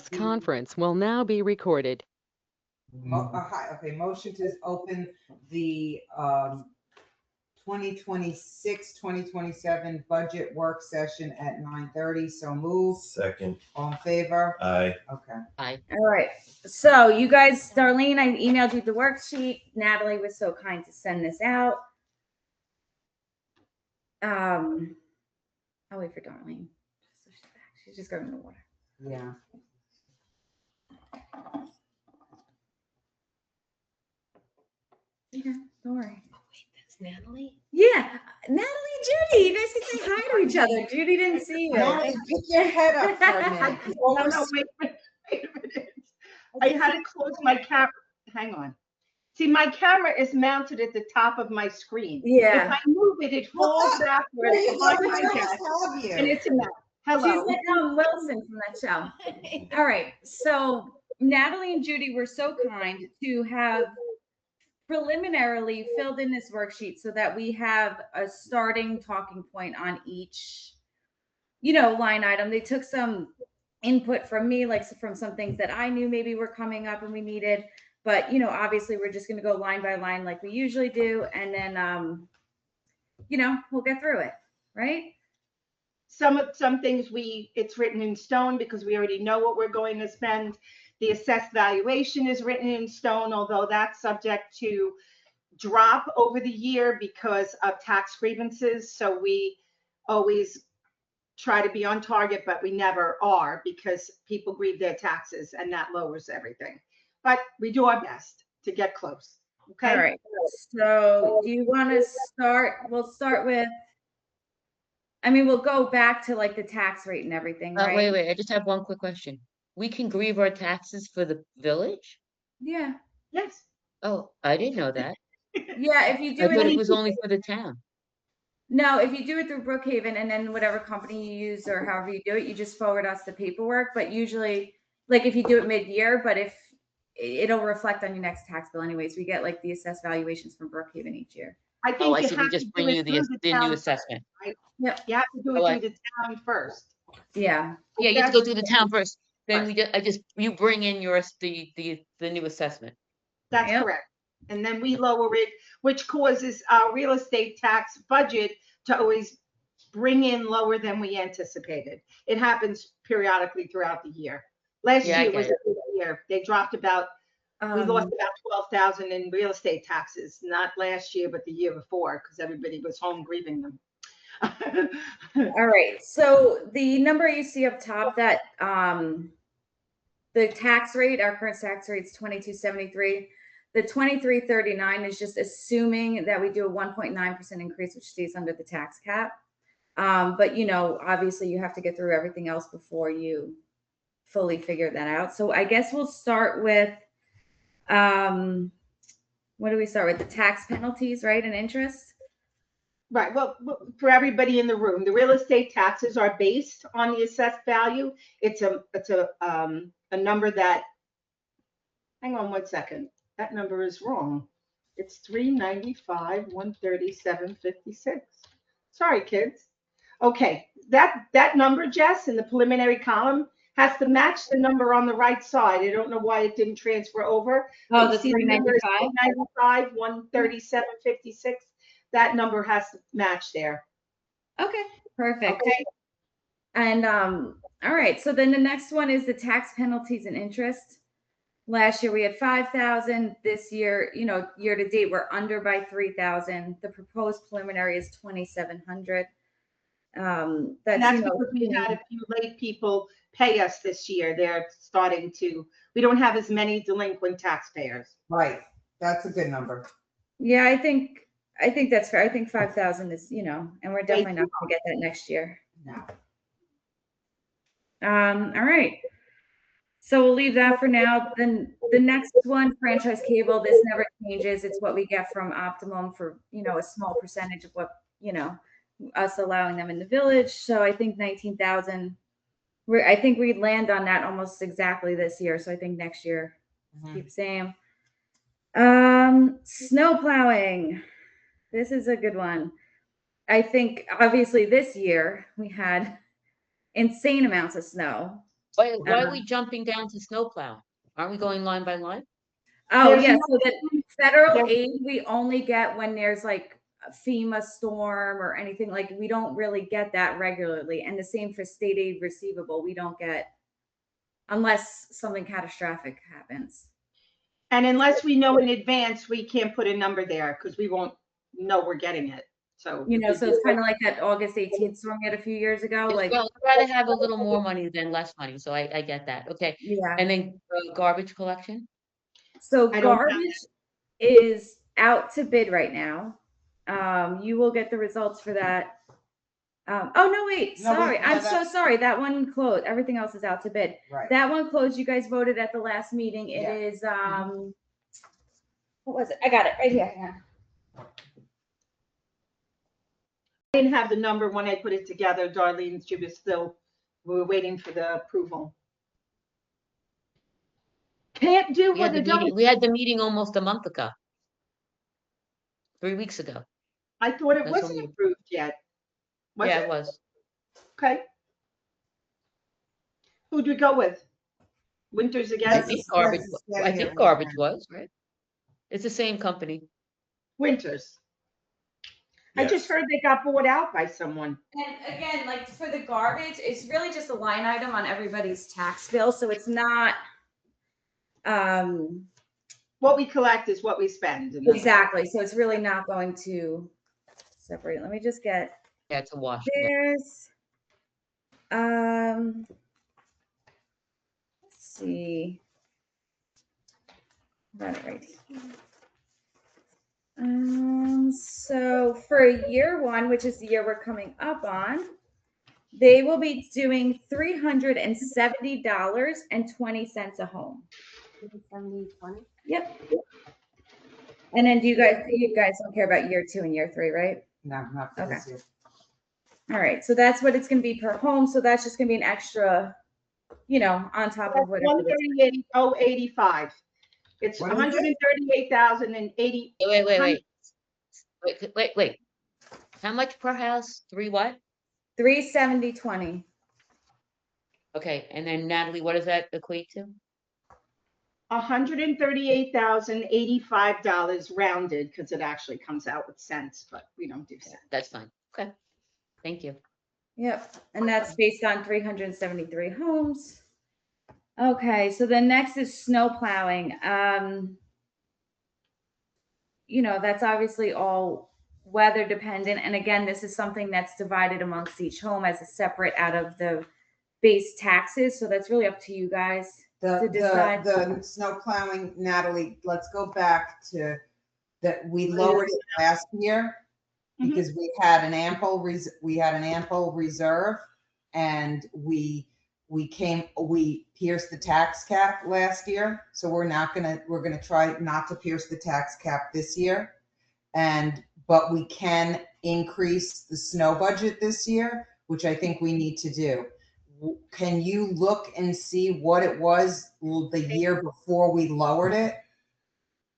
This conference will now be recorded. Okay, motion to open the 2026-2027 budget work session at 9:30. So move. Second. All in favor? Aye. Okay. All right. So you guys, Darlene, I emailed you the worksheet. Natalie was so kind to send this out. I'll wait for Darlene. So she's back. She's just going to the water. Yeah. Yeah, don't worry. Oh, wait, that's Natalie? Yeah, Natalie and Judy. You guys can say hi to each other. Judy didn't see you. Natalie, pick your head up for a minute. No, wait a minute. I had to close my camera. Hang on. See, my camera is mounted at the top of my screen. Yeah. If I move it, it falls backwards behind my desk, and it's a mess. She's Hello. like Wilson from that show. All right. So Natalie and Judy were so kind to have preliminarily filled in this worksheet so that we have a starting talking point on each, line item. They took some input from me, like from some things that I knew maybe were coming up and we needed. But, obviously we're just going to go line by line like we usually do. And then, we'll get through it. Right. Some things it's written in stone because we already know what we're going to spend. The assessed valuation is written in stone, although that's subject to drop over the year because of tax grievances. So we always try to be on target, but we never are because people grieve their taxes and that lowers everything. But we do our best to get close. Okay. All right. So do you want to start? We'll start with, we'll go back to like the tax rate and everything, right? Wait. I just have one quick question. We can grieve our taxes for the village? Yeah. Yes. Oh, I didn't know that. Yeah, if you do I thought it, it was only for the town. No, if you do it through Brookhaven and then whatever company you use or however you do it, you just forward us the paperwork. But usually, like if you do it mid-year, but if it'll reflect on your next tax bill anyways, we get like the assessed valuations from Brookhaven each year. I think I you see. have We just to bring do you it through the town new first, assessment. right? Yep. You have to do it through the town first. Yeah. Yeah, you have to go through the town first. Then First. you bring in the new assessment. That's Yep. correct. And then we lower it, which causes our real estate tax budget to always bring in lower than we anticipated. It happens periodically throughout the year. Last Yeah, I year was get a good year. They dropped we lost about 12,000 in real estate taxes, not last year, but the year before, because everybody was home grieving them. All right. So the number you see up top, that the tax rate, our current tax rate is 2273. The 2339 is just assuming that we do a 1.9% increase, which stays under the tax cap. But obviously you have to get through everything else before you fully figure that out. So I guess we'll start with, what do we start with? The tax penalties, right? And interest. Right. Well, for everybody in the room, the real estate taxes are based on the assessed value. It's a number that, hang on one second. That number is wrong. It's 395, 137.56. Sorry, kids. Okay. That number, Jess, in the preliminary column has to match the number on the right side. I don't know why it didn't transfer over. Oh, the 395? 395, 137.56. That number has to match there. Okay, perfect. Okay. And all right, so then the next one is the tax penalties and interest. Last year we had 5,000. This year, year to date, we're under by 3,000. The proposed preliminary is 2,700. And that's because we had a few late people pay us this year. They're starting to. We don't have as many delinquent taxpayers. Right. That's a good number. Yeah, I think that's fair. I think 5,000 is, and we're definitely not going to get that next year. No. All right. So we'll leave that for now. Then the next one, franchise cable, this never changes. It's what we get from Optimum for, a small percentage of what, us allowing them in the village. So I think 19,000. I think we'd land on that almost exactly this year. So I think next year keep the same. Snow plowing. This is a good one. I think obviously this year we had insane amounts of snow. Why are we jumping down to snowplow? Aren't we going line by line? Oh, There's yeah, no- so the federal there's- aid, we only get when there's like a FEMA storm or anything, like, we don't really get that regularly. And the same for state aid receivable, we don't get unless something catastrophic happens. And unless we know in advance, we can't put a number there because we won't know we're getting it. So. You know, so it's kind of like that August 18th storm we had a few years ago, like, Well, I'd rather have a little more money than less money, so I get that. Okay, yeah. and then garbage collection? So I don't have garbage is out to bid right now. You will get the results for that. Oh, no, wait, No, sorry. no, I'm so that's- sorry. That one closed. Everything else is out to bid. Right. That one closed. You guys voted at the last meeting. It Yeah. is, what was it? I got it right here. Hang on. I didn't have the number when I put it together. Darlene, she was still, we were waiting for the approval. Can't do We had what the the meeting, we had the meeting almost a month ago. 3 weeks ago. I thought it That's when wasn't we- approved yet. Was Yeah, it? it was. Okay. Who'd we go with? Winters I again? think Yes, garbage, yes, I yeah, think yeah. garbage was, right? It's the same company. Winters. I just heard they got bought out by someone. And again, like for the garbage, it's really just a line item on everybody's tax bill. So it's not, What we collect is what we spend. and that's- exactly. So it's really not going to separate. Let me just get, Yeah, it's a wash. Yeah. there's, let's see. Got it right here. So for year one, which is the year we're coming up on, they will be doing $370.20 a home. 70/20? Yep. And then you guys don't care about year two and year three, right? No, not for this year. All right, so that's what it's gonna be per home, so that's just gonna be an extra, you know, on top of whatever. this- 138,085. It's What is it? 138,080. Wait. How much per house? 3 what? 370.20. Okay, and then Natalie, what does that equate to? $138,085 rounded because it actually comes out with cents, but we don't do cents. That's fine. Okay, thank you. Yep, and that's based on 373 homes. Okay, so the next is snow plowing. You know, that's obviously all weather dependent. And again, this is something that's divided amongst each home as a separate out of the base taxes. So that's really up to you guys. to decide. The snow plowing, Natalie, let's go back to that we lowered it last year Mhm. because we had an ample reserve and we pierced the tax cap last year. So we're gonna try not to pierce the tax cap this year. But we can increase the snow budget this year, which I think we need to do. Can you look and see what it was the year before we lowered it?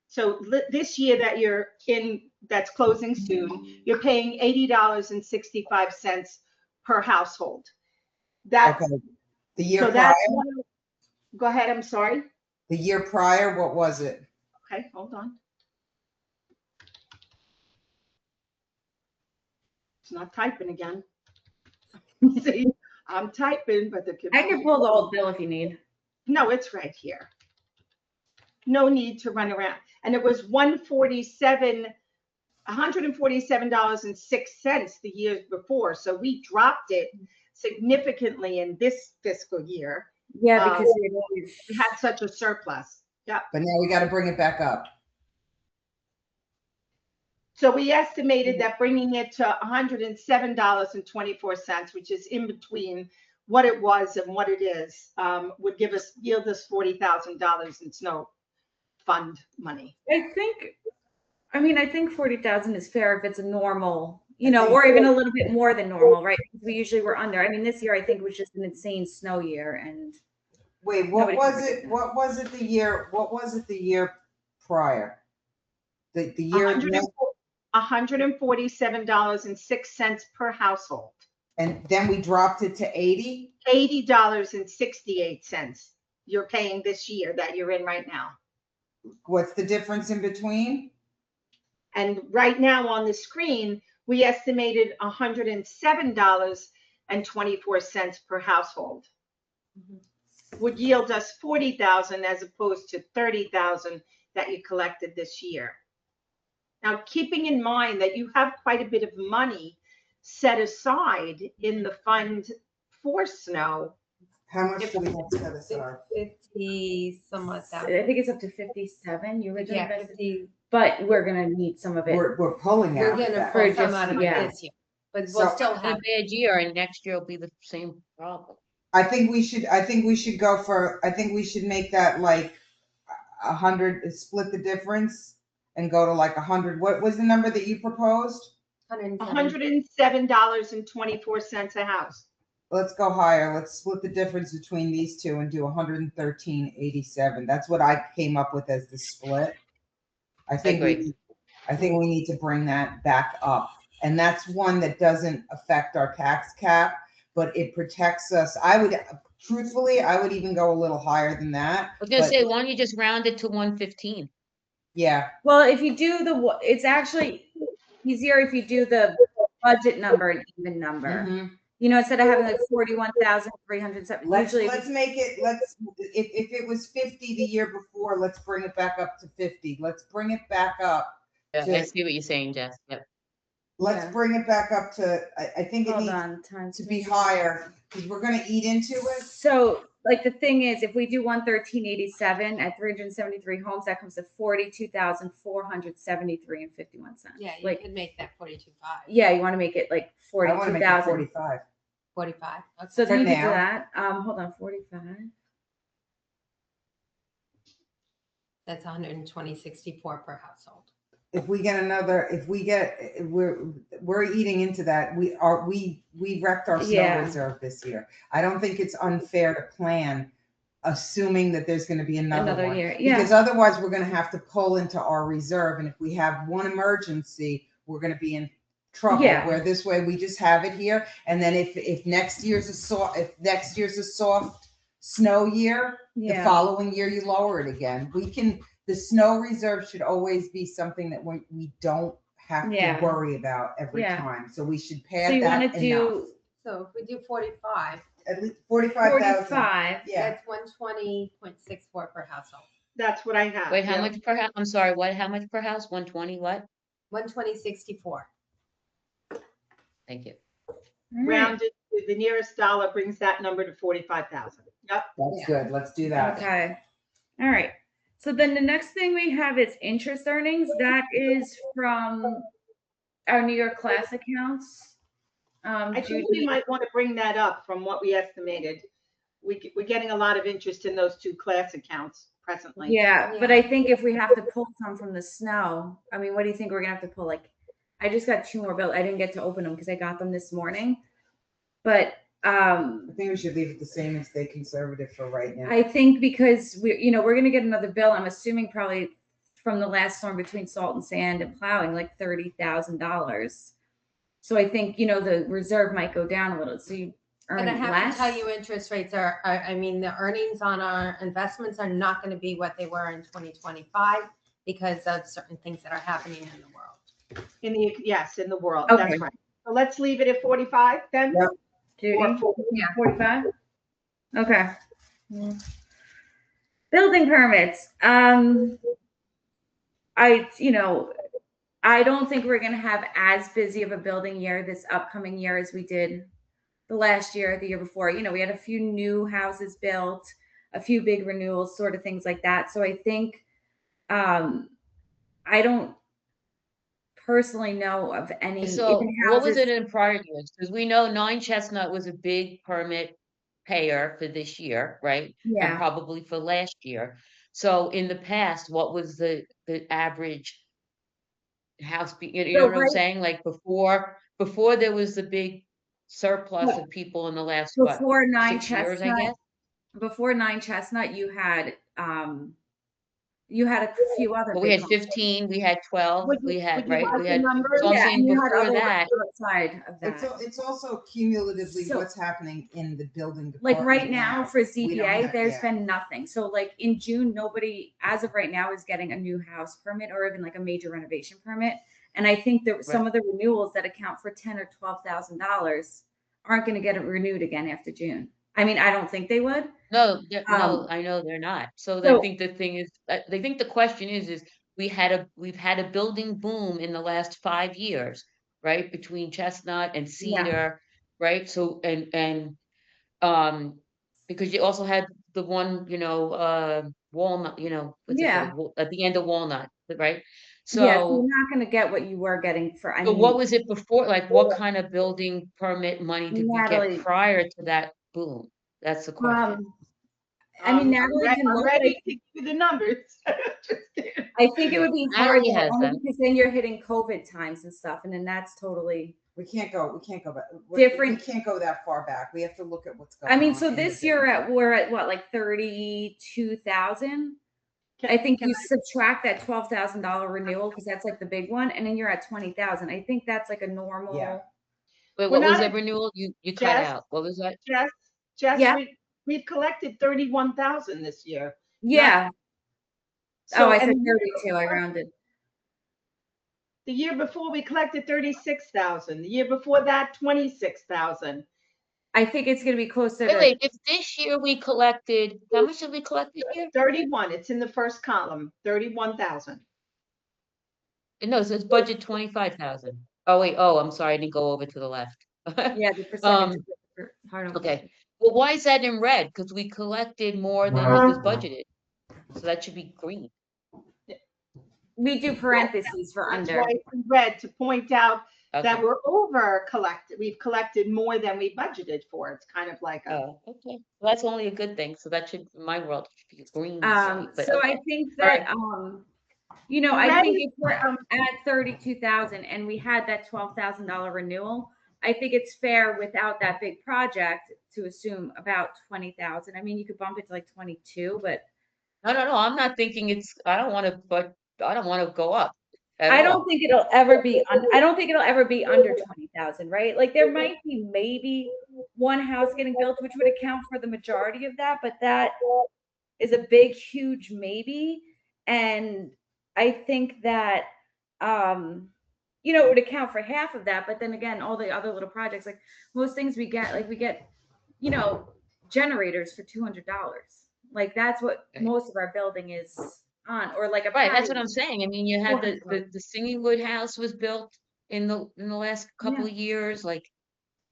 So this year that you're in, that's closing soon, you're paying $80.65 per household. That's, Okay. The year so prior, that's, go ahead, I'm sorry. the year prior, what was it? Okay, hold on. It's not typing again. See, I'm typing, but the I computer. can pull the old bill if you need. No, it's right here. No need to run around. And it was $147.06 the year before. So we dropped it significantly in this fiscal year. Yeah, because we always. We had such a surplus. Yeah. But now we got to bring it back up. So we estimated that bringing it to $107.24, which is in between what it was and what it is, would yield us $40,000 in snow fund money. I think 40,000 is fair if it's a normal, you know, or even a little bit more than normal, right? Because we usually were under. I mean, this year I think was just an insane snow year, and Wait, what Nobody can was predict it? that. What was it the year prior? The year, $147.06 per household. and then we dropped it to 80? $80.68 you're paying this year that you're in right now. What's the difference in between? And right now on the screen, we estimated $107.24 per household. Would yield us 40,000 as opposed to 30,000 that you collected this year. Now, keeping in mind that you have quite a bit of money set aside in the fund for snow. How much do we have set aside? 50 somewhat I thousand. think it's up to 57. You originally Yeah, invested, 50. but we're gonna need some of it. We're pulling We're out of gonna that. pull For some just- out of it yeah. this year, but So- we'll still A have. bad year and next year will be the same problem. I think we should make that like 100, split the difference and go to like 100. What was the number that you proposed? 107. $107.24 a house. Let's go higher. Let's split the difference between these two and do 113.87. That's what I came up with as the split. I think agree. we need to bring that back up. And that's one that doesn't affect our tax cap, but it protects us. Truthfully, I would even go a little higher than that. I was gonna but say, why don't you just round it to 115? Yeah, Well, if you do it's actually easier if you do the budget number and even number. mhm. You know, instead of having like 41,307. Let's Usually, make it, if it was 50 the year before, let's bring it back up to 50. Let's bring it back up. Yeah, to- I see what you're saying, Jess. Yep. Let's Yeah. bring it back up to, I think it hold needs on, times to be higher, because we're gonna eat into it. So, like the thing is, if we do 113.87 at 373 homes, that comes to 42,473.51. Yeah, you like could make that 42.5, yeah, you want to make it like I wanna make it 42,000. 45. 45. Okay. So For then you could do now. that. Hold on, 45. That's 120.64 per household. If we get we're eating into that. We wrecked our snow Yeah. reserve this year. I don't think it's unfair to plan, assuming that there's gonna be another one. year. Yeah. Because otherwise, we're gonna have to pull into our reserve, and if we have one emergency, we're gonna be in trouble. Yeah. Where this way, we just have it here, and then if next year's a soft snow year, the Yeah. following year you lower it again. The snow reserve should always be something that we don't have Yeah. to worry about every Yeah. time. So we should So pad you that want to enough. do So if we do 45, At least 45,000. 45. Yeah. that's 120.64 per household. That's what I have. Wait, how Yeah. much per house? I'm sorry, what? How much per house? 120 what? 120.64. Thank you. All right. Rounded to the nearest dollar brings that number to 45,000. Yep. That's Yeah. good. Let's do that. Okay. All right. So then the next thing we have is interest earnings. That is from our New York class accounts. I think we Judy, might want to bring that up from what we estimated. We're getting a lot of interest in those two class accounts presently. yeah, but I think if we have to pull some from the snow, I mean, what do you think we're gonna have to pull? Like, I just got 2 more bills. I didn't get to open them because I got them this morning. But I think we should leave it the same and stay conservative for right now. I think because we're gonna get another bill. I'm assuming probably from the last storm between salt and sand and plowing, like $30,000. So I think the reserve might go down a little. So you earn And I have less. to tell you, interest rates I mean, the earnings on our investments are not going to be what they were in 2025 because of certain things that are happening in the world. In the world. Okay. That's right. So let's leave it at 45 then. Yep. Judy? Or 40. Yeah. 45? Okay. Building permits. I don't think we're going to have as busy of a building year this upcoming year as we did the last year, the year before. We had a few new houses built, a few big renewals, sort of things like that. So I think I don't personally know of any. So even what was houses- it in prior years? Because we know 9 Chestnut was a big permit payer for this year, right? And Yeah. probably for last year. So in the past, what was the average house? You know what I'm right- saying? Like before there was the big surplus of people in the last Before 9 6 years, I Chestnut, guess. before 9 Chestnut, you had You had a few other Well, we big had ones. 15, we had 12, Would we you had, like right? We the had, numbers? so I'm Yeah, saying and you had before other ones that, outside of It's, that. it's also cumulatively So- what's happening in the building Like department right now for We don't ZBA, have- there's yeah. been nothing. So like in June, nobody, as of right now, is getting a new house permit or even like a major renovation permit. And I think that some of the renewals that account for $10,000 or $12,000 aren't going to get it renewed again after June. I mean, I don't think they would. no, Um, I know they're not. So I so- think the thing is, I think the question is we've had a building boom in the last 5 years, right? Between Chestnut and Yeah. Cedar, right? So, because you also had the one, Walnut, what's it Yeah. called? At the end of Walnut, right? Yeah, so you're So, not going to get what you were getting for, I so mean, what was it before? Like, what kind of building permit money did we Natalie- get prior to that boom? That's the question. I mean, Natalie can I'm look ready like, to give you the numbers. Just kidding. I think it would be hard Natalie though, has only them. because then you're hitting COVID times and stuff, and then that's totally. We can't go back. Different- We can't go that far back. We have to look at what's going on. I mean, so in the this year building. we're at what, like 32,000? I think you subtract that $12,000 renewal because that's like the big one, and then you're at 20,000. I think that's like a normal. Yeah. Wait, We're what was not the at- renewal? You cut Jess? out. What was that? Jess, Yeah. we've collected 31,000 this year. Yeah. So, I said and 32. I rounded. the year before we collected 36,000. The year before that, 26,000. I think it's going to be closer Wait, to. wait, if this year we collected, how much did we collect this year? 31. It's in the first column. 31,000. No, it says budget 25,000. Oh, wait, I'm sorry, I didn't go over to the left. Yeah, the percentage. Pardon. Okay, well, why is that in red? Because we collected more than what was budgeted. So that should be green. We do parentheses for That's under. why it's in red, to point out that Okay. we're over collected. We've collected more than we budgeted for. It's kind of like a, Oh, okay. Well, that's only a good thing. So that should, in my world, should be a green. city, but So okay. I think All right. that, I Red think is, if we're at 32,000 and we had that $12,000 renewal, I think it's fair without that big project to assume about 20,000. I mean, you could bump it to like 22, but No, I'm not thinking I don't want to go up. at I all. don't think it'll ever be. I don't think it'll ever be under 20,000, right? Like there might be maybe one house getting built, which would account for the majority of that, but that is a big, huge maybe. And I think that, it would account for half of that. But then again, all the other little projects, like most things we get, generators for $200. Like that's what Right. most of our building is on, or like a Right, that's what patio. I'm saying. I mean, you had the $400. Singing Wood house was built in the last couple of years. Like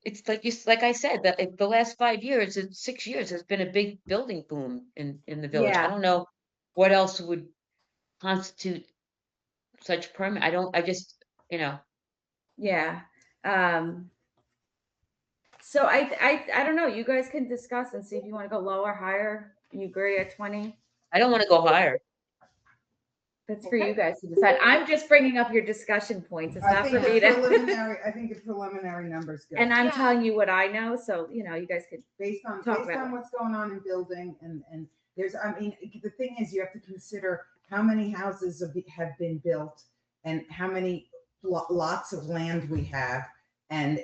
it's like I said, that the last 5 years, 6 years has been a big building boom in the village. I Yeah. don't know what else would constitute such permit. I just, Yeah. So I don't know. You guys can discuss and see if you want to go lower, higher. You agree at 20? I don't want to go higher. That's for you guys to decide. I'm just bringing up your discussion points. It's I not think for me the to. preliminary numbers good. And I'm Yeah. telling you what I know. So, you guys could. based on Talk about it. what's going on in building and there's, the thing is, you have to consider how many houses have been built and how many lots of land we have, and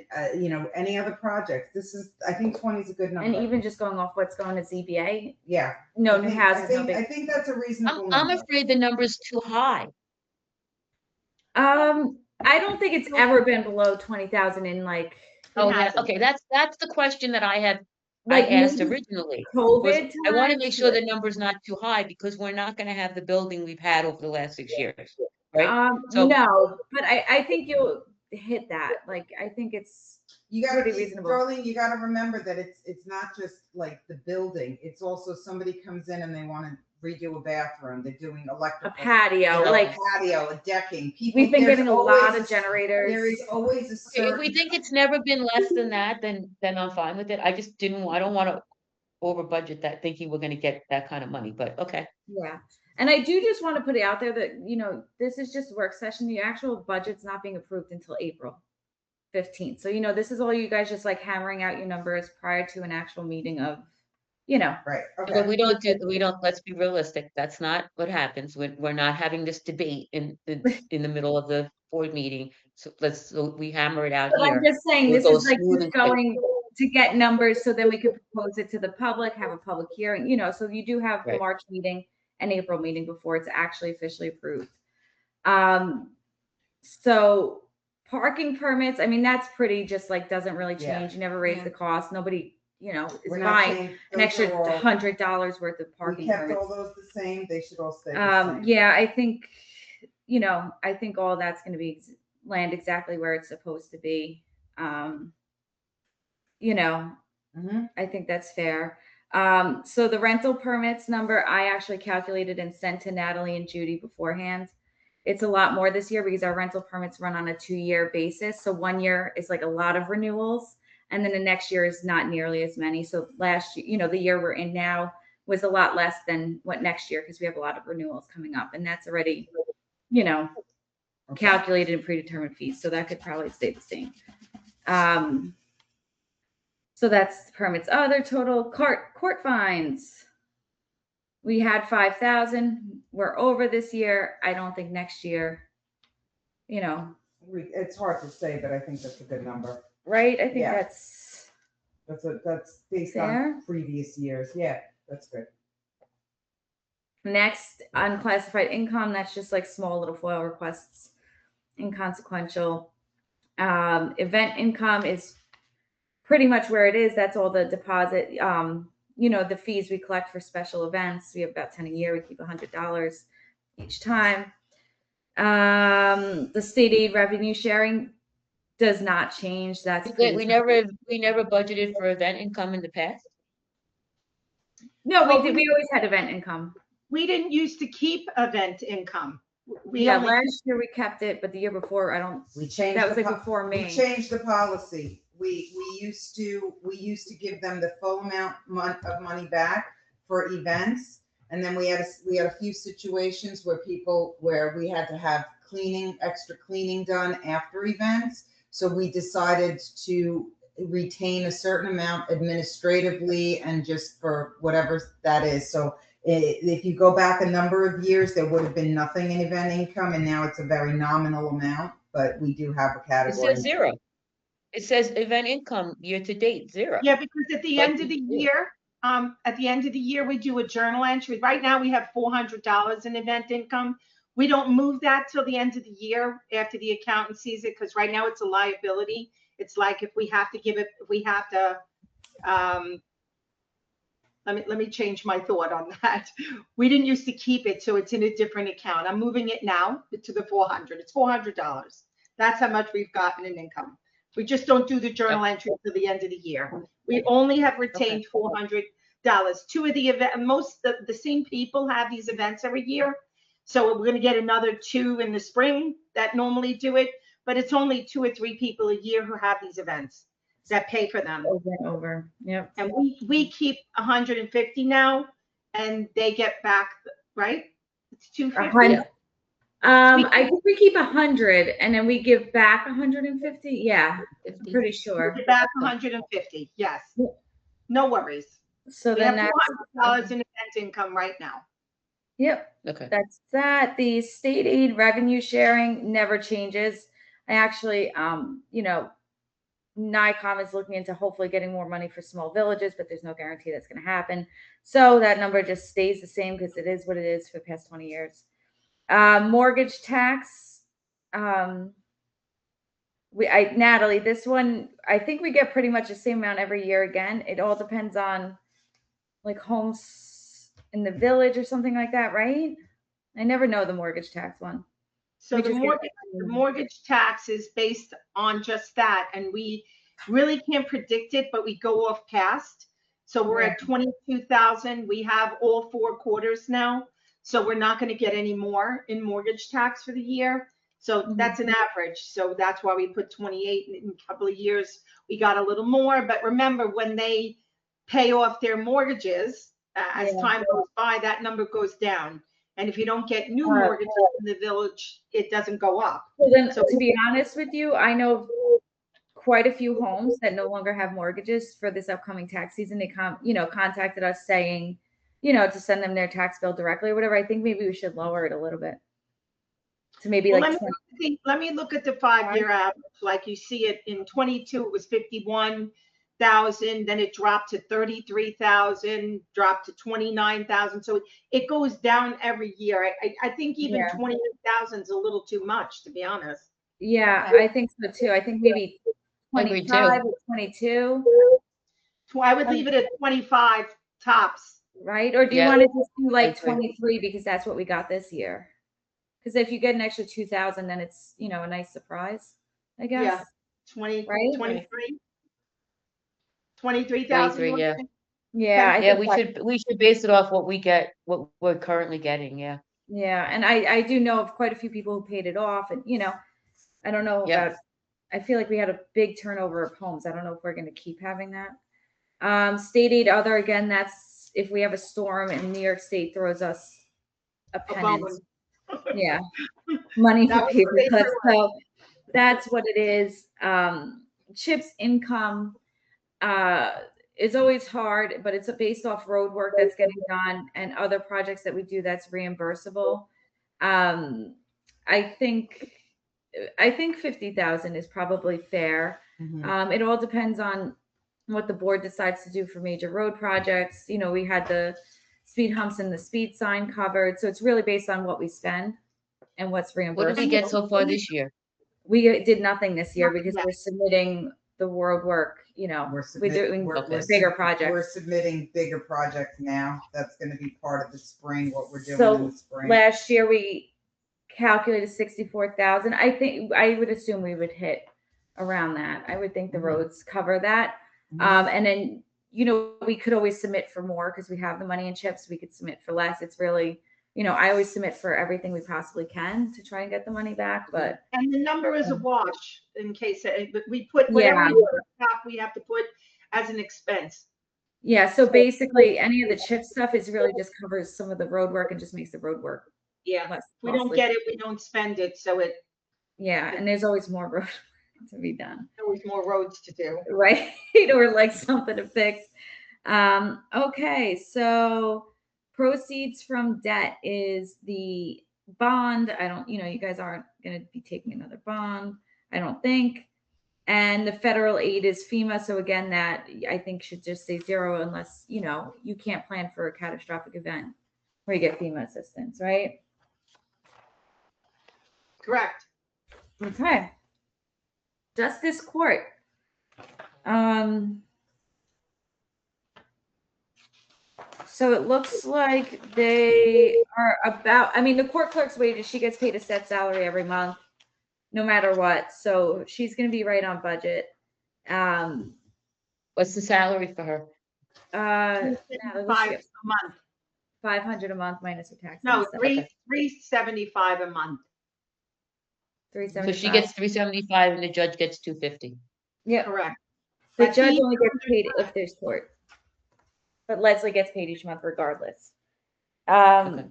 any other projects. This is, I think 20 is a good number. And even just going off what's going to ZBA, Yeah. no I new think- houses, no I big. think that's a reasonable I'm number. afraid the number's too high. I don't think it's ever been below 20,000 in like Oh, yeah. hasn't. Okay, that's the question that I Like asked maybe originally. was COVID. I want to times, make sure but- the number's not too high because we're not going to have the building we've had over the last 6 years, right? So- No, but I think you'll hit that. Like, I think it's You gotta, pretty reasonable. Darlene, you gotta remember that it's not just like the building, it's also somebody comes in and they wanna redo a bathroom, they're doing a electrical. patio. you know, Like, a patio, a decking, people. we've been there's getting a lot always of generators. There is always a Okay, if certain. we think it's never been less than that, then I'm fine with it. I don't want to over budget that thinking we're going to get that kind of money, but okay. Yeah. And I do just want to put it out there that, this is just a work session. The actual budget's not being approved until April 15th. So, this is all you guys just like hammering out your numbers prior to an actual meeting of you know, Right, But okay. let's be realistic. That's not what happens. We're not having this debate in the middle of the board meeting. So we hammer it out but I'm here. just saying, We'll this go is like smooth just and quick. going to get numbers so then we could propose it to the public, have a public hearing, you know, so you do have the Right. March meeting and April meeting before it's actually officially approved. So parking permits, I mean, that's pretty just like doesn't really Yeah. change. You never raise Yeah. the cost. Nobody, you know, is We're not buying changing. an extra $100 worth of parking We kept permits. all those the same, they should all stay the same. Yeah, I think, you know, I think all that's going to be land exactly where it's supposed to be. You know, Mhm. I think that's fair. So the rental permits number, I actually calculated and sent to Natalie and Judy beforehand. It's a lot more this year because our rental permits run on a 2-year basis. So 1 year is like a lot of renewals, and then the next year is not nearly as many. So last year, you know, the year we're in now was a lot less than what next year because we have a lot of renewals coming up, and that's already, you know, Okay. calculated and predetermined fees. So that could probably stay the same. So that's permits. Other total court fines. We had 5,000. We're over this year. I don't think next year, you know, It's hard to say, but I think that's a good number. right? I think Yeah. that's That's based fair. on previous years. Yeah, that's good. Next, unclassified income. That's just like small little FOIL requests, inconsequential. Event income is pretty much where it is. That's all the deposit. You know, the fees we collect for special events. We have about 10 a year. We keep $100 each time. The state aid revenue sharing does not change. That's We never budgeted for event income in the past. no, Well, we did. We always had event income. We didn't used to keep event income. We Yeah, only, last year we kept it, but the year before I don't. We changed. That was the like po- before We me. changed the policy. We used to give them the full amount of money back for events. And then we had a few situations where we had to have extra cleaning done after events. So we decided to retain a certain amount administratively and just for whatever that is. So if you go back a number of years, there would have been nothing in event income, and now it's a very nominal amount, but we do have a It category. says zero. It says event income year to date, 0. yeah, because at the But end of the we- year, we do a journal entry. Right now, we have $400 in event income. We don't move that till the end of the year after the accountant sees it, because right now it's a liability. It's like if we have to, let me change my thought on that. We didn't used to keep it, so it's in a different account. I'm moving it now to the 400. It's $400. That's how much we've gotten in income. We just don't do the journal entry till the end of the year. We only have retained $400. Two of the the same people have these events every year. So we're going to get another 2 in the spring that normally do it, but it's only 2 or 3 people a year who have these events that pay for them. Over and over. Yep. And we keep 150 now, and they get back, right? It's 250. I think we keep 100 and then we give back 150. Yeah, I'm 50. pretty sure. Get back 150. Yes. No worries. So We then have that's $400 in event income right now. yep. Okay. That's that. The state aid revenue sharing never changes. I actually, you know, NICOM is looking into hopefully getting more money for small villages, but there's no guarantee that's going to happen. So that number just stays the same because it is what it is for the past 20 years. Mortgage tax. Natalie, this one, I think we get pretty much the same amount every year again. It all depends on like homes in the village or something like that, right? I never know the mortgage tax one. So We the just get- mortgage tax is based on just that, and we really can't predict it, but we go off past. So we're at 22,000. We have all 4 quarters now, so we're not going to get any more in mortgage tax for the year. So that's an average. So that's why we put 28 in a couple of years. We got a little more, but remember when they pay off their mortgages, as Yeah. time goes by, that number goes down. And if you don't get new mortgages in the village, it doesn't go up. So then, So- to be honest with you, I know quite a few homes that no longer have mortgages for this upcoming tax season. They contacted us saying, to send them their tax bill directly or whatever. I think maybe we should lower it a little bit to maybe Well, like let me look at the 5-year average. Like you see it in 22, it was 51,000, then it dropped to 33,000, dropped to 29,000. So it goes down every year. I think even Yeah. 28,000 is a little too much, to be honest. Yeah, I think so too. I think maybe I agree too. 25 or 22, I would leave it at 25 tops. right? Or do you Yeah, want to just do like agree. 23 because that's what we got this year? Because if you get an extra 2,000, then it's, a nice surprise, I guess. Yeah. 20, Right? 23, 23,000. 23, yeah. Yeah, I Yeah, think we should base it off what what we're currently getting, yeah. yeah, and I do know of quite a few people who paid it off, and I don't know Yeah. about. I feel like we had a big turnover of homes. I don't know if we're going to keep having that. State aid other, again, that's if we have a storm and New York State throws us a pennant. bonus. Yeah, money That for was paper what they clips. threw So that's what it is. CHIPS income is always hard, but it's based off road work that's getting done and other projects that we do that's reimbursable. I think 50,000 is probably fair. It all depends on what the board decides to do for major road projects. We had the speed humps and the speed sign covered, so it's really based on what we spend and what's reimbursable. What did we get so far this year? We did nothing this year because Nothing we're submitting the road work. We're doing bigger projects. We're submitting bigger projects now. That's going to be part of the spring, what we're doing So in the spring. last year we calculated 64,000. I think I would assume we would hit around that. I would think the roads cover that. And then we could always submit for more because we have the money in CHIPS. We could submit for less. It's really, I always submit for everything we possibly can to try and get the money back. But And the number is a wash in case but we put whatever we have to put as an expense. yeah, so basically any of the CHIPS stuff is really just covers some of the road work and just makes the road work Yeah. less We don't costly. get it, we don't spend it. So it Yeah, and there's always more road to be done. always more roads to do. Right. Or like something to fix. Okay, so proceeds from debt is the bond. I don't, you guys aren't going to be taking another bond, I don't think. And the federal aid is FEMA. So again, that I think should just say zero unless, you can't plan for a catastrophic event where you get FEMA assistance, right? Correct. Okay. Justice Court. So it looks like they are about, the court clerk's wages, she gets paid a set salary every month, no matter what. So she's going to be right on budget. What's the salary for her? Now, let me 5 see. a month. 500 a month minus her tax. No, 375 a month. 375. So she gets 375 and the judge gets 250. Yeah. Correct. The But judge he- only gets paid if there's court. But Leslie gets paid each month regardless. Okay.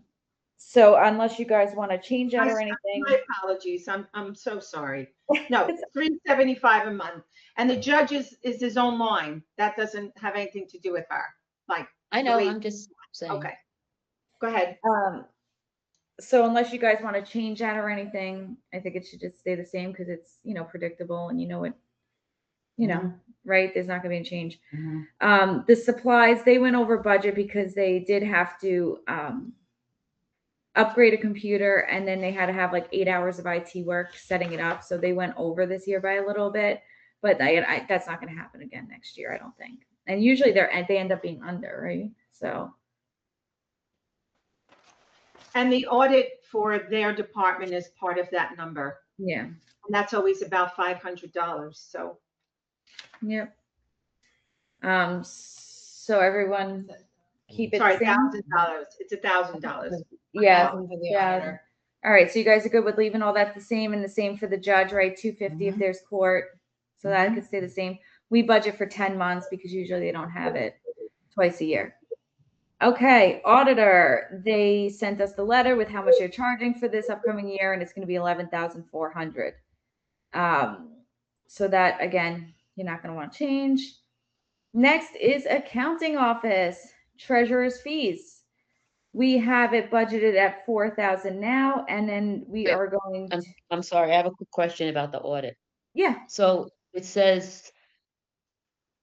So unless you guys want to change that or anything. My apologies. I'm so sorry. No, 375 a month. And the judge is his own line. That doesn't have anything to do with her. Like, I know, Wait. I'm just saying. okay. Go ahead. So unless you guys want to change that or anything, I think it should just stay the same because it's, predictable and right? There's not going to be a change. The supplies, they went over budget because they did have to upgrade a computer and then they had to have like 8 hours of IT work setting it up. So they went over this year by a little bit, but that's not going to happen again next year, I don't think. And usually they end up being under, right? So. And the audit for their department is part of that number. Yeah. And that's always about $500. So Yep. So everyone keep it sorry, same. $1,000. It's $1,000. Yeah. For the Yeah. auditor. All right. So you guys are good with leaving all that the same and the same for the judge, right? 250 if there's court. So that could stay the same. We budget for 10 months because usually they don't have it twice a year. Okay, auditor, they sent us the letter with how much they're charging for this upcoming year, and it's going to be $11,400. So that, again, you're not going to want to change. Next is accounting office, treasurer's fees. We have it budgeted at 4,000 now, and then we Wait, are going to, I'm sorry, I have a quick question about the audit. yeah, So it says,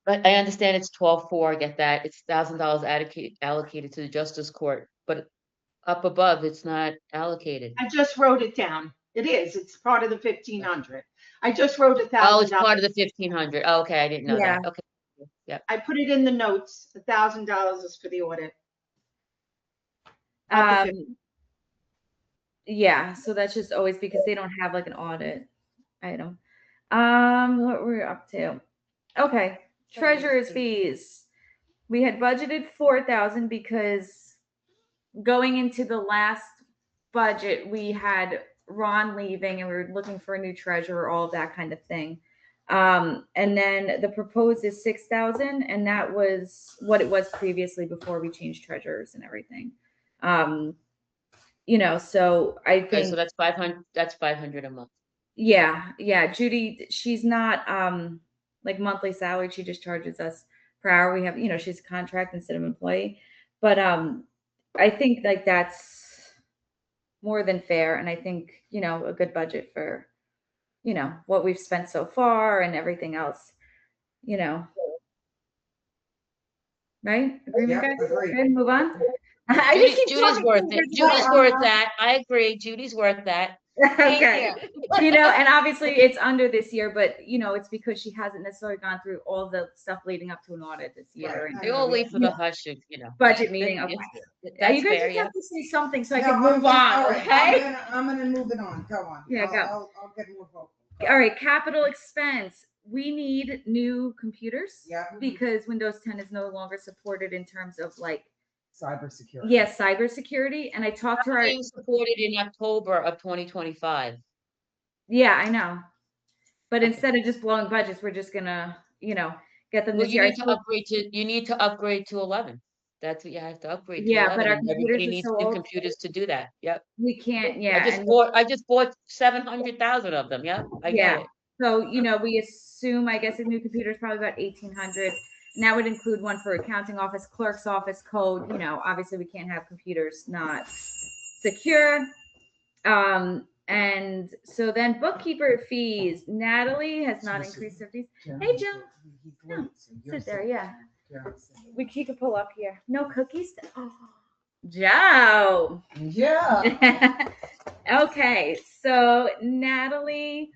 I understand it's 12.4, I get that, it's $1,000 allocated to the justice court, but up above, it's not allocated. I just wrote it down. It is, it's part of the 1,500. I just wrote Oh, it's $1,000. part of the 1,500. Oh, okay, I didn't know Yeah. that. Okay, yeah. I put it in the notes. $1,000 is for the audit. Not the yeah, so that's just always because they don't have like an audit item. What we're up to. Okay, treasurer's fees. We had budgeted 4,000 because going into the last budget, we had Ron leaving and we were looking for a new treasurer, all of that kind of thing. And then the proposed is 6,000, and that was what it was previously before we changed treasurers and everything. You know, so I Okay, think so that's 500, that's 500 a month. yeah, Judy, she's not like monthly salary, she just charges us per hour. We have, you know, she's a contract instead of employee. But I think like that's more than fair, and I think, you know, a good budget for, you know, what we've spent so far and everything else, you know. Right? Agreement, Yeah, guys? agreed. Good, move on. I just keep Judy's talking worth to it. you guys Judy's about- worth that. I agree. Judy's worth that. Okay. You know, and obviously it's under this year, but you know, it's because she hasn't necessarily gone through all the stuff leading up to an audit this year Right. and They all wait for the hush, you know. budget meeting. Okay. That's You guys fair, just yeah. have to say something so I No, can I'm move gonna- on, all right, okay? I'm gonna move it on. Go on. Yeah, go. I'll get more vocal. All right, capital expense. We need new computers Yeah, because Windows 10 is no longer supported in terms of like, cybersecurity. yes, cybersecurity. And I talked to our, Being supported in October of 2025. yeah, I know. But Okay. instead of just blowing budgets, we're just gonna, you know, get them Well, this you year. need to upgrade to, you need to upgrade to 11. That's what you have to upgrade to Yeah, 11. but our And computers everybody are needs so new old. computers to do that. Yep. We can't, yeah. I just bought 700,000 of them. Yep. I Yeah. get it. So, you know, we assume, I guess, a new computer is probably about 1,800. And that would include one for accounting office, clerk's office, code. You know, obviously we can't have computers not secure. And so then bookkeeper fees. Natalie has not increased her fees. Hey, Joe. No, sit there, yeah. He could pull up here. No cookies? Oh. Joe. Yeah. Okay, so Natalie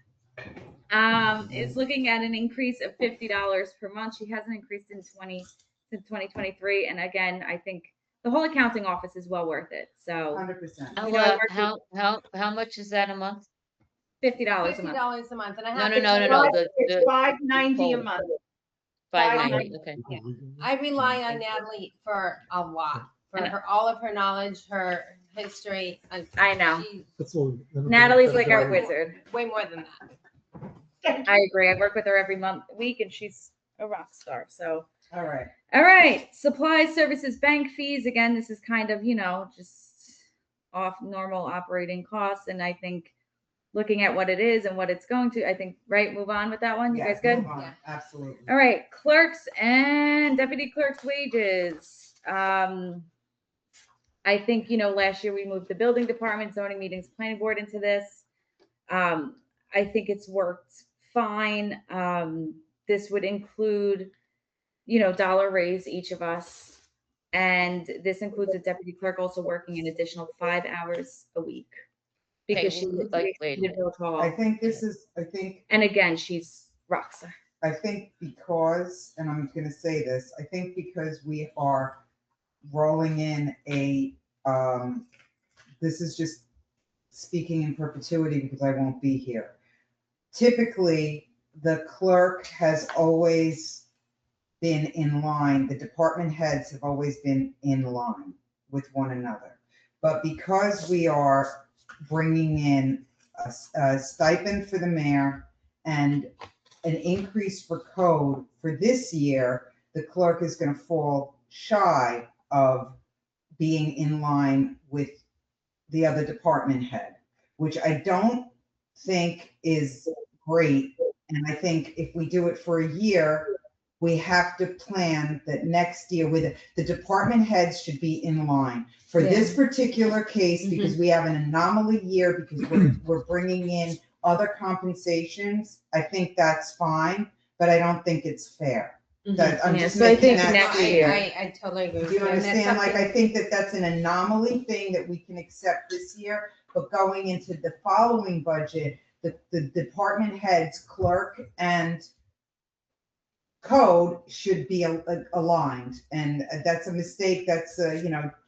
is looking at an increase of $50 per month. She hasn't increased since 2023, and again, I think the whole accounting office is well worth it. So 100%. You know, How much is that a month? $50 a month. $50 a month, and I No, have no, to no, tell no, you, no. It's The $590 a total. month. 590. Okay. I rely on Natalie for a lot, for And- her, all of her knowledge, her history. I know. She's Natalie's like our wizard. way more than that. I agree. I work with her every week, and she's a rock star. So. All right. All right, supplies, services, bank fees. Again, this is kind of, you know, just off normal operating costs. And I think looking at what it is and what it's going to, I think, right, move on with that one. You Yeah, guys good? move on. Yeah. Absolutely. All right, clerks and deputy clerks wages. I think, you know, last year we moved the building department, zoning meetings, planning board into this. I think it's worked fine. This would include, you know, dollar raise each of us. And this includes a deputy clerk also working an additional 5 hours a week. Because she wait a minute. I think this is, and again, she's rock star. I think because, and I'm going to say this, I think because we are rolling in this is just speaking in perpetuity because I won't be here. Typically, the clerk has always been in line, the department heads have always been in line with one another. But because we are bringing in a stipend for the mayor and an increase for code for this year, the clerk is going to fall shy of being in line with the other department head, which I don't think is great. And I think if we do it for a year, we have to plan that next year with the department heads should be in line. For this particular case, because we have an anomaly year, because we're bringing in other compensations, I think that's fine, but I don't think it's fair. That I'm Yeah, just so I making think that next statement. year. I totally agree. Do with you and that's understand? Like, something- I think that that's an anomaly thing that we can accept this year, but going into the following budget, the department heads, clerk and code should be aligned. And that's a mistake. That's,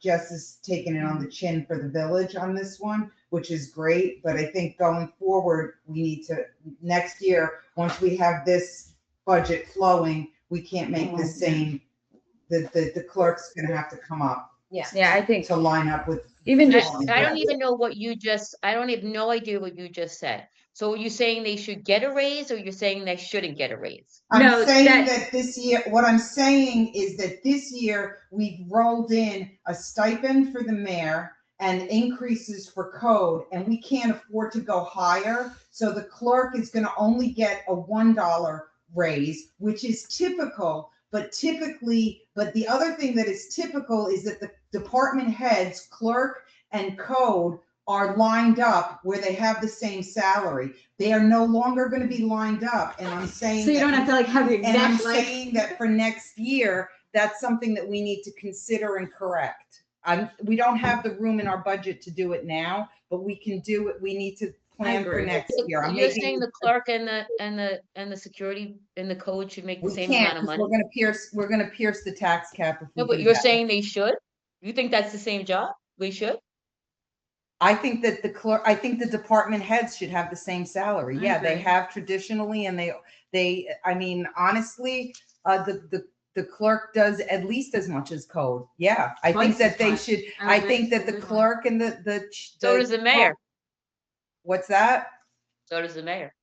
Jess is taking it on the chin for the village on this one, which is great. But I think going forward, we need to, next year, once we have this budget flowing, we can't make the same, the clerk's gonna have to come up Yeah, I think to line up with. even I, just, I don't even know what you just, I don't have no idea what you just said. So are you saying they should get a raise or you're saying they shouldn't get a raise? I'm No, saying that- that this year, what I'm saying is that this year, we've rolled in a stipend for the mayor and increases for code, and we can't afford to go higher. So the clerk is gonna only get a $1 raise, which is typical, but the other thing that is typical is that the department heads, clerk and code are lined up where they have the same salary. They are no longer gonna be lined up, and I'm saying. So you don't that- have to like have the And I'm exact like. saying that for next year, that's something that we need to consider and correct. We don't have the room in our budget to do it now, but we can do it. We need to plan for agree. next year. I'm You're making- saying the clerk and the security and the code should make the We same can't, amount of 'cause money? we're gonna pierce the tax cap if we No, but do you're that. saying they should? You think that's the same job? We should? I think that I think the department heads should have the same salary. I Yeah, they agree. have traditionally, and I mean, honestly, the clerk does at least as much as code. Yeah, I think Twice that as they much. should, I I would think that the absolutely. clerk and the. So does the mayor. What's that? So does the mayor.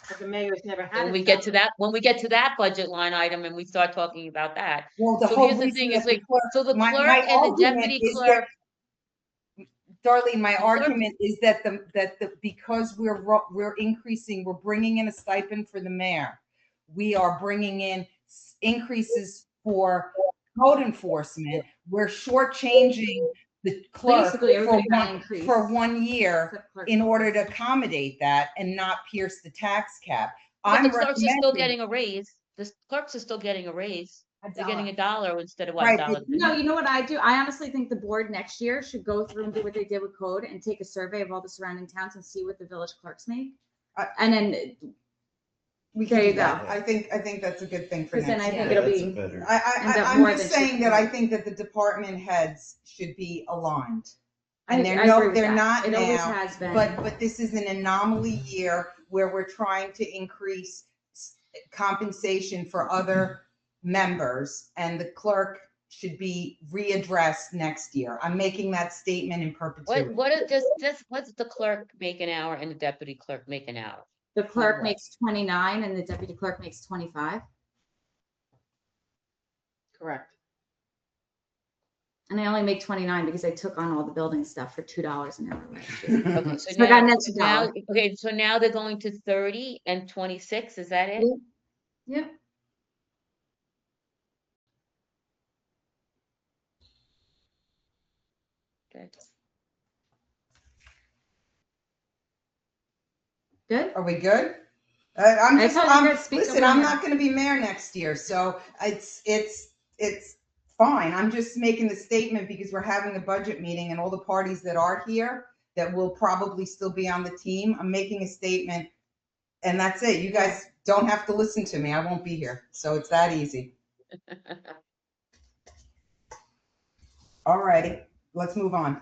But the mayor's never had. When a we get to salary. when we get to that budget line item and we start talking about that. Well, the So whole here's the reason thing that is the like, clerk, so the my clerk and the argument deputy is clerk, Darlene, my clerk- argument is that because we're increasing, we're bringing in a stipend for the mayor. We are bringing in increases for code enforcement. We're shortchanging the clerk Basically, everybody got increased. for 1 year Except clerk. in order to accommodate that and not pierce the tax cap. but the I'm clerks are still recommending- getting a raise. The clerks are still getting a raise. They're getting $1 instead of Right, $1. No, you know what I do? I honestly think the board next year should go through and do what they did with code and take a survey of all the surrounding towns and see what the village clerks make. I- And then, We can There do you go. that. I think that's a good thing for because then next I year. think it'll that's be, better. end up I'm more just than saying that 50. I think that the department heads should be aligned. I And agree they're with that. not It always now, has been. but this is an anomaly year where we're trying to increase compensation for other members, and the clerk should be readdressed next year. I'm making that statement in perpetuity. What's the clerk make an hour and the deputy clerk make an hour? The clerk what? makes 29 and the deputy clerk makes 25. Correct. And I only make 29 because I took on all the building stuff for $2 an hour last year. Okay, so So I got an now, extra now, $1. okay, so now they're going to 30 and 26, is that it? Yep. Okay. Good. Are we good? I'm I just, told you guys speak listen, over I'm me. not gonna be mayor next year, so it's fine. I'm just making the statement because we're having a budget meeting and all the parties that are here that will probably still be on the team, I'm making a statement, and that's it. You guys don't have to listen to me. I won't be here. So it's that easy. All righty, let's move on.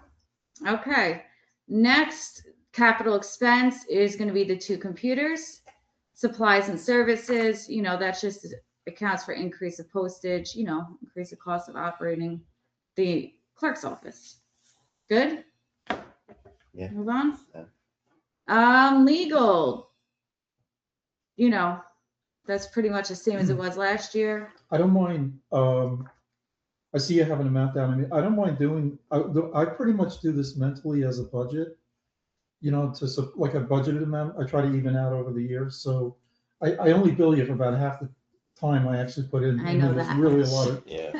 Okay. Next capital expense is going to be the 2 computers, supplies and services. You know, that's just accounts for increase of postage, you know, increase of cost of operating the clerk's office. Good? Yeah. Move on. Yeah. Legal. You know, that's pretty much the same as it was last year. I don't mind, I see you have an amount down. I mean, I don't mind doing, I pretty much do this mentally as a budget. you know, like a budgeted amount, I try to even out over the years, so I only bill you for about half the time I actually put in. I know It's that. really a lot of, Yeah.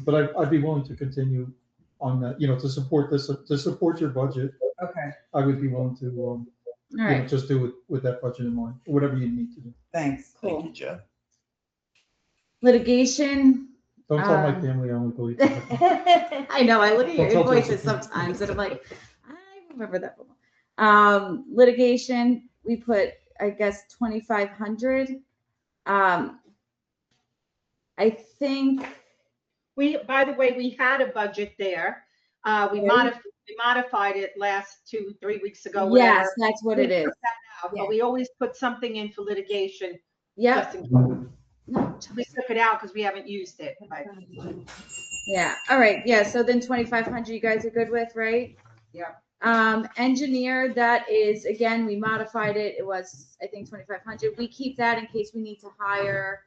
but I'd be willing to continue on that, you know, to support this, to support your budget. Okay, I would be willing to, All you know, right, just do it with that budget in mind, whatever you need to do. thanks. Thank cool. you, Jen. Litigation. Don't tell my Um, family I only bill you for that. I know, I look at your Don't tell invoices Josephine. sometimes and I'm like, I remember that one. Litigation, we put, I guess, 2,500. I think, By the way, we had a budget there. We modified it last 2-3 weeks ago. yes, whatever. that's what We it is. took that out, But we always put something in for litigation. Yep. just in case. No, We took it out because we haven't used it. but- yeah, all right, yeah, so then 2,500 you guys are good with, right? Yeah. Engineer, that is, again, we modified it, it was, I think, 2,500. We keep that in case we need to hire,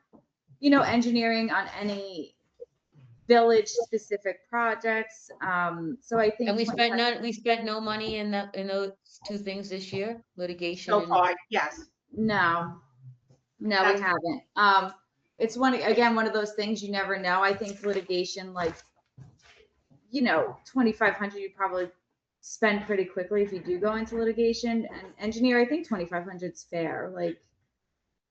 you know, engineering on any village-specific projects, so I think. And we spent 25 we spent no money in that, in those two things this year, litigation So and. far, yes. No, we That's- haven't. It's one of those things you never know. I think litigation, like, you know, 2,500 you probably spend pretty quickly if you do go into litigation. And engineer, I think 2,500 is fair. Like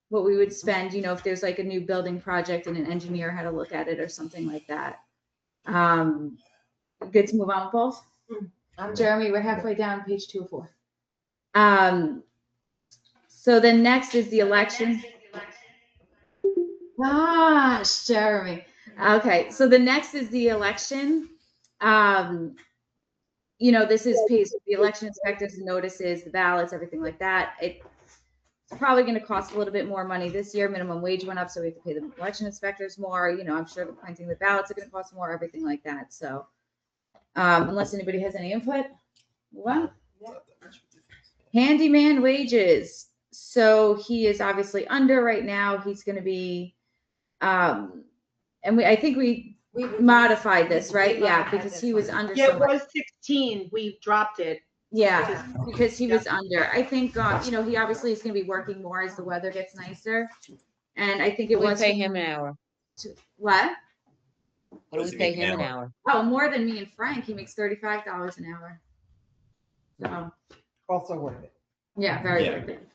what we would spend, you know, if there's like a new building project and an engineer had to look at it or something like that. Good to move on with both. Jeremy, we're halfway down page 204. So then next is the election. Gosh, Jeremy. Okay, so the next is the election. You know, this is pays the election inspectors, the notices, the ballots, everything like that. It's probably going to cost a little bit more money this year. Minimum wage went up, so we have to pay the election inspectors more. You know, I'm sure the printing the ballots are going to cost more, everything like that. So, unless anybody has any input, well, handyman wages. So he is obviously under right now. He's going to be, and I think we modified this, right? Yeah, because he was under. Yeah, so it much. was 16. We dropped it. Yeah, because he was under. I think, you know, he obviously is going to be working more as the weather gets nicer. And I think it We was. pay him an hour. What? What do we pay him an hour? Oh, more than me and Frank. He makes $35 an hour. So, Also worth it. yeah, very Yeah. worth it.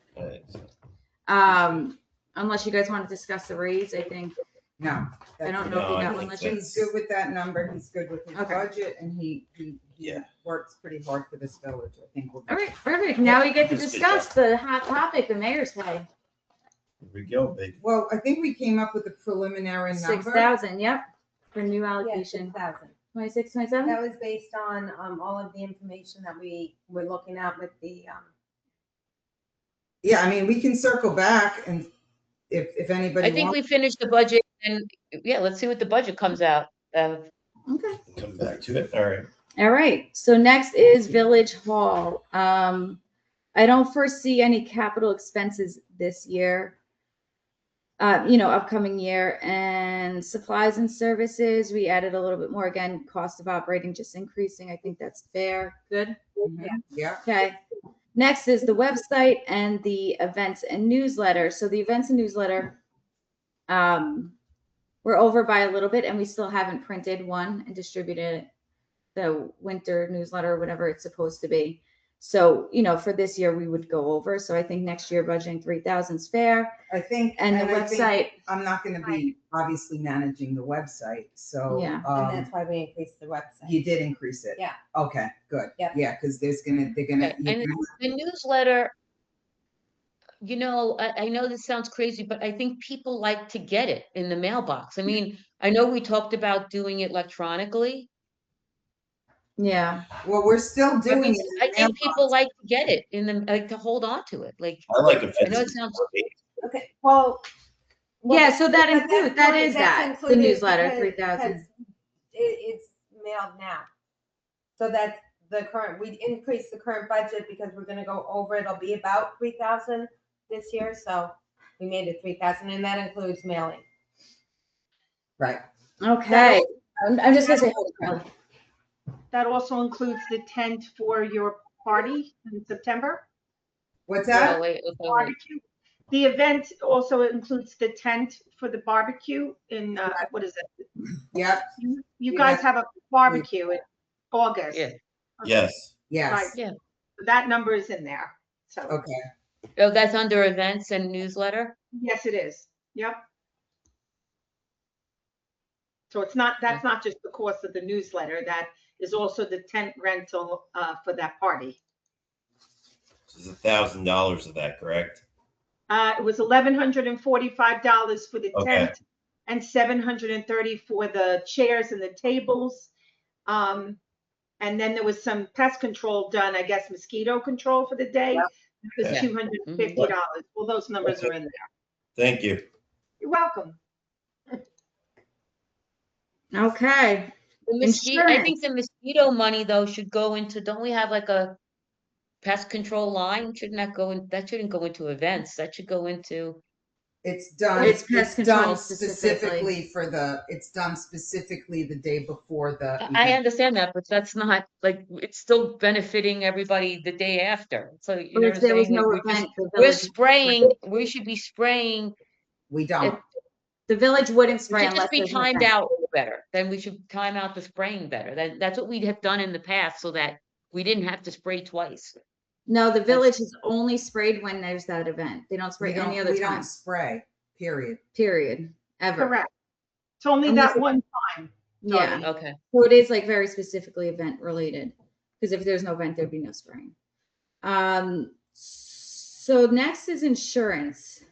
Unless you guys want to discuss the raise, I think. No. I don't know if No, you I got think one. Let's He's just. good with that number. He's good with his Okay. budget and he Yeah. works pretty hard for this village. I think we'll. All right, perfect. Now we get to That's good, discuss the hot topic, the mayor's pay. Here we go, baby. Well, I think we came up with a preliminary number. 6,000, yep, for new Yeah, allocation. 6,000. 26, 27? That was based on, all of the information that we were looking at with the, Yeah, I mean, we can circle back and if anybody I think wants. we finished the budget and, yeah, let's see what the budget comes out. Okay. Come back to it. All right. All right, so next is Village Hall. I don't foresee any capital expenses this year. You know, upcoming year, and supplies and services, we added a little bit more. Again, cost of operating just increasing. I think that's fair. Good. Yeah, Okay. Next is the website and the events and newsletter. So the events and newsletter, we're over by a little bit, and we still haven't printed one and distributed the winter newsletter or whatever it's supposed to be. So, you know, for this year, we would go over. So I think next year budgeting 3,000 is fair. I think. And the I think website, I'm not gonna be obviously managing the website, so. Yeah. and that's why we increased the website. You did increase it? Yeah. Okay, good. Yeah. Yeah, because they're gonna, Okay, you're and gonna- the newsletter, you know, I know this sounds crazy, but I think people like to get it in the mailbox. I mean, I know we talked about doing it electronically. yeah. well, we're still I doing mean, it. I think people like to get it in the, like, to hold on to it, like, I like a I know it fancy. sounds, Okay, well. Yeah, so that but includes, that's that is that's that, the included newsletter, because- 3,000. because it's mailed now. So that's the current, we increased the current budget because we're gonna go over, it'll be about 3,000 this year, so we made it 3,000, and that includes mailing. Right. Okay, I'm just gonna say, hold on, Carly. That also includes the tent for your party in September. What's Oh, that? wait, okay, wait. Barbecue. The event also includes the tent for the barbecue in, what is it? Yep, You We guys have- have a barbecue in August. Yeah. Yes, yes, Right. Yeah. That number is in there. So, okay. Oh, that's under events and newsletter? yes, it is. Yep. So it's not, that's not just the cost of the newsletter, that is also the tent rental for that party. this is $1,000 of that, correct? It was $1,145 for the Okay. tent and $730 for the chairs and the tables. And then there was some pest control done, I guess mosquito control for the day. Yep. It was Yeah. $250. Well, those numbers are in there. Thank you. You're welcome. Okay. The mosquito, I think the mosquito money though should go into, don't we have like a pest control line? Shouldn't that go in, that shouldn't go into events, that should go into, It's done, It's it's pest control done specifically. specifically it's done specifically the day before the I event. understand that, but that's not, like, it's still benefiting everybody the day after, so you But know if what I'm there was saying? Like, no we're just- event, the we're village, spraying, we should be spraying, We don't. the village wouldn't it spray should unless just be there's an timed event. out better, then we should time out the spraying better, that's what we'd have done in the past, so that we didn't have to spray twice. No, the village is only sprayed when there's that event. They don't spray We don't, any other we time, don't spray, period. period, ever. Correct. It's only Unless that one time. Yeah. Okay. So it is like very specifically event related, because if there's no event, there'd be no spraying. So next is insurance.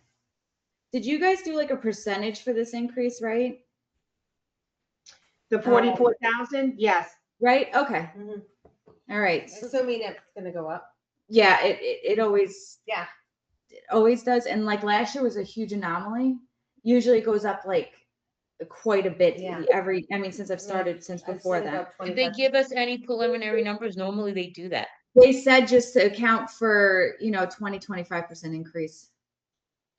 Did you guys do like a percentage for this increase, right? The 44,000, yes. Right? Okay. Mhm. All right. So, Assuming it's gonna go up. yeah, it always Yeah. it always does. And like last year was a huge anomaly. Usually it goes up like quite a bit Yeah. since I've started, since I've before seen that. about Did they 25. give us any preliminary numbers? Normally they do that. They said just to account for, 20-25% increase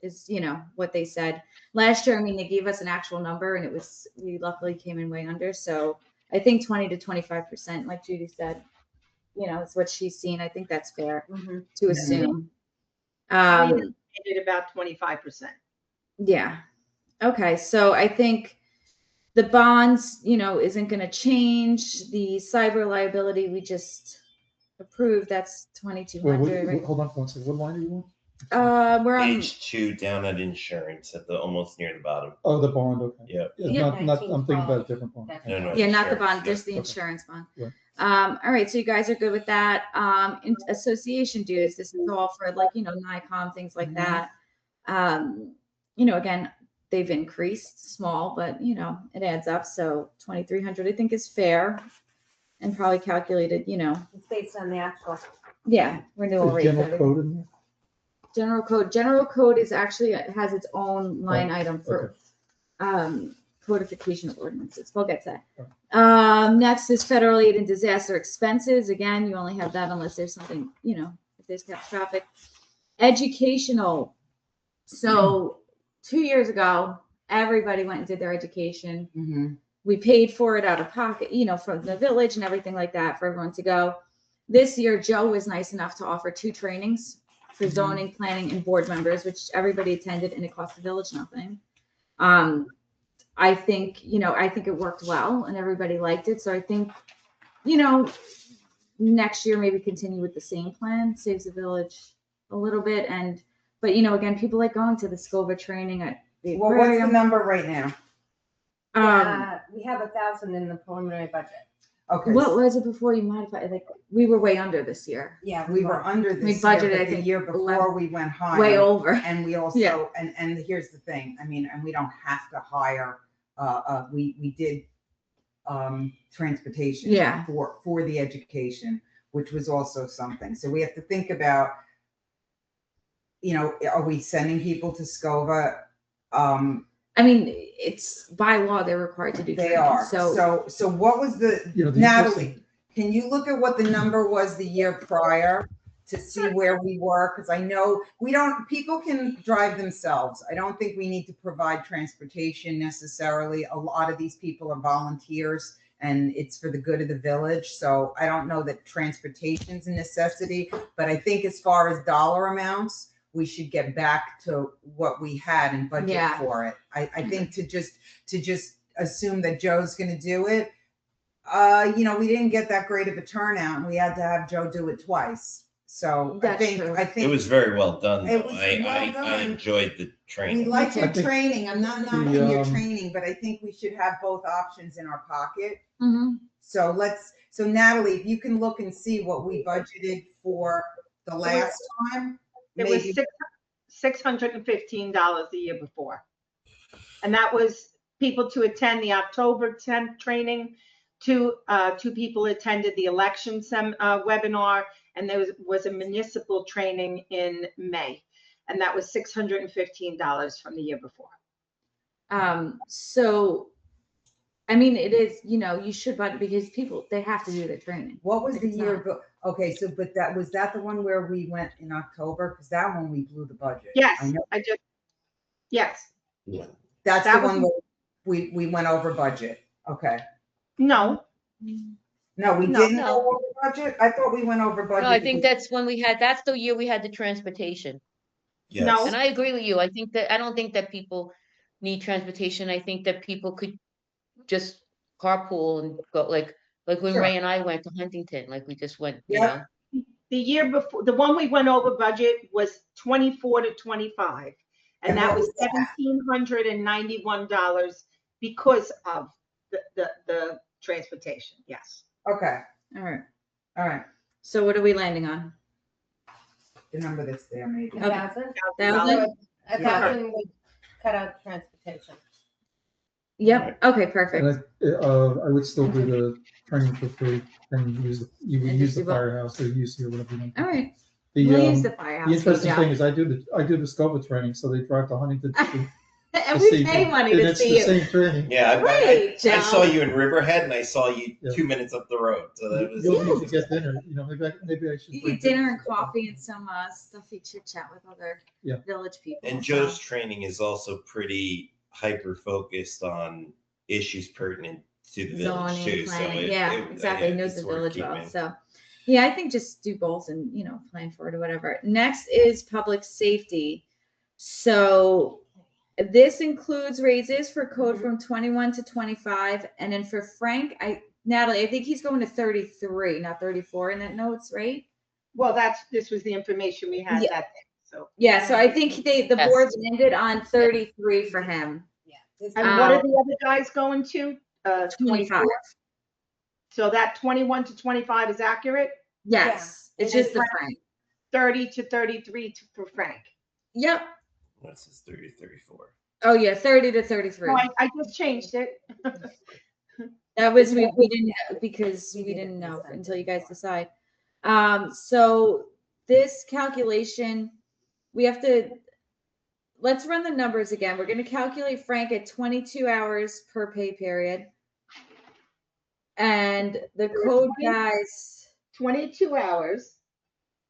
is, what they said. Last year, I mean, they gave us an actual number and we luckily came in way under. So I think 20 to 25%, like Judy said, is what she's seen. I think that's fair Mhm. to assume. We did about 25%. Yeah. Okay. So I think the bonds, isn't going to change. The cyber liability we just approved, that's Wait, 2,200. Right? hold on for one second. What line are you on? We're on. Page 2 down at insurance at the almost near the bottom. Oh, the bond, okay. Yep. Yeah, Yeah. I'm thinking about a different bond. That's No, no. Yeah, not the Insurance, bond, yeah. just the Okay. insurance bond. Right. All right, so you guys are good with that. Association dues, this is all for like, NICOM, things like Mhm. that. Again, they've increased small, but it adds up. So 2,300, I think, is fair and probably calculated, It's based on the actual. yeah, renewal Is rate. general code in there? General code is actually, it has its own line item for codification of ordinances. We'll get to that. Next is federal aid and disaster expenses. Again, you only have that unless there's something, if there's catastrophic. Educational. So 2 years ago, everybody went and did their education. Mhm. We paid for it out of pocket, from the village and everything like that for everyone to go. This year, Joe was nice enough to offer 2 trainings for Mhm. zoning, planning, and board members, which everybody attended, and it cost the village nothing. I think it worked well and everybody liked it. So I think, next year maybe continue with the same plan, saves the village a little bit. But again, people like going to the SCOBA training at the Well, what's the aquarium. number right now? We have 1,000 in the preliminary budget. Okay. What was it before you modified? Like we were way under this year, Yeah. We were under We this budgeted, year, I but the think, year before 11 we went higher. way over. And we also, Yeah. and here's the thing, I mean, and we don't have to hire, we did transportation. Yeah. For the education, which was also something. So we have to think about, are we sending people to SCOBA? I mean, it's by law they're required to do. They training, are. So So what was the, The Natalie, can you look at what the number was the year prior to see where we were? Because I know people can drive themselves. I don't think we need to provide transportation necessarily. A lot of these people are volunteers and it's for the good of the village. So I don't know that transportation's a necessity, but I think as far as dollar amounts, we should get back to what we had and budget Yeah. for it. I think to just assume that Joe's gonna do it, we didn't get that great of a turnout, and we had to have Joe do it twice. So That's true. I think It was very well done, It though. was I well done. enjoyed the we training. like your I think training. I'm not knocking your the, training, but I think we should have both options in our pocket. Mhm. So Natalie, if you can look and see what we budgeted for the last time, It was maybe. $615 the year before. And that was people to attend the October 10th training. Two people attended the election webinar, and there was a municipal training in May. And that was $615 from the year before. So, I mean, it is, you should budget because people, they have to do the training. What was the It's year not. ago? Okay, so but was that the one where we went in October? Because that one we blew the budget. Yes, I know. yes. That's that the was- one where we went over budget. Okay. No, No, we No, didn't no. go over budget? I thought we went over budget. No, I think because- that's the year we had the transportation. Yes. No. And I agree with you. I don't think that people need transportation. I think that people could just carpool and go like when Sure. Ray and I went to Huntington, like we just went, Yeah. the year before, the one we went over budget was 24 to 25. And And that what was was that? $1,791 because of the transportation, yes. Okay, All right. all right. So what are we landing on? The number that's there, maybe. Okay. 1,000? $1,000? A thousand would cut out transportation. Yep. Okay, And perfect. I would still do the training for free and you would And use just the do both. firehouse or use here, whatever you want. All right. The, We'll use um, the firehouse. the interesting yeah. thing is I do the SCOBA training, so they drive to Huntington. And to we see pay me, money and to it's see the you. same training. Yeah, Great, I saw Joe. you in Riverhead, and I saw you Yeah. 2 minutes up the road. So that was. You'll need to get dinner, maybe I should. You bring get dinner and stuff. coffee and some stuffy chit chat with other Yeah. village people. And so. Joe's training is also pretty hyper focused on issues pertinent to the village Zoning, too. So planning, it, yeah, it- exactly. yeah, Knows it's the worth village well. keeping. So, yeah, I think just do both and plan for it or whatever. Next is public safety. So this includes raises for code from 21 to 25, and then for Frank, Natalie, I think he's going to 33, not 34 in that notes, right? Well, this was the information we had Yeah. that day, so. Yeah. So I think the Yes. board landed on 33 for him. Yeah. This- And what are the other guys going to? 25. So that 21 to 25 is accurate? Yes, it's And just the then Frank. 30 to 33 for Frank? Yep. This is 30 to 34. Oh yeah, 30 to 33. No, I just changed it. That was we didn't because we didn't know until you guys decide. So this calculation, let's run the numbers again. We're going to calculate Frank at 22 hours per pay period. And the code guys, 22 hours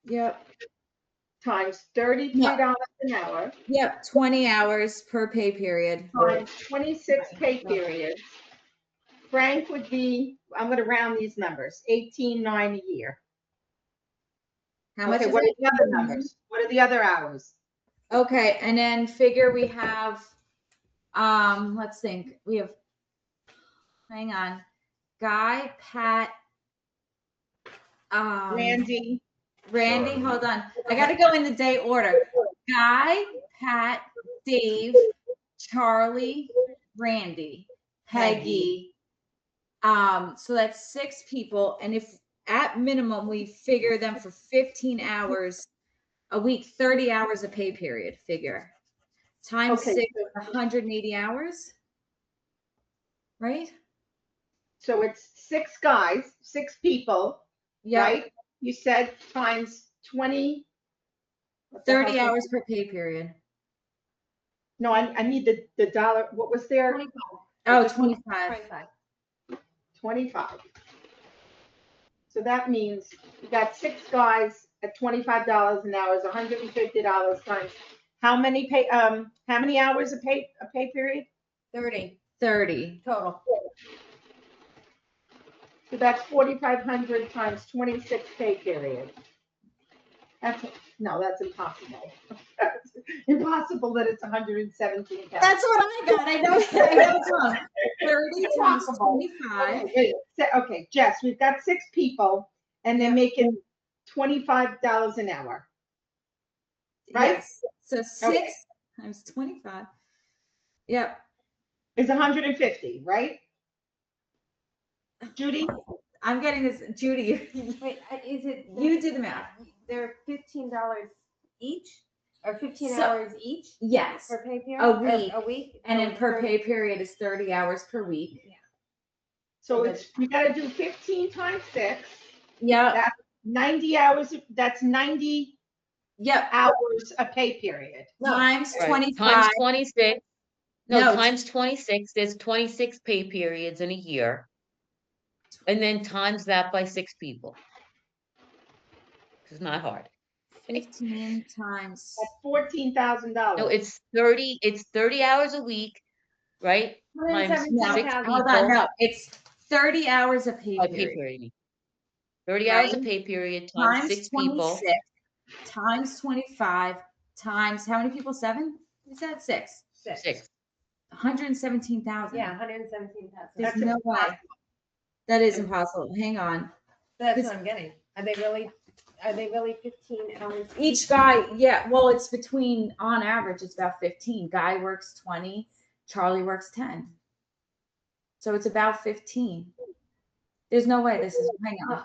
yep, times $33 an hour 20 hours per pay period. times 26 pay periods. Frank would be, I'm going to round these numbers, 18,900 a year. How much Okay, is what it? are the other numbers? What are the other hours? Okay, and then figure we have, let's think, we have, hang on, Guy, Pat, Randy, Randy, hold on. I gotta go in the day order. Guy, Pat, Dave, Charlie, Randy, Peggy. So that's 6 people, and if at minimum we figure them for 15 hours a week, 30 hours a pay period figure. Times Okay. 6, 180 hours. Right? so it's 6 guys, 6 people, Yeah. right? You said times 20. what the 30 hell- hours per pay period. No, I need the dollar, what was there? Oh, 25. 25. 25. So that means you got 6 guys at $25 an hour is $150 times. How many hours a pay period? 30 30. total. So that's 4,500 times 26 pay period. That's impossible. That's impossible that it's 117,000. That's what I got. I know. I know it's wrong. 30 times Impossible. 25. Okay, wait, okay, Jess, we've got 6 people and they're making $25 an hour. Right? Yes. So 6 Okay. times 25. Yep. Is 150, right? Judy? I'm getting this. Judy, Wait, is it? you do the math. They're $15 each, or 15 So- hours each Yes. per pay period? A Or week. A week? And So then it's per 30 pay period is 30 hours per week. So it's, we gotta do 15 times 6, Yep. 90 hours, that's 90 Yep. hours a pay period. Times Right. 25. Times 26. No, No, it's- times 26. There's 26 pay periods in a year. And then times that by 6 people. It's not hard. 15 times. That's $14,000. No, it's 30 hours a week, right? Times 6 $117,000. Hold on. people. No, it's 30 hours of pay By pay period. period. 30 hours a Right. pay period times Times 6 people. 26 times 25 times how many people? 7? You said 6. 6. 117,000. Yeah, 117,000. There's That's no way. impossible. That is impossible. Hang on. That's what I'm getting. Are they really 15 hours? Each guy, yeah, well, it's between, on average, it's about 15. Guy works 20, Charlie works 10. So it's about 15. There's no way this is, hang on.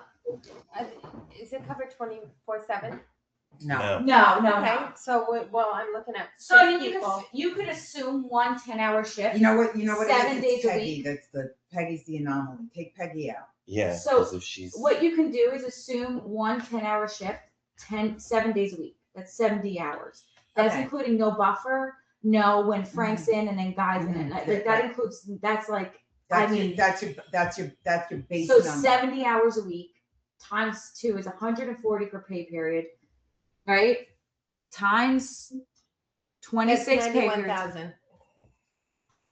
Is it covered 24/7? No. No, Okay, so, well, I'm looking at. So I 6 mean, people. you could assume one 10-hour shift. You know what it 7 is? days It's a Peggy. week. That's Peggy's the anomaly. Take Peggy out. Yeah, So, because if she's What you can do is assume one 10-hour shift, 7 days a week. That's 70 hours. That's Okay. including no buffer, no when Frank's in and then guys in. Mhm. Like that includes, that's like, I mean, That's your base so number. 70 hours a week times 2 is 140 per pay period, right? Times 26 That's pay period. 91,000.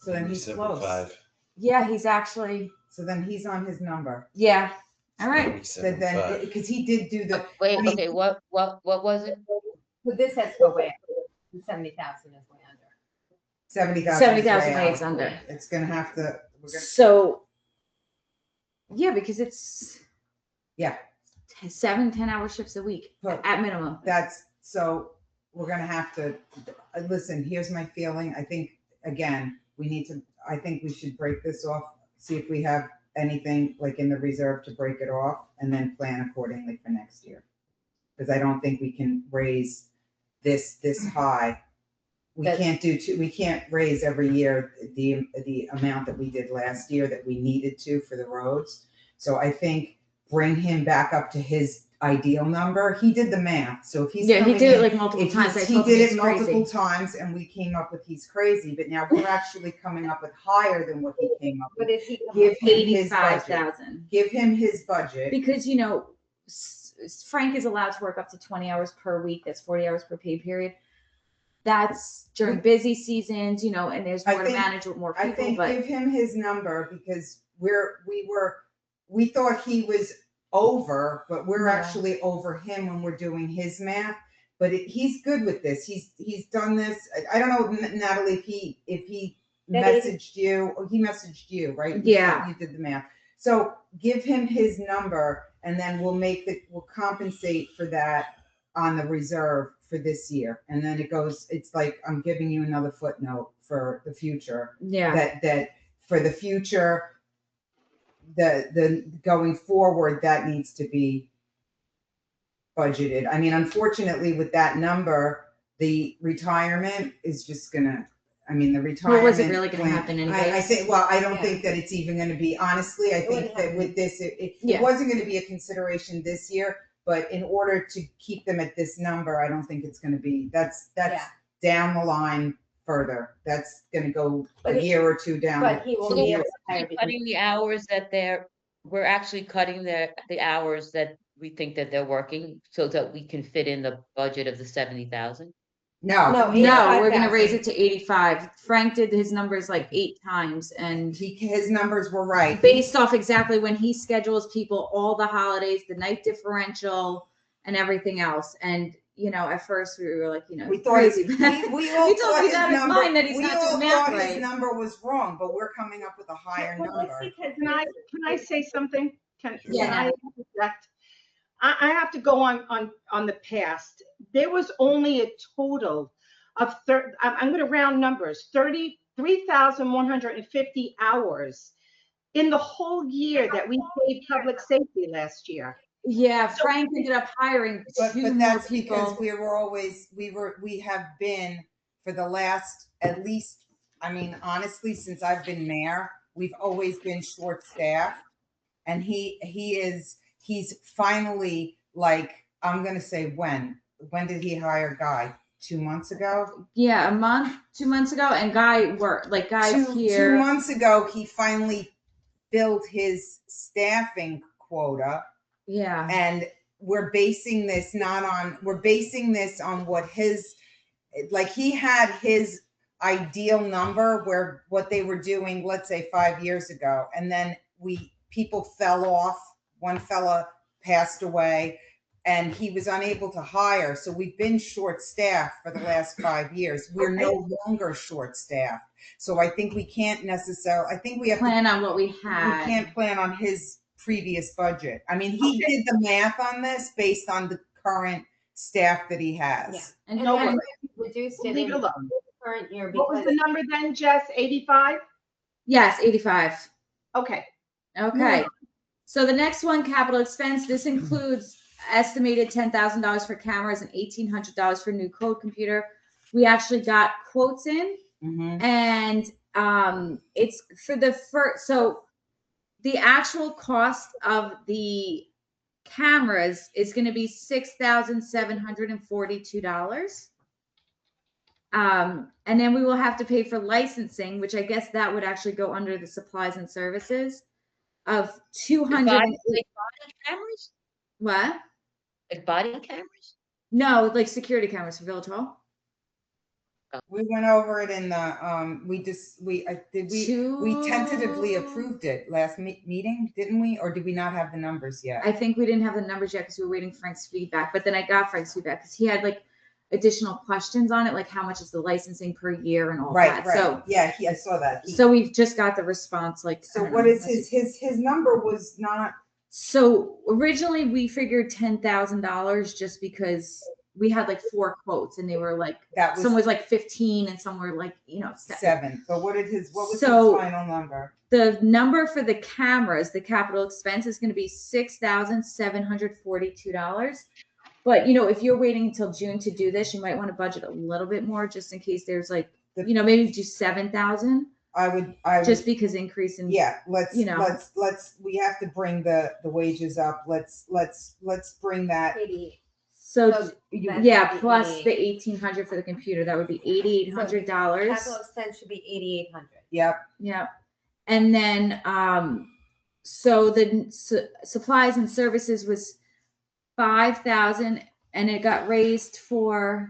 So then he's close. 75. Yeah, he's actually, So then he's on his number. yeah. All right. So then, 75. because he did do the, Wait, I mean- okay, what was it? But this has to go way, up. 70,000 is way under. 70,000. 70,000 ways under. It's gonna have to, we're gonna, So, yeah, because it's yeah, 7-10-hour shifts a week But- at minimum. so we're gonna have to, listen, here's my feeling. I think, again, I think we should break this off, see if we have anything like in the reserve to break it off and then plan accordingly for next year. Because I don't think we can raise this high. We can't raise every year the amount that we did last year that we needed to for the roads. So I think bring him back up to his ideal number. He did the math, so if he's Yeah, he coming did it in- like multiple if times. I he told him did it's it multiple crazy. times and we came up with he's crazy, but now we're actually coming up with higher than what he came up What with. is he? Give him his budget. 85,000. Give him his budget. Because, you know, Frank is allowed to work up to 20 hours per week. That's 40 hours per pay period. That's during busy seasons, you know, and there's I more to think- manage with more I people, think but give him his number because we thought he was over, but we're No. actually over him when we're doing his math. But he's good with this. He's done this. I don't know, Natalie, if he That messaged you, or he messaged you, right? You Yeah. said you did the math. So give him his number and then we'll compensate for that on the reserve for this year. And then it's like, I'm giving you another footnote for the future, yeah. that for the future, the going forward, that needs to be budgeted. I mean, unfortunately, with that number, the retirement is just gonna, the retirement. was it really gonna plan- happen I anyways? think, well, I don't Yeah. think that it's even gonna be, honestly, I It think wouldn't that happen. with this, it Yeah. wasn't gonna be a consideration this year, but in order to keep them at this number, I don't think it's gonna be, that's Yeah. down the line further. That's gonna go But a it- year or two down. But he will So be we're able to hire actually because cutting the hours that we're actually cutting the hours that we think that they're working so that we can fit in the budget of the 70,000. No. No, No, we're gonna 85,000. raise it to 85. Frank did his numbers like 8 times and His numbers were right. based off exactly when he schedules people, all the holidays, the night differential and everything else. And, you know, at first we were like, you know, We thought crazy. we all We told thought he's his out of his number, mind that he's we not all doing math thought his right. number was wrong, but we're coming up with a higher Well, that's number. because Can I say something? Can Yeah. I interject? I have to go on the past. There was only a total of I'm going to round numbers, 33,150 hours in the whole year that we paid public safety last year. Yeah, Frank ended up hiring But 2 more that's people. because we have been for the last, at least, I mean, honestly, since I've been mayor, we've always been short staffed. And he's finally, like, I'm gonna say when did he hire Guy? 2 months ago? Yeah, 2 months ago, and Guy worked, like Guy's Two here. months ago, he finally filled his staffing quota. Yeah. And we're basing this on what his, like, he had his ideal number where what they were doing, let's say 5 years ago. And then people fell off. One fella passed away and he was unable to hire. So we've been short staffed for the last 5 years. We're no longer short staffed. So I think we can't necessarily, I think we have Plan on what we we had. can't plan on his previous budget. I mean, he did the math on this based on the current staff that he has. Yeah. And And No then worries. we reduced it Leave in it alone. the current year What was because the number then, Jess? 85? Yes, 85. Okay. Okay. So the next one, capital expense, this includes estimated $10,000 for cameras and $1,800 for new code computer. We actually got quotes in, Mhm. and it's for the first, so the actual cost of the cameras is going to be $6,742. And then we will have to pay for licensing, which I guess that would actually go under the supplies and services of 200. Body cameras? What? Like body cameras? No, like security cameras for Village Hall. We went over it in the, we tentatively approved it last meeting, didn't we? Or did we not have the numbers yet? I think we didn't have the numbers yet because we were waiting for Frank's feedback. But then I got Frank's feedback because he had like additional questions on it, like how much is the licensing per year and all Right, that. right. So Yeah, I saw that. so we've just got the response. Like, So I don't what know, is his number was not, So originally we figured $10,000 just because we had like 4 quotes and they were like, that was some was like 15 and some were like, you know, 7. But what was his So- final number? The number for the cameras, the capital expense is going to be $6,742. But you know, if you're waiting until June to do this, you might want to budget a little bit more just in case there's like, you know, maybe do 7,000 I would just because increase in. yeah, let's we have to bring the wages up. Let's bring that. 88. So So that's yeah, gonna be plus 88. the 1,800 for the computer, that would be $8,800. Capital expense should be 8,800. Yep. Yeah. And then, so the supplies and services was 5,000 and it got raised to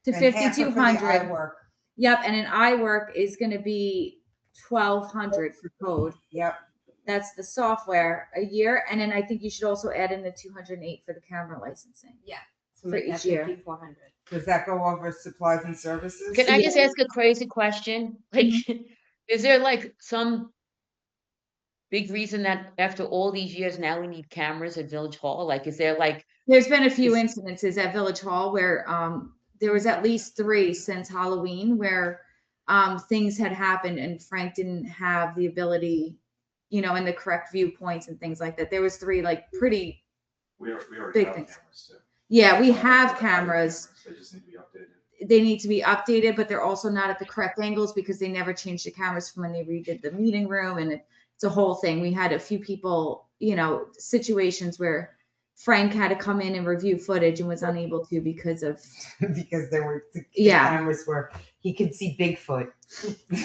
And half are for the 5,200. iWork. Yep. And an iWork is going to be 1,200 for code. Yep. That's the software a year. And then I think you should also add in the 208 for the camera licensing. So For make that each year. 5,400. Does that go over supplies and services? Can I just ask a crazy question? Like, is there like some big reason that after all these years now we need cameras at Village Hall? Like, is there like, There's been a few incidences at Village Hall where there was at least 3 since Halloween where things had happened and Frank didn't have the ability, you know, and the correct viewpoints and things like that. There was 3 like pretty We already big have things. cameras too. Yeah, we have cameras. They just need to be updated. They need to be updated, but they're also not at the correct angles because they never changed the cameras from when they redid the meeting room. And it's a whole thing. We had a few people, you know, situations where Frank had to come in and review footage and was unable to because of, Because there were the Yeah. cameras where he could see Bigfoot.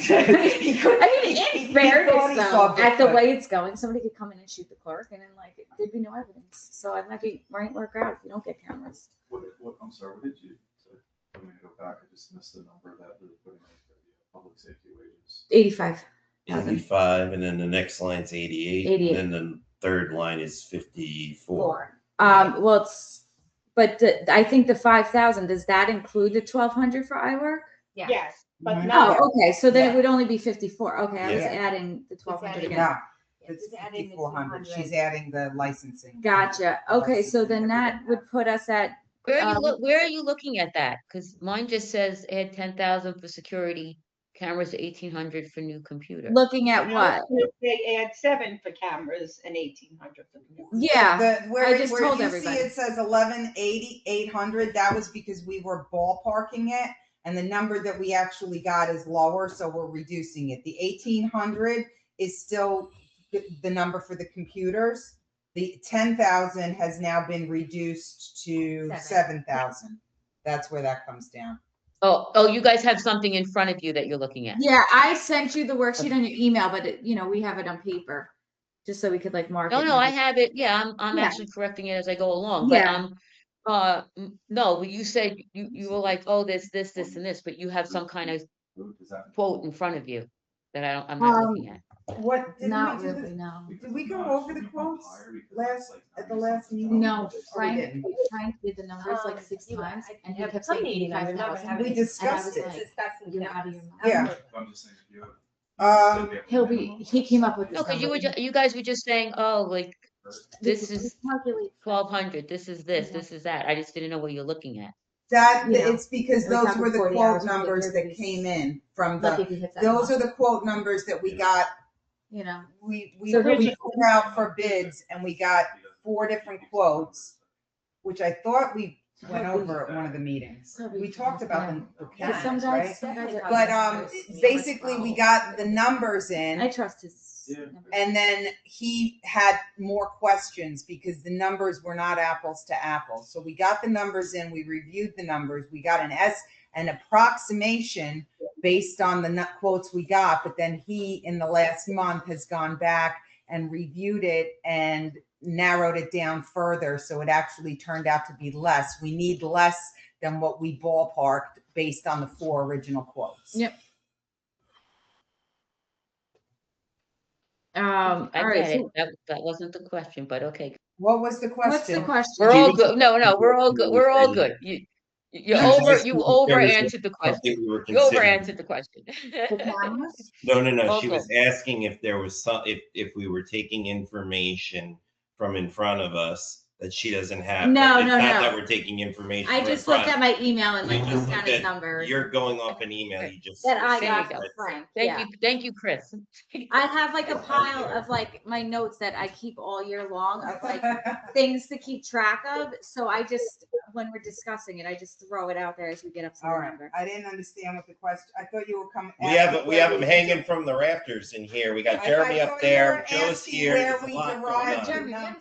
I mean, in fairness though, at the way it's going, somebody could come in and shoot the clerk and then like, there'd be no evidence. So it might work out if you don't get cameras. I'm sorry, what did you say? I'm gonna go back, I just missed the number that we were putting in for the public safety wages. 85. 85, and then the next line's 88, 88. and then the third line is 54. Well, I think the 5,000, does that include the 1,200 for iWork? Yeah. Yes, but Mhm. not, Oh, okay, so then Yeah. it would only be 54. Okay, I was Yeah. adding the 1,200 adding- again. No, It's it's adding the 5,400. 200. She's adding the licensing. Gotcha. Okay, so then that Licensing. would put us at, Where are you looking at that? Because mine just says add 10,000 for security cameras, 1,800 for new computer. looking at I was what? gonna say add 7 for cameras and 1,800 for the. Yeah, Where, I just where told you everybody. see it says 1180, 800, that was because we were ballparking it. And the number that we actually got is lower, so we're reducing it. The 1,800 is still the number for the computers. The 10,000 has now been reduced to 7,000. That's where that comes down. Oh, you guys have something in front of you that you're looking at. Yeah, I sent you the worksheet on your email, but we have it on paper, just so we could like mark it. No, I have it. Yeah, I'm Yeah. actually correcting it as I go along. But Yeah. no, you said you were like, oh, this, and this, but you have some kind of Does that- quote in front of you that I'm not looking at. What, did Not we do really, this? no. Did we go over the quotes at the last meeting? No, we Frank didn't. did the numbers like 6 you- times, I- and he at kept some saying meeting, I remember 85,000. having- We discussed And I it. was like, Discussing you're that. out of your mind. Yeah. I'm just saying, if you have. He'll be, he came up with this No, because number. you guys were just saying, oh, like, this We is calculate 1,200, this is this is that. I just didn't know what you're looking at. That, You know, it's because we those covered were the 40 quote hours, we get numbers that everybody's- came in from Lucky the, if he hits that those number, are the quote numbers that we got. you know. We So he'll be- put out for bids and we got 4 different quotes, which I thought we went over at one of the meetings. We talked about the Yeah, mechanics, some right? guys, some guys are. But basically we got the numbers I in trust his. Yeah. numbers. and then he had more questions because the numbers were not apples to apples. So we got the numbers in, we reviewed the numbers, we got an approximation based on the quotes we got, but then he in the last month has gone back and reviewed it and narrowed it down further. So it actually turned out to be less. We need less than what we ballparked based on the 4 original quotes. Yep. I All right. get it. So That wasn't the question, but okay. What was the what's the question? question? We're all good. No, we're all good. We're all good. You over answered the question. Something we were You over considering. answered the question. The cameras? No. She Okay. was asking if there was if we were taking information from in front of us that she doesn't have. No, It's no, not no. that we're taking information. I from just in looked front. at my email and like You he just got looked his at- numbers You're going off an email. You just that I There got you go. from Frank. Thank you, Chris. I have like a pile of like my notes that I keep all year long of like things to keep track of. So I just, when we're discussing it, I just throw it out there as we get up to All the right, number. I didn't understand what the question, I thought you were coming. We have them hanging from the rafters in here. We got Jeremy up there. Joe's here. Where There's a we lot going derived on. the Jeremy, number.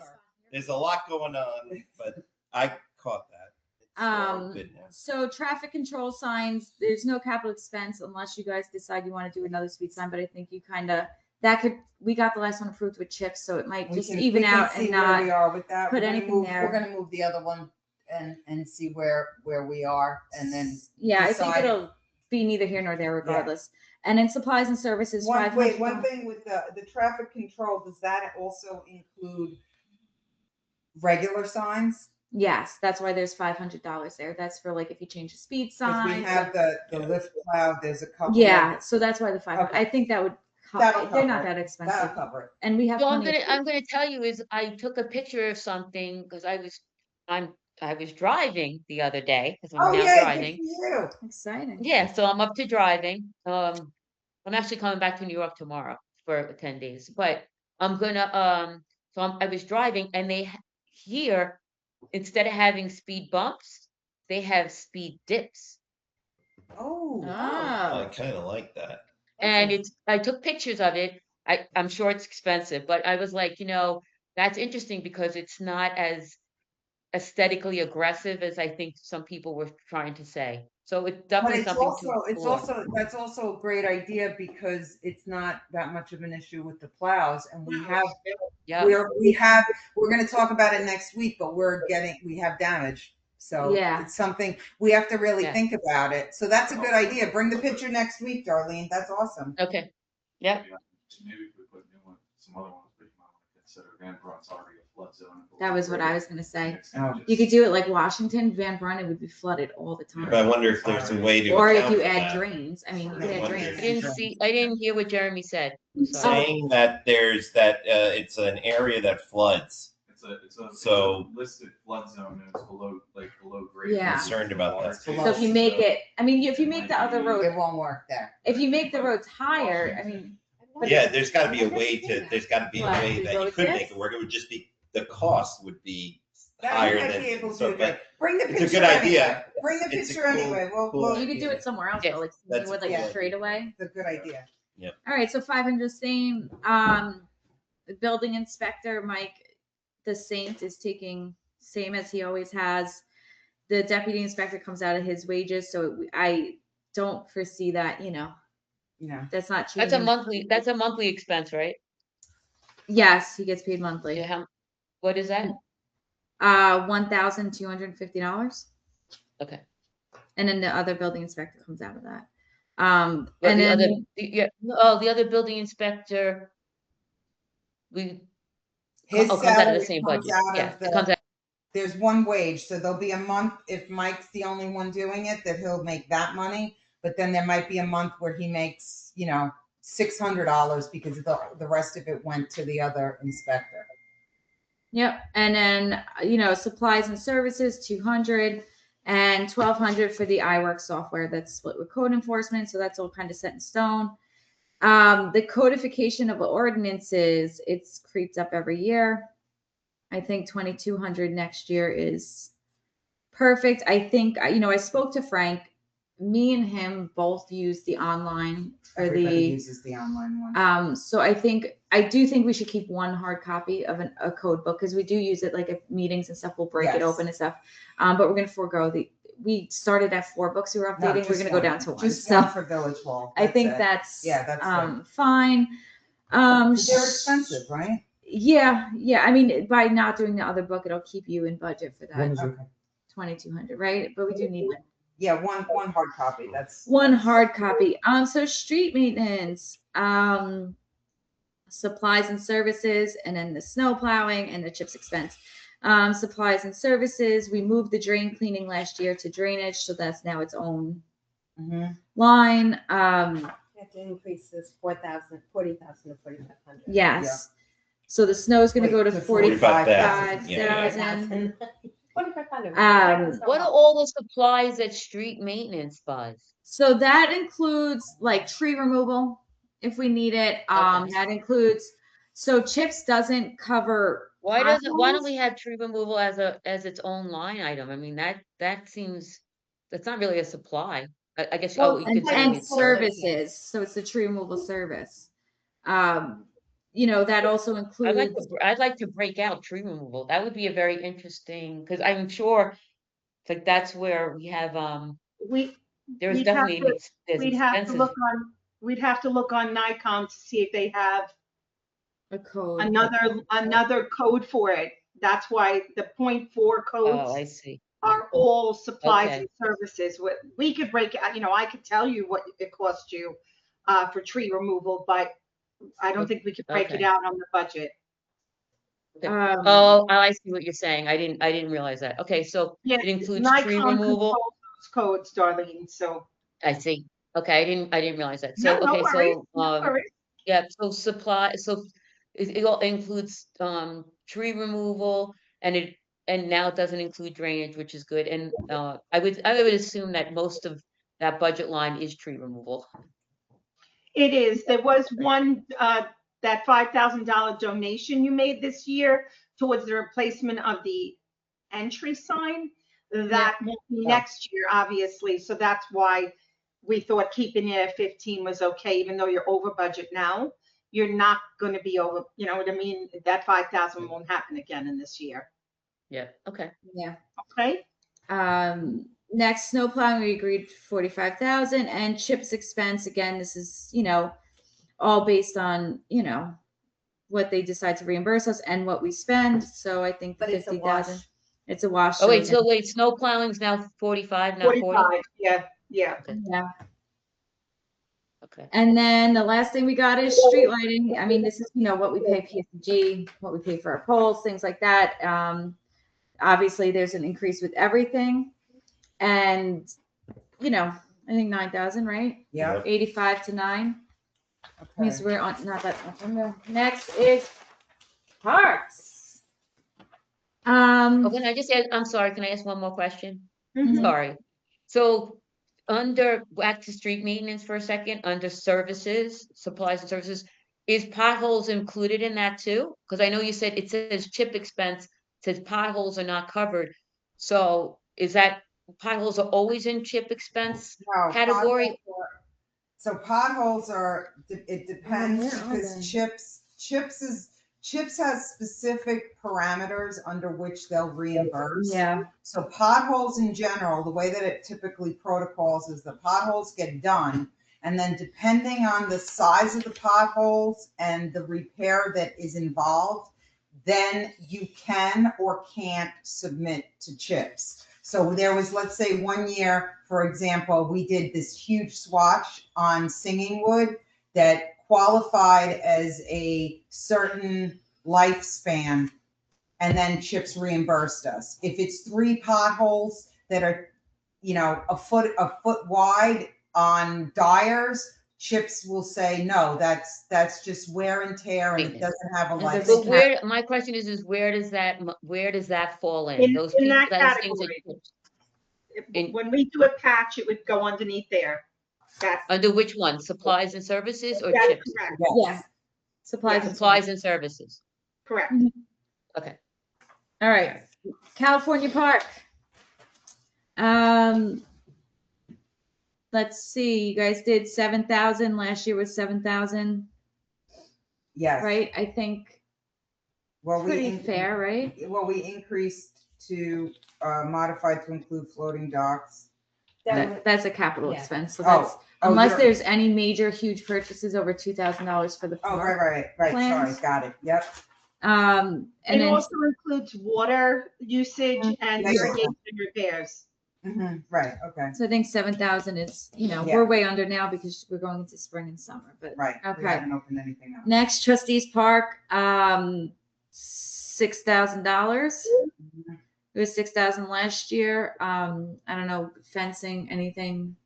There's a lot going on, but I caught that. It's all good now. So traffic control signs, there's no capital expense unless you guys decide you want to do another speed sign, but I think you kind of, we got the last one approved with chips, so it might We just can- even we can out see and where we not, are with that. put We're gonna anything move- there. We're gonna move the other one and see where we are and then. yeah, I think decide. it'll be neither here nor there regardless. And in supplies and services, One 500. thing with the traffic control, does that also include regular signs? Yes, that's why there's $500 there. That's for like if you change the speed Because sign. we have the lift cloud, there's a couple. Yeah, so that's why the 500. Okay. I think that would, That'll they're not cover it. that expensive. That'll cover it. And we have. So I'm plenty of- gonna tell you is I took a picture of something because I was driving the other day because I'm Oh, now yeah, driving. good for you. Exciting. Yeah, so I'm up to driving. I'm actually coming back to New York tomorrow for 10 days, but I'm gonna I was driving and here instead of having speed bumps, they have speed dips. Oh. I Oh. kind of like that. And I took pictures of it. I'm sure it's expensive, but I was like, that's interesting because it's not as aesthetically aggressive as I think some people were trying to say. So it's But definitely it's something also, to explore. that's also a great idea because it's not that much of an issue with the plows and we have, Yeah. we're gonna talk about it next week, but we have damage. So Yeah. it's something we have to really Yeah. think about it. So that's a good idea. Bring the picture next week, Darlene. That's awesome. Okay, yep. Maybe if we put new one, some other ones, but you might want to consider Van Brunt's already a flood zone. That was what I was gonna say. Next time, Oh. You could just- do it like Washington, Van Brunt, it would be flooded all the But I time. wonder if there's a way to Or if account you for add that. drains, I mean, you could I add wonder drains. if- I didn't hear what Jeremy said. I'm sorry. Saying that there's that, it's an area that floods. It's a So- listed flood zone and it's below grade. Yeah. Concerned about that. So if you make it, I mean, if you make the other road, It won't work there. if you make the roads higher, I mean, But Yeah, there's gotta be a way to, there's gotta be a What, way the that you road could there? make it work. It would just be, the cost would be That higher might than. be able to so, do but that. Bring the it's a picture good idea. anyway. Bring the It's a picture cool- anyway. cool We'll, you could do it somewhere else, Yes. though, like That's with like cool. a straightaway. it's a good idea. All right, so 500 same. The building inspector, Mike, the Saint is taking same as he always has. The deputy inspector comes out of his wages, so I don't foresee that, Yeah. that's not That's a changing. monthly expense, right? Yes, he gets paid monthly. Yeah, what is that? $1,250. Okay. And then the other building inspector comes out of that. But And the then other, the other building inspector, His comes out of salary the same comes budget. out Yeah, of it comes out. There's one wage, so there'll be a month, if Mike's the only one doing it, that he'll make that money. But then there might be a month where he makes, $600 because the rest of it went to the other inspector. Yep. And then, supplies and services, 200 and 1,200 for the iWork software that's split with code enforcement. So that's all kind of set in stone. The codification of ordinances, it's creeped up every year. I think 2,200 next year is perfect. I think, I spoke to Frank. Me and him both use the online or Everybody uses the online one. so I do think we should keep one hard copy of a code book because we do use it like at meetings and stuff. We'll break it Yes. open and stuff. But we're gonna forego we started at 4 books we were No, updating. We're just gonna go one. down to 1. Just So one for Village Hall. I think it. that's That's good. fine. They're expensive, right? Yeah. I mean, by not doing the other book, it'll keep you in budget for When that is it? 2,200, right? But we do need one. Yeah, one hard copy. That's One hard copy. So street maintenance, supplies and services, and then the snow plowing and the CHIPS expense. Supplies and services, we moved the drain cleaning last year to drainage, so that's now its own Mhm. line. You have to increase this 40,000 to 4,500. Yes. So the snow is going to Wait, go to to 45,000, 45,000. 4,500. What are all the supplies that street maintenance buys? So that includes like tree removal if we need it. Okay. That includes, so CHIPS doesn't cover. Why don't potholes. we have tree removal as its own line item? I mean, that seems, that's not really a supply. I guess, Well, you could say and it's services. So it's the tree removal service. That also includes. I'd like to break out tree removal. That would be a very interesting, because I'm sure like that's where we have We, there's We'd have definitely to- there's we'd have to expenses. we'd have to look on Nikon to see if they have A code. another code for it. That's why the .4 Oh, I codes see. are all supplies Okay. and services. We could break out, I could tell you what it cost you for tree removal, but I don't think we could break it Okay. out on the budget. Oh, I see what you're saying. I didn't realize that. Okay, so Yeah, it includes tree Nikon removal. controls those codes, Darlene, so. I see. Okay, I didn't realize that. No, So no okay, worries, so no worries. yeah, so it all includes tree removal and now it doesn't include drainage, which is good. And I would assume that most of that budget line is tree removal. It is. There was one, that $5,000 donation you made this year towards the replacement of the entry sign. That won't be next year, obviously. So that's why we thought keeping it at 15 was okay, even though you're over budget now. You're not going to be over, you know what I mean? That 5,000 won't happen again in this year. Yeah. Okay. Yeah. Okay? Next, snow plowing, we agreed 45,000, and CHIPS expense, again, this is, all based on, what they decide to reimburse us and what we spend. So I think the But it's a 50,000. wash. It's a wash. Oh, wait, so so wait, snow plowing's now 45, not 40? 45, yeah, yeah. yeah. Okay. And then the last thing we got is street lighting. I mean, this is, what we pay PSG, what we pay for our poles, things like that. Obviously there's an increase with everything. And, I think 9,000, right? Yeah. 85 to 9. Means Okay. we're on, not that much. Next is parks. Oh, can I just add, I'm sorry, can I ask one more question? Mhm. Sorry. So under, back to street maintenance for a second, under services, supplies and services, is potholes included in that too? Because I know you said it says chip expense, says potholes are not covered. So is that potholes are always in chip expense No, category? So potholes are, it depends where are because they? Chips has specific parameters under which they'll reimburse. Yeah. So potholes in general, the way that it typically protocols is the potholes get done. And then depending on the size of the potholes and the repair that is involved, then you can or can't submit to chips. So there was, let's say 1 year, for example, we did this huge swatch on Singing Wood that qualified as a certain lifespan, and then chips reimbursed us. If it's 3 potholes that are, a foot wide on Dyers, chips will say, no, that's just wear and tear and it doesn't have a And does But it lifespan. where, my question is where does that fall in? In Those that people, those things are category. In- When we do a patch, it would go underneath there. That's, under which one? Supplies and services or that's chips? correct, Yeah. Supplies. and Supplies and services. correct. Okay. All right, California Park. Let's see, you guys did 7,000, last year was 7,000, Yes. right? I think Well, pretty fair, right? Well, we increased to, modified to include floating docks. That's a capital Yeah. expense, so Oh, that's, unless you're- there's any major huge purchases over $2,000 for the Oh, park. right, plans. sorry, got it, yep. And It then, also includes water usage and Yeah. irrigation repairs. Right, okay, so I think 7,000 is, Yeah. we're way under now because we're going into spring and summer, but right. We Okay. haven't opened anything up. next, Trustees Park, $6,000. It was 6,000 last year. I don't know, fencing, anything.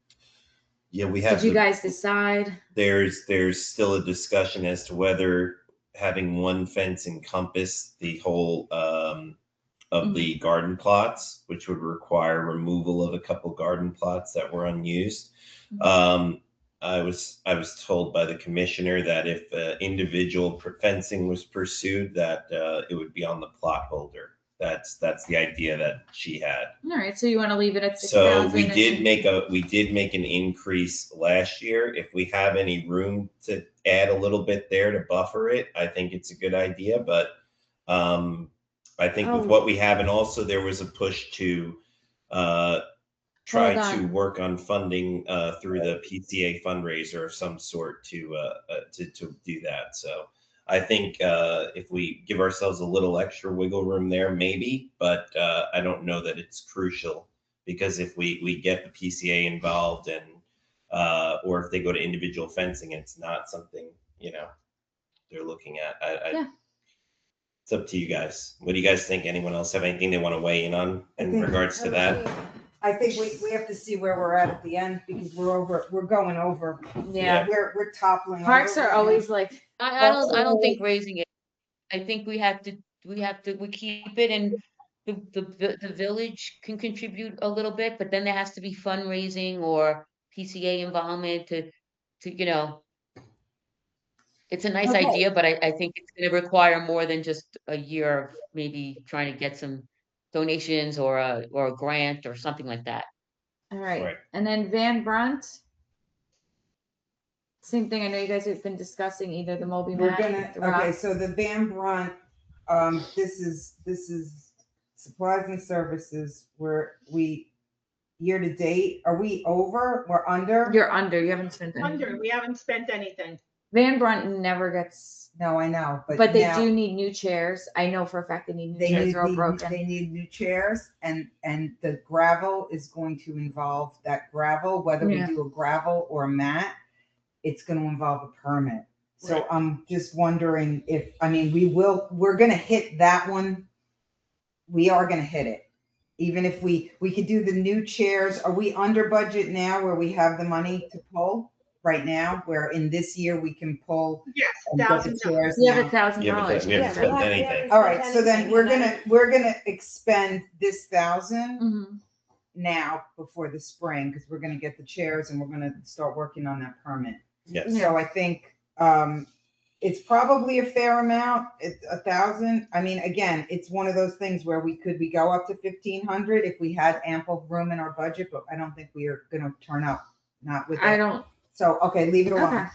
Yeah, we have, Did you guys decide? there's still a discussion as to whether having one fence encompass the whole of the garden plots, which would require removal of a couple garden plots that were unused. I was told by the commissioner that if individual fencing was pursued, that it would be on the plot holder. That's the idea that she had. All right, so you want to leave it at So 6,000? we did make an increase last year. If we have any room to add a little bit there to buffer it, I think it's a good idea. But I think with what we have, and also there was a push to try Hold to on. work on funding through the PCA fundraiser of some sort to do that. So I think if we give ourselves a little extra wiggle room there, maybe, but I don't know that it's crucial, because if we get the PCA involved and or if they go to individual fencing, it's not something they're looking at. Yeah. It's up to you guys. What do you guys think? Anyone else have anything they want to weigh in on in regards to that? I think we have to see where we're at the end, because we're going over. Yeah. We're toppling. Parks over are right now. always like, I don't think raising it. I think we keep it, and the village can contribute a little bit, but then there has to be fundraising or PCA involvement to it's a nice Okay. idea, but I think it's gonna require more than just a year of maybe trying to get some donations or a grant or something like that. all right. Right. And then Van Brunt. Same thing. I know you guys have been discussing either the Moby We're mat, gonna, the okay, rock. so the Van Brunt, this is supplies and services where year to date, are we over? We're under? You're under. You haven't spent any. Under, we haven't spent anything. Van Brunt never gets No, I know, But they now do need new chairs. I know for a fact they need new They chairs. need, They're all broken. they need new chairs and the gravel is going to involve that gravel, whether we Yeah. do a gravel or a mat, it's gonna involve a permit. So Right. I'm just wondering if, I mean, we're gonna hit that one. We are gonna hit it. Even if we could do the new chairs, are we under budget now where we have the money to pull right now? Where in this year we can pull Yes, and get the $1,000. chairs We have now? $1,000. Yeah, but we haven't Yeah, spent we anything. haven't All spent right, so then anything, we're gonna expend this 1,000 Mhm. now before the spring, because we're gonna get the chairs and we're gonna start working on that permit. Yes. So I think it's probably a fair amount. It's 1,000. I mean, again, it's one of those things where we go up to 1,500 if we had ample room in our budget, but I don't think we are gonna turn up not with I it. don't. So okay, leave it alone. Okay.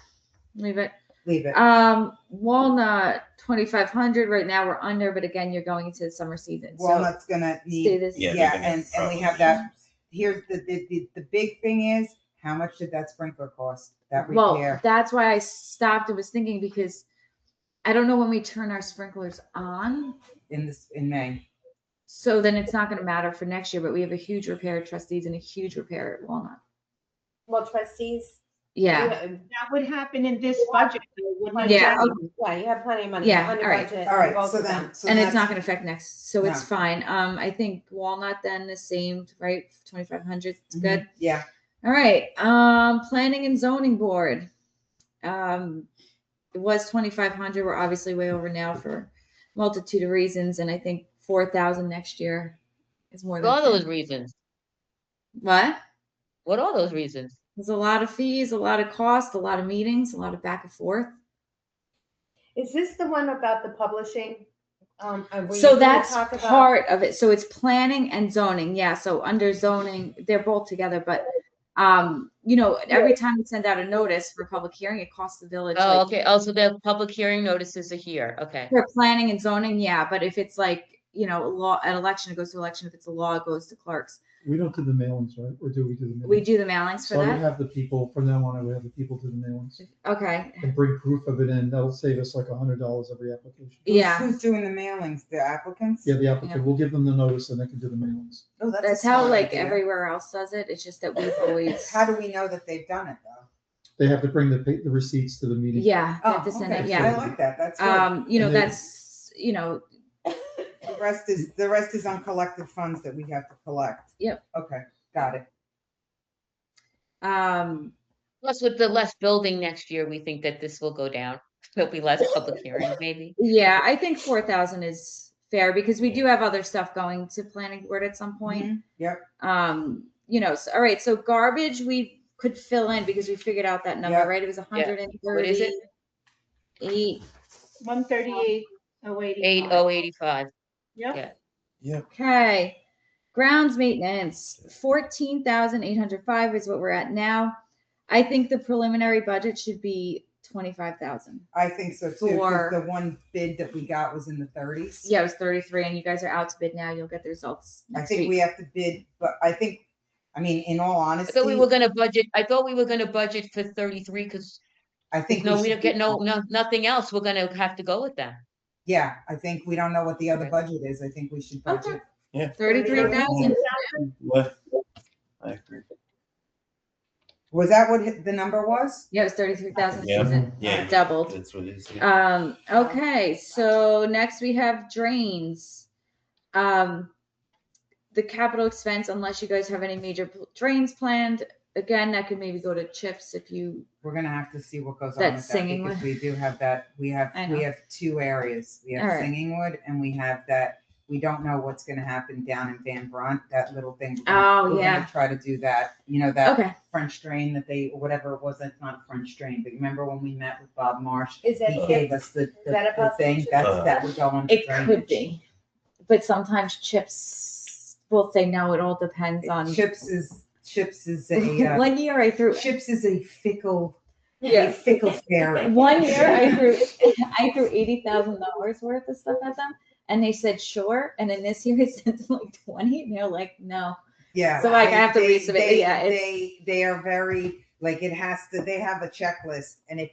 Leave it. Leave it. Walnut 2,500. Right now we're under, but again, you're going into the summer season. So Walnut's gonna stay need. this. Yeah, Yeah, they're gonna and we have probably- that. Here's the big thing is, how much did that sprinkler cost? That Well, repair? that's why I stopped and was thinking, because I don't know when we turn our sprinklers on. In May. So then it's not going to matter for next year, but we have a huge repair at Trustees and a huge repair at Walnut. Well, trustees. Yeah. That would happen in this budget, though, wouldn't it? Yeah. Jackie? Yeah, you have plenty of money. Yeah, Under all right. budget. All on right, both so of then. them. So And it's that's- not going to affect next. So it's No. fine. I think Walnut then the same, right? 2,500. It's Mhm. good. Yeah, All right. Planning and zoning board. It was 2,500. We're obviously way over now for multitude of reasons. And I think 4,000 next year is more What than are fair. those reasons? What? What are those reasons? There's a lot of fees, a lot of cost, a lot of meetings, a lot of back and forth. Is this the one about the publishing? Were you So gonna that's talk about- part of it. So it's planning and zoning. Yeah. So under zoning, they're both together, but every time we send out a notice for public hearing, it costs the village. Oh, like, okay. Oh, so the public hearing notices are here. Okay. for planning and zoning, yeah. But if it's like, law, an election, it goes to election. If it's a law, it goes to clerks. We don't do the mailings, right? Or do we do the mailings? We do the mailings for So we that. have the people, from now on, I would have the people do the mailings Okay. and bring proof of it in. That'll save us like $100 every application. Yeah. Who's doing the mailings? The applicants? Yeah, the applicant, we'll give them the notice and they can do the mailings. Oh, that's a That's how smart like idea. everywhere else does it. It's just that we've always. How do we know that they've done it though? They have to bring the receipts to the meeting. Yeah. They Oh, have to send okay. it. I Yeah. like that. That's good. And then- That's, The rest is uncollected funds that we have to collect. Yep. Okay, got it. Plus, with the less building next year, we think that this will go down. There'll be less public hearings, maybe. yeah, I think 4,000 is fair because we do have other stuff going to planning board at some point. Mhm. Yep. So, all right. So garbage we could fill in because we figured out that number, Yep. right? It was 138. What is it? 138,085. 8085. Yep. Yeah. Okay. Grounds maintenance, 14,805 is what we're at now. I think the preliminary budget should be 25,000. I think so too. 'Cause For- the one bid that we got was in the 30s. Yeah, it was 33 and you guys are out to bid now. You'll get the results I next think week. we have to bid, but in all I honesty, thought we were gonna budget for 33 because I think no, we should don't get be- nothing else. We're gonna have to go with that. Yeah, I think we don't know what the other Okay. budget is. I think we should budget. Yeah. 33,000. What? I agree. Was that what the number was? Yeah, it was 33,000. Yeah. Susan. Yeah. Doubled. That's what it is. Okay, so next we have drains. The capital expense, unless you guys have any major drains planned, again, that could maybe go to chips if you, We're gonna have to see what goes on That with that Singing because Wood? we do have that. We I know. have two areas. We have All right. Singing Wood and we have that. We don't know what's gonna happen down in Van Brunt. That little thing. Oh, We're yeah. gonna try to do that. That okay. French drain that they whatever it was. That's not a French drain. But remember when we met with Bob Marsh? Is He that gave us the that about thing French that would go on. It could be, but sometimes chips will say no, it all depends on. Chips is a One year I threw, Chips is a fickle yeah. fickle fairy. One year I threw $80,000 worth of stuff at them and they said sure. And then this year I sent them like 20 and they're like, no. Yeah. So, like, I have to they- resubmit. Yeah, it's- They are very like it has to. They have a checklist, and if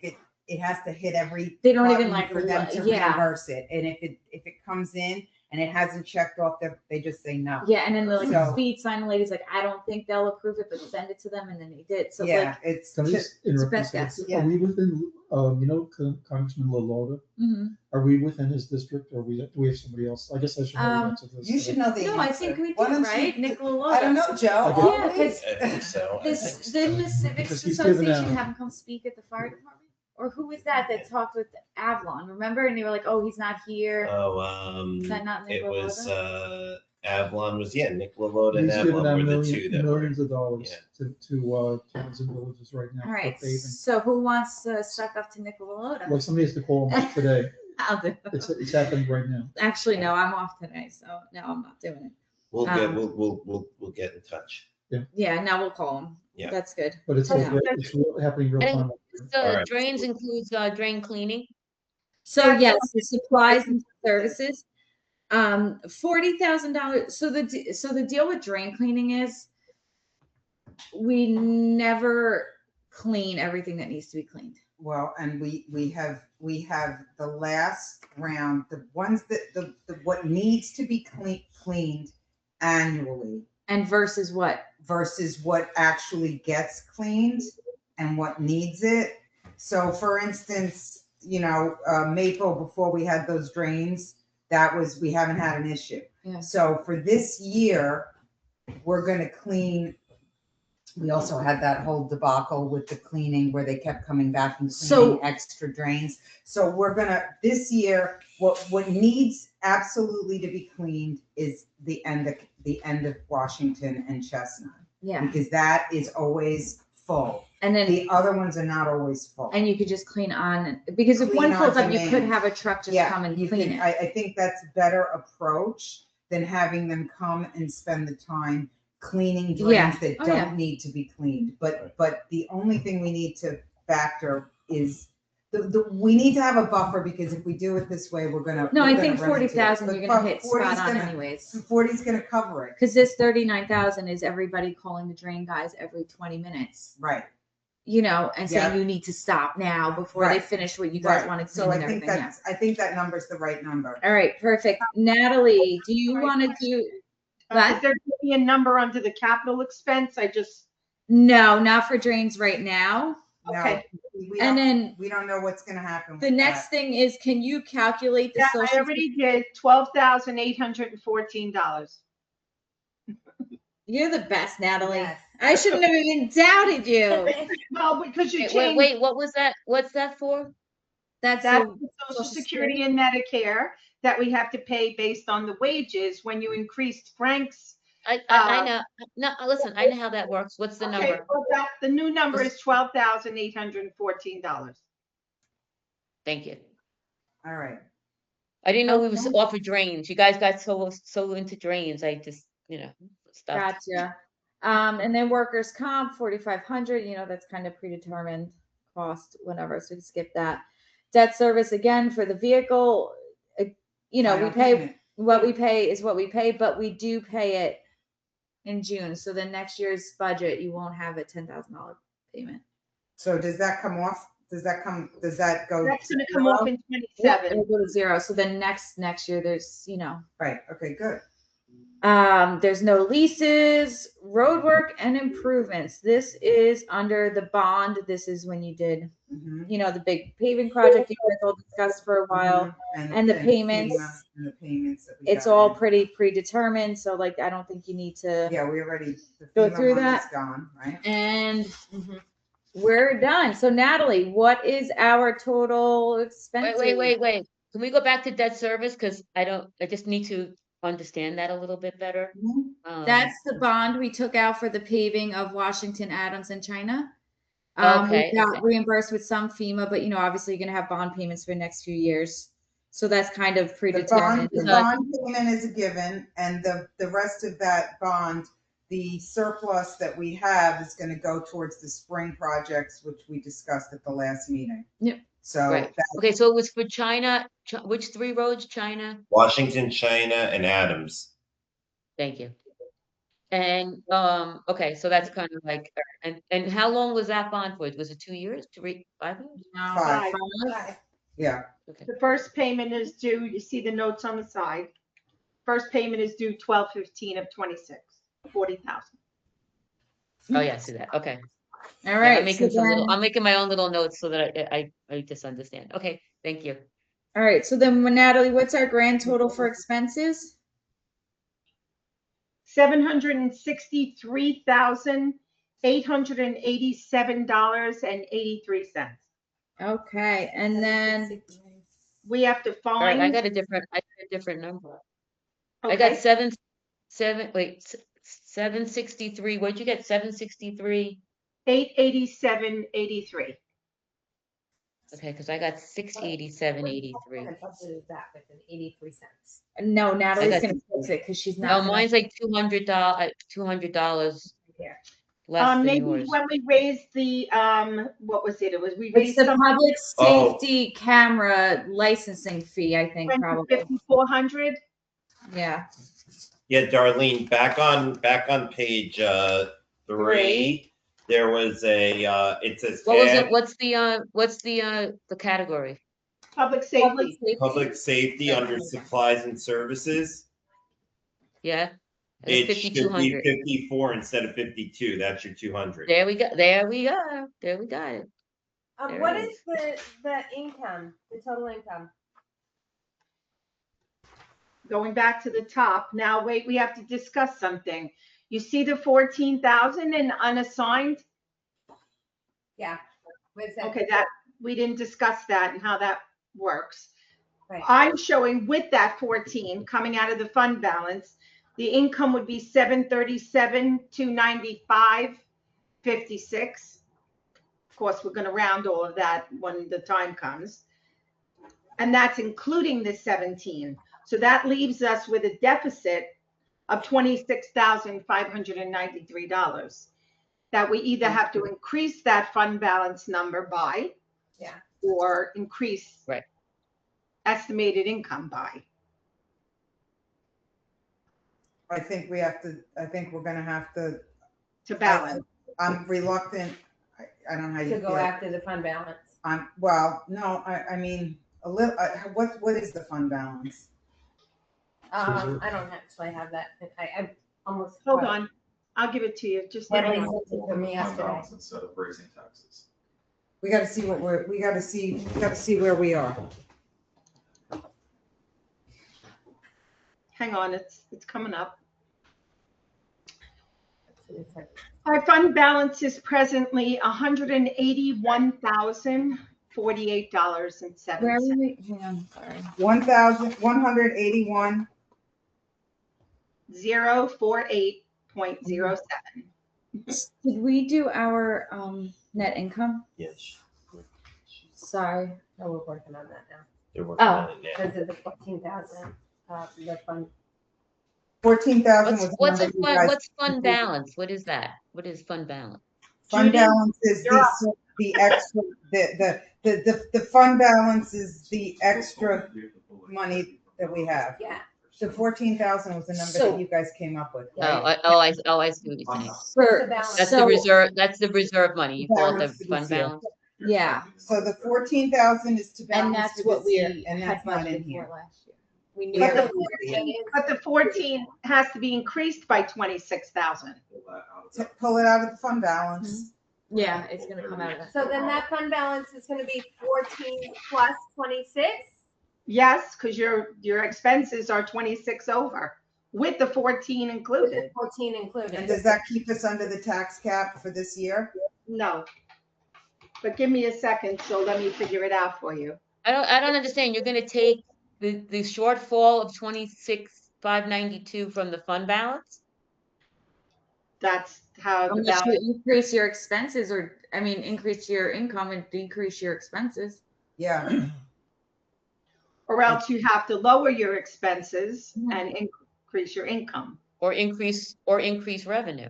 it has to hit every. They don't even button like for them to yeah. reimburse it. And if it comes in and it hasn't checked off, they just say no. Yeah, and then the like So- speed sign lady's like, I don't think they'll approve it, but send it to them, and then they did. So Yeah, like, it's Can I just interrupt you a best second? guess, yeah. Are we within, you know, Congressman Lalota? mhm. Are we within his district or do we have somebody else? I guess I should know the answer to this. you should know the No, answer. I think we Why do, don't right? you- Nick Lalotta. I don't know, Joe. Okay. Yeah, always. I think so. I This think so. didn't the Civics Because he's given Association out- have him come speak at the fire department? Or who was that talked with Avalon? Remember? And they were like, "Oh, he's not here." Oh, Is that not Nick it was, Lalotta? Avalon was, yeah, Nick Lalotta and He's given out Avalon were the two that were. millions of dollars Yeah. to towns and villages right now All for right. paving. So who wants to suck up to Nick Lalotta? Like somebody has to call him up today. I'll do. It's happening right now. Actually, no, I'm off today, so no, I'm not doing it. We'll get, Um, we'll get in touch. Yeah, now we'll call him. Yeah. That's good. But it's happening real And time. So All right. drains includes drain cleaning. So yes, the supplies and services. $40,000. So the deal with drain cleaning is we never clean everything that needs to be cleaned. Well, and we have the last round, the ones that the what needs to be cleaned annually And versus what? versus what actually gets cleaned and what needs it. So for instance, you know, Maple, before we had those drains, we haven't had an issue. Yeah. So for this year, we're gonna clean. We also had that whole debacle with the cleaning where they kept coming back and cleaning So- extra drains. So we're gonna, this year, what needs absolutely to be cleaned is the end of Washington and Chestnut. Yeah. Because that is always full. And then The other ones are not always full. and you could just clean on because if Clean one fills on up, you could demand. have a truck just Yeah, come and you clean can, it. I think that's a better approach than having them come and spend the time cleaning Yeah. drains that Oh, don't yeah. need to be cleaned. But the only thing we need to factor is we need to have a buffer because if we do it this way, we're gonna. No, we're I gonna think run into it. 40,000 But you're gonna hit 40's spot on gonna- anyways. 40's gonna cover it, Because this 39,000 is everybody calling the drain guys every 20 minutes, right? you know, and saying Yeah. you need to stop now before they Right. finish what you guys Right. want to So clean I and think everything. Yeah. I think that number's the right number. All right, perfect. Natalie, do you Right. want to do? Is What? there gonna be a number under the capital expense? I just, No, not for drains right now. No, Okay. we And don't, then we don't know what's gonna happen. the with next that. thing is, can you calculate the yeah, I social? already did $12,814. You're the best, Natalie. Yes. I shouldn't have even doubted you. Well, because you Wait, changed, wait, what was that? What's that for? That's that's the- the Social Security and Medicare that we have to pay based on the wages when you increased Frank's. I know. No, listen, I know how that works. What's the Okay, number? well, the new number is $12,814. Thank you. All right. I didn't know we was off of drains. You guys got so into drains. I just, stopped. Gotcha. And then workers' comp, 4,500, you know, that's kind of predetermined cost, whatever, so we can skip that. Debt service, again, for the vehicle, you know, we Final pay, payment. what we pay is what we pay, but we do pay it in June, so then next year's budget, you won't have a $10,000 payment. So does that come off? Does that go? That's gonna to come zero? off in It'll 27. go to zero, so then next year, there's, you know, Right, okay, good. there's no leases, road work and improvements. This is under the bond. This is when you did, Mhm. you know, the big paving project you guys all discussed for a while. And the payments, FEMA And the payments that we It's got all in. pretty predetermined, so like, I don't think you need to, Yeah, we already, the Go FEMA through money's that. gone, right? and Mhm. we're done. So Natalie, what is our total expense? Wait. Can we go back to debt service? Because I just need to understand that a little bit better. That's the bond we took out for the paving of Washington, Adams, and China. Okay, We got okay. reimbursed with some FEMA, but you know, obviously you're gonna have bond payments for the next few years. So that's kind of predetermined. The bond payment is a given, and the rest of that bond, the surplus that we have is gonna go towards the spring projects, which we discussed at the last meeting. Yep. So, Right. Okay, so it was for China, which 3 roads? China? Washington, China, and Adams. Thank you. And, okay, so that's kind of like, and how long was that bond for? Was it 2 years, 5 years? Five. Right. Yeah, Okay. The first payment is due, you see the notes on the side. First payment is due 12/15 of 26, 40,000. Oh, yeah, I see that. Okay. All Yeah, right. I'm making so some little, then- I'm making my own little notes so that I just understand. Okay, thank you. All right. So then, Natalie, what's our grand total for expenses? $763,887.83. Okay. And then, We have to All right, I find, got a different number. I got okay, 763. Where'd you get 763? 887.83. Okay, because I got 687.83. I budgeted that with an 83 cents. no, Natalie's got- going to fix it because she's No, not. mine's like $200 Yeah. less than Maybe yours. when we raised the, what was it? It was, we It's raised the some public Oh. safety camera licensing fee, I think, went to probably. 5,400. Yeah. Yeah, Darlene, back on page 3, there was a it says What was it? add What's the category? Public safety. public safety under supplies and services. Yeah? It should be 5,200. 54 instead of 52. That's your 200. There we go. There we go. There we got it. There What it is the income, the total income? Going back to the top. Now, wait, we have to discuss something. You see the 14,000 in unassigned? Yeah. What's that? Okay, that, we didn't discuss that and how that works. Right. I'm showing with that 14 coming out of the fund balance, the income would be 737,295.56. Of course, we're gonna round all of that when the time comes. And that's including the 17. So that leaves us with a deficit of $26,593 that we either have to increase that fund balance number by, Yeah. or increase Right. estimated income by. I think we're gonna have to, To balance. I'm reluctant, I don't know how you To go feel. after the fund balance. Well, no, I mean, a little, what is the fund balance? I don't actually have that. I almost. Hold on, I'll give it to you, just. Natalie hang on. sent it to me Fund yesterday. balance instead of raising taxes. We gotta see we gotta see where we are. Hang on, it's coming up. Our fund balance is presently $181,048.07. Where are we? Hang on, sorry. 1,181. 048.07. Did we do our net income? Yes, Sorry. No, we're working on that now. they're working Oh. on it now. Because of the 14,000, the fund. 14,000 was. What's the number you guys- what's fund balance? What is that? What is fund balance? Fund Judy, balance is you're up. the extra, the fund balance is the extra money that we have. Yeah. The 14,000 was the number So- that you guys came up with. Oh, right? I see what you're saying. For, The balance. That's so, the reserve, that's the reserve money. You call it Balance the this fund year. balance? Yeah. So the 14,000 is to And balance that's for what this year, we and had that's not in budgeted here. for last year. We knew. We But have that- to see it. But the 14 has to be increased by 26,000. Pull that out of To that. pull it out of the fund balance. Yeah, it's gonna come out of that. So then that fund balance is gonna be 14 plus 26? Yes, because your expenses are 26 over, with the 14 included. 14 And included. does that keep us under the tax cap for this year? No. But give me a second, so let me figure it out for you. I don't understand. You're gonna take the shortfall of 26,592 from the fund balance? That's how the Unless balance, you increase your expenses or, I mean, increase your income and decrease your expenses. Yeah, or else you have to lower your expenses and increase your income. Or increase revenue?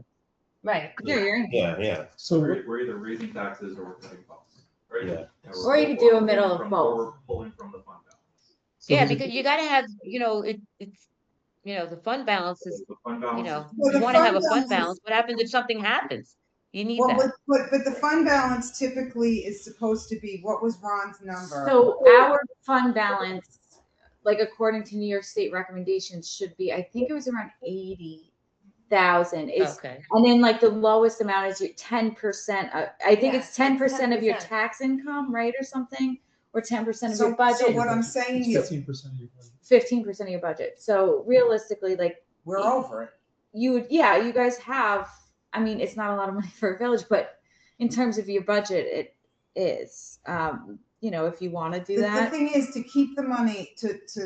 Right. Yeah, you're in. Yeah. So We're either raising taxes or we're cutting costs, right? Yeah. And we're- Or you could do a or middle of or both. we're pulling from the fund balance. So Yeah, does it- because you gotta have, it's, the fund balance is, The fund balance is- Well, you the want to have fund a fund balance is- balance. What happens if something happens? You need Well, that. but the fund balance typically is supposed to be, what was Ron's number? So our fund balance, like according to New York State recommendations, should be, I think it was around 80,000 is, Okay. and then like the lowest amount is your 10%. I think Yeah, it's 10% of your 10%. tax income, right, or something, or 10% of So your budget, what I'm saying It's is, 15% of your budget. 15% of your budget. So realistically, like we're over it. you would, yeah, you guys have. I mean, it's not a lot of money for a village, but in terms of your budget, it is. If you want to do The that, thing is to keep the money it's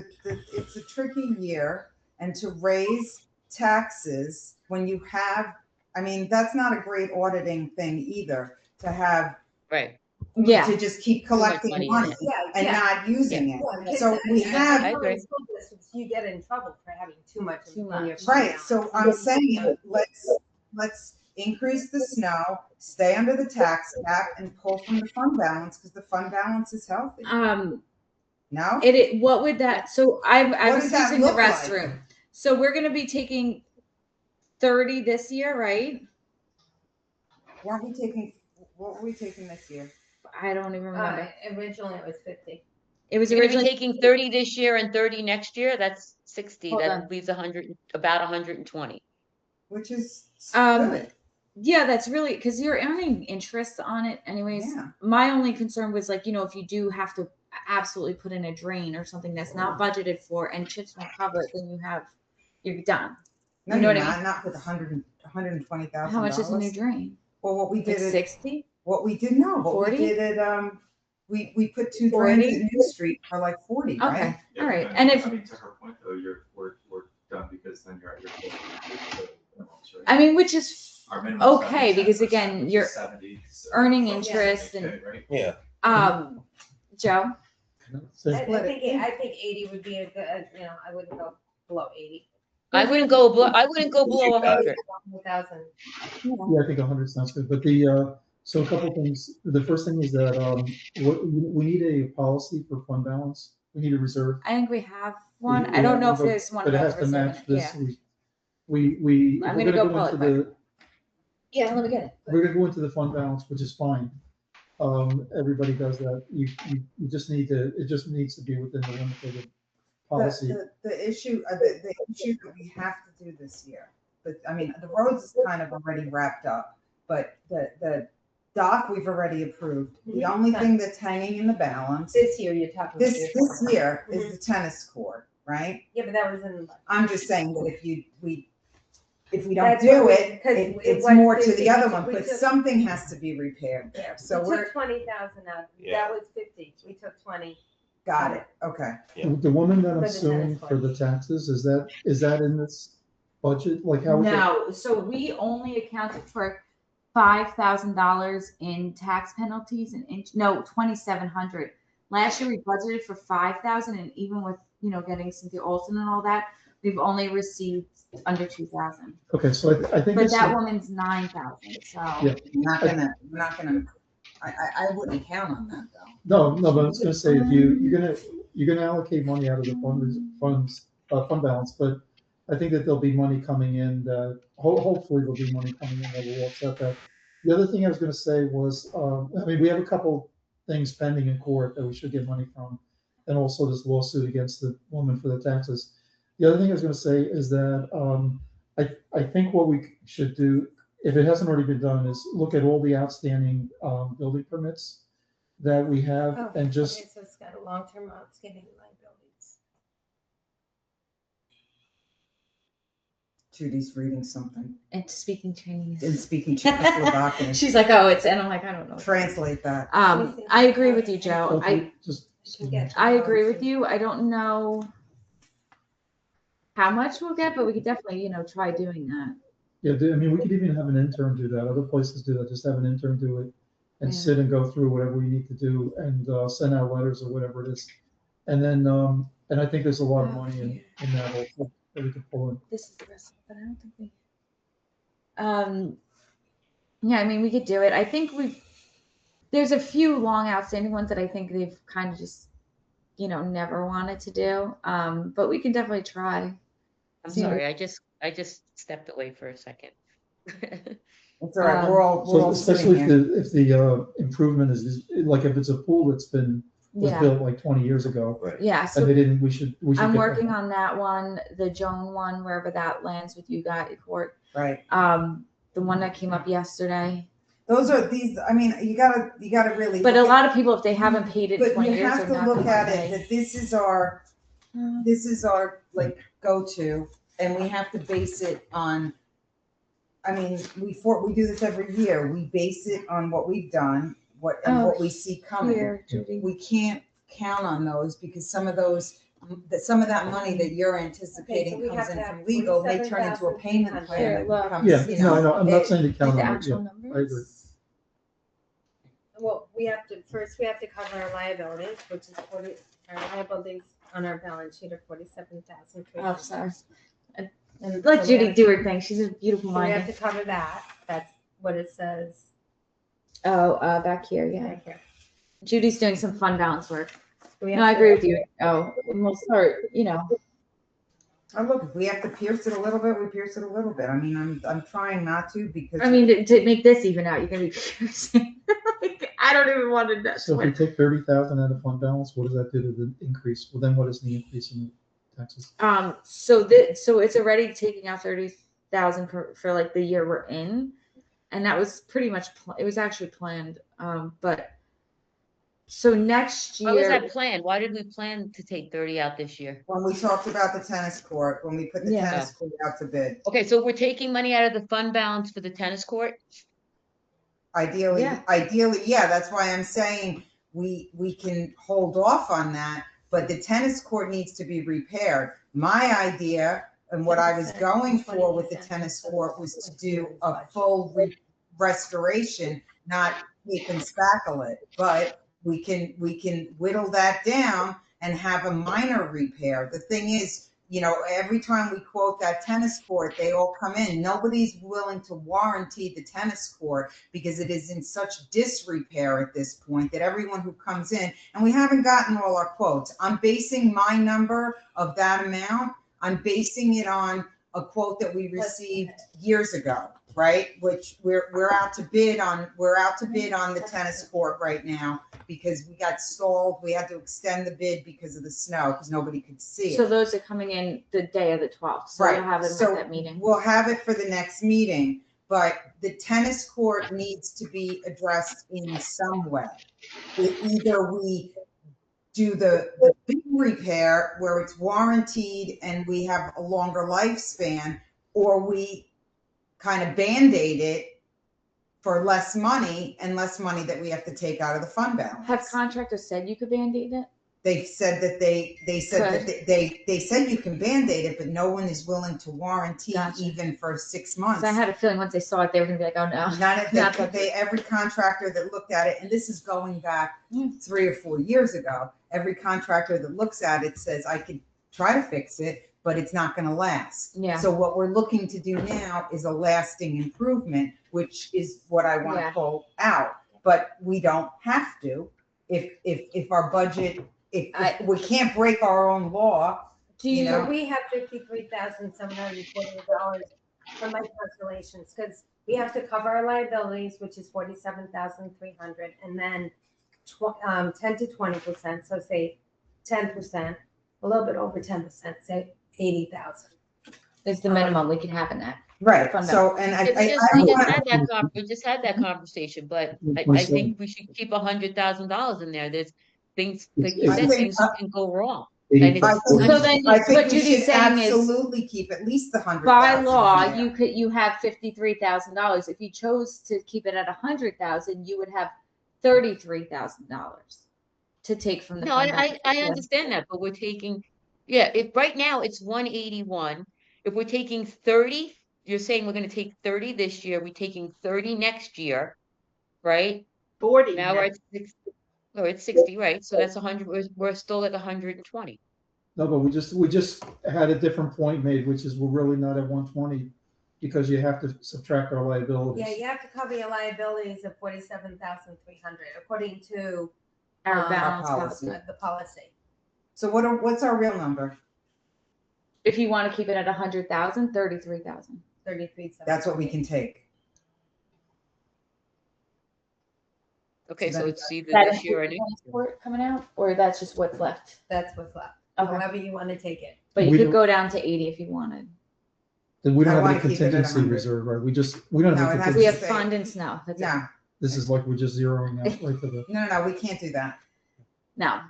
a tricky year, and to raise taxes when you have, I mean, that's not a great auditing thing either, to have, Right. yeah. to just keep collecting money in money it. Yeah, and yeah. not using it. Yeah, So because we I have, know agree. in school districts, you get in trouble for having too much Too in much. your fund right, balance. so I'm saying, let's increase the snow, stay under the tax cap, and pull from the fund balance, because the fund balance is healthy. No? What would that? So I What was does that using the look like? restroom. So we're gonna be taking 30 this year, right? What were we taking this year? I don't even remember. Originally it was 50. It was You're gonna be originally taking 30 this year and 30 next year. That's 60. Hold That on. leaves about 120. Which is Um, yeah, that's really because you're earning interest on it anyways. Yeah. My only concern was like, if you do have to absolutely put in a drain or something that's not budgeted for and chips won't cover it, then you're done. No, You know you're what I not, not with $120,000. How much is a new drain? Well, what we Like did, 60? what we did, no, what 40? we did at, we put 2 drains 40? at New Street for like 40, Okay. right? Yeah, All right. but And I if mean, to her point though, we're done because then you're at your full. I mean, which is Our minimum okay, is because 10%, again, which is you're 70, so earning close to interest 70K, and- right? Yeah. Joe. So- I think 80 would be a good, I wouldn't go below 80. I wouldn't go below 100. 1,000. Yeah, I think 100 sounds good, but so a couple things. The first thing is that, we need a policy for fund balance. We need a reserve. I think we have one. We I don't know have if one, there's one. But it about has to reserve. match this. Yeah. We, I'm we're gonna gonna go pull it into the, Yeah, let me get it. we're gonna go into the fund balance, which is fine. Everybody does that. You just need to, it just needs to be within the limit of the policy. The issue, the issue that we have to do this year, but I mean, the roads is kind of already wrapped up, but the dock we've already approved. The only thing that's hanging in the balance This year you're talking. this about year is the tennis court, right? Yeah, but that was in. I'm just saying that if we don't That's do what it, 'cause it's was more to 50, the other one, we but took- something has to be repaired there. So We we're, took 20,000 out. Yeah. That was 50. We took 20. got it, okay. Yeah. The woman that For I'm the suing tennis for court. the taxes, is that in this budget? Like how? is it- No, so we only accounted for $5,000 in tax penalties and 2,700. Last year we budgeted for 5,000, and even with getting Cynthia Olson and all that, we've only received under 2,000. Okay, so I think. But it's- that woman's 9,000. So Yeah. We're not gonna, I wouldn't count on that though. No, but I was gonna say, if you're gonna allocate money out of the fund balance, but I think that there'll be money coming in that, hopefully there'll be money coming in that will offset that. The other thing I was gonna say was, I mean, we have a couple things pending in court that we should get money from, and also this lawsuit against the woman for the taxes. The other thing I was gonna say is that, I think what we should do, if it hasn't already been done, is look at all the outstanding, building permits that we have and just, Okay, so it's got a long-term outstanding liabilities. Judy's reading something and speaking Chinese. and speaking Czechoslovakian. She's like, oh, and I'm like, I don't know. Translate that. I agree with you, Joe. just. I agree with you. I don't know how much we'll get, but we could definitely, try doing that. Yeah, I mean, we could even have an intern do that. Other places do that. Just have an intern do it and Yeah. sit and go through whatever we need to do and send out letters or whatever it is. And then, and I think there's a lot of money in that also that we could pull in. This is the rest, but I don't think we. Yeah, I mean, we could do it. I think there's a few long outstanding ones that I think they've kind of just, never wanted to do. But we can definitely try. I'm See, sorry, I just stepped away for a second. It's all right, we're all So sitting especially here. if the improvement is, like if it's a pool that's was Yeah, built like 20 years ago, Right. yeah. and So they didn't, we should I'm get working that. on that one, the Joan one, wherever that lands with you guys, Court. Right. The one that came up yesterday. Those are these, I mean, you gotta really. But a look at- lot of people, if they haven't paid it in But 20 you years, have they're to not look gonna at it, pay. that this is our like go-to, and we have to base it on, I mean, we do this every year. We base it on what we've done, what we see coming. Here, Judy. We can't count on those because some of that money that you're anticipating we comes have in to have from legal may turn into a payment plan Here, that look. becomes, Yeah, you no, I know. know, I'm not saying to count Like the on it, actual yeah, numbers. I agree. Well, we have to cover our liabilities, which is our liabilities on our balance sheet are 47,000. Oh, sorry. And Let so we Judy have- do her thing. She's a beautiful So we have mind. to cover that. That's what it says Oh, back here, yeah. right here. Judy's doing some fund balance work. We No, have I to- agree with you. Oh, and we'll start, Oh, look, if we have to pierce it a little bit, we pierce it a little bit. I mean, I'm trying not to because. I mean, to make this even out, you're gonna be piercing. I don't even want to know. So if we take 30,000 out of fund balance, what does that do to the increase? Well, then what is the increase in the taxes? So it's already taking out 30,000 for like the year we're in, and that was pretty much it was actually planned. But so next What was year, that plan? Why did we plan to take 30 out this year? When we talked about the tennis court, when we put the Yeah. tennis court out to bid, Okay, so we're taking money out of the fund balance for the tennis court? ideally, Yeah. yeah, that's why I'm saying we can hold off on that, but the tennis court needs to be repaired. My idea and what I was going for with the tennis court was to do a full restoration, not keep and spackle it, but we can whittle that down and have a minor repair. The thing is, every time we quote that tennis court, they all come in. Nobody's willing to warranty the tennis court because it is in such disrepair at this point that everyone who comes in, and we haven't gotten all our quotes. I'm basing my number of that amount, I'm basing it on a quote that we received years ago, right? Which we're out to bid on the tennis court right now because we got stalled. We had to extend the bid because of the snow because nobody could see it. so those are coming in the day of the 12th. So Right. we'll have them So at that meeting. We'll have it for the next meeting, but the tennis court needs to be addressed in some way. Either we do the big repair where it's warranted and we have a longer lifespan, or we kind of Band-Aid it for less money that we have to take out of the fund balance. Have contractors said you could Band-Aid it? They said that they said you can Band-Aid it, but no one is willing to warranty Gotcha. even for 6 months. So I had a feeling once they saw it, they were gonna be like, oh no. None of every contractor that looked at it, and this is going back 3 or 4 years ago, every contractor that looks at it says, I could try to fix it, but it's not gonna last. Yeah. So what we're looking to do now is a lasting improvement, which is what I want to Yeah. pull out. But we don't have to, if our budget, if we can't break our own law. Do you know, So we have $53,740 for my calculations, because we have to cover our liabilities, which is 47,300, and then 10 to 20%, so say 10%, a little bit over 10%, say 80,000. is the minimum we can have in that? Right, Fund so, and We just had that conversation, but I think we should keep $100,000 in there. There's things, like you I said, think- things can go wrong. I And think, So then I think what we Judy's should saying is, absolutely keep at least the 100,000. by law, in there. you have $53,000. If you chose to keep it at 100,000, you would have $33,000 to take from the. No, fund I balance. Yeah. understand that, but we're taking, if right now it's 181, if we're taking 30, you're saying we're gonna take 30 this year, we're taking 30 next year, right? 40. Now we're at 60, or it's 60, right? So that's 100, we're still at 120. No, but we just had a different point made, which is we're really not at 120 because you have to subtract our liabilities. Yeah, you have to cover your liabilities of 47,300, according to Our balance policy. policy. the policy. So what's our real number? If you want to keep it at 100,000, 33,000. 33. That's what we can take. Okay, So so then it's either That this year or includes next year. transport coming out, or that's just what's left? That's what's left. Okay. However you want to take it. But you We could don't- go down to 80 if you wanted. Then we don't I have any wanna keep it at contingency 100. reserve, right? We don't No, have it any has We to have say- fund and snow. That's it. No, This is like we're just zeroing out right for the. no, we can't do that. No.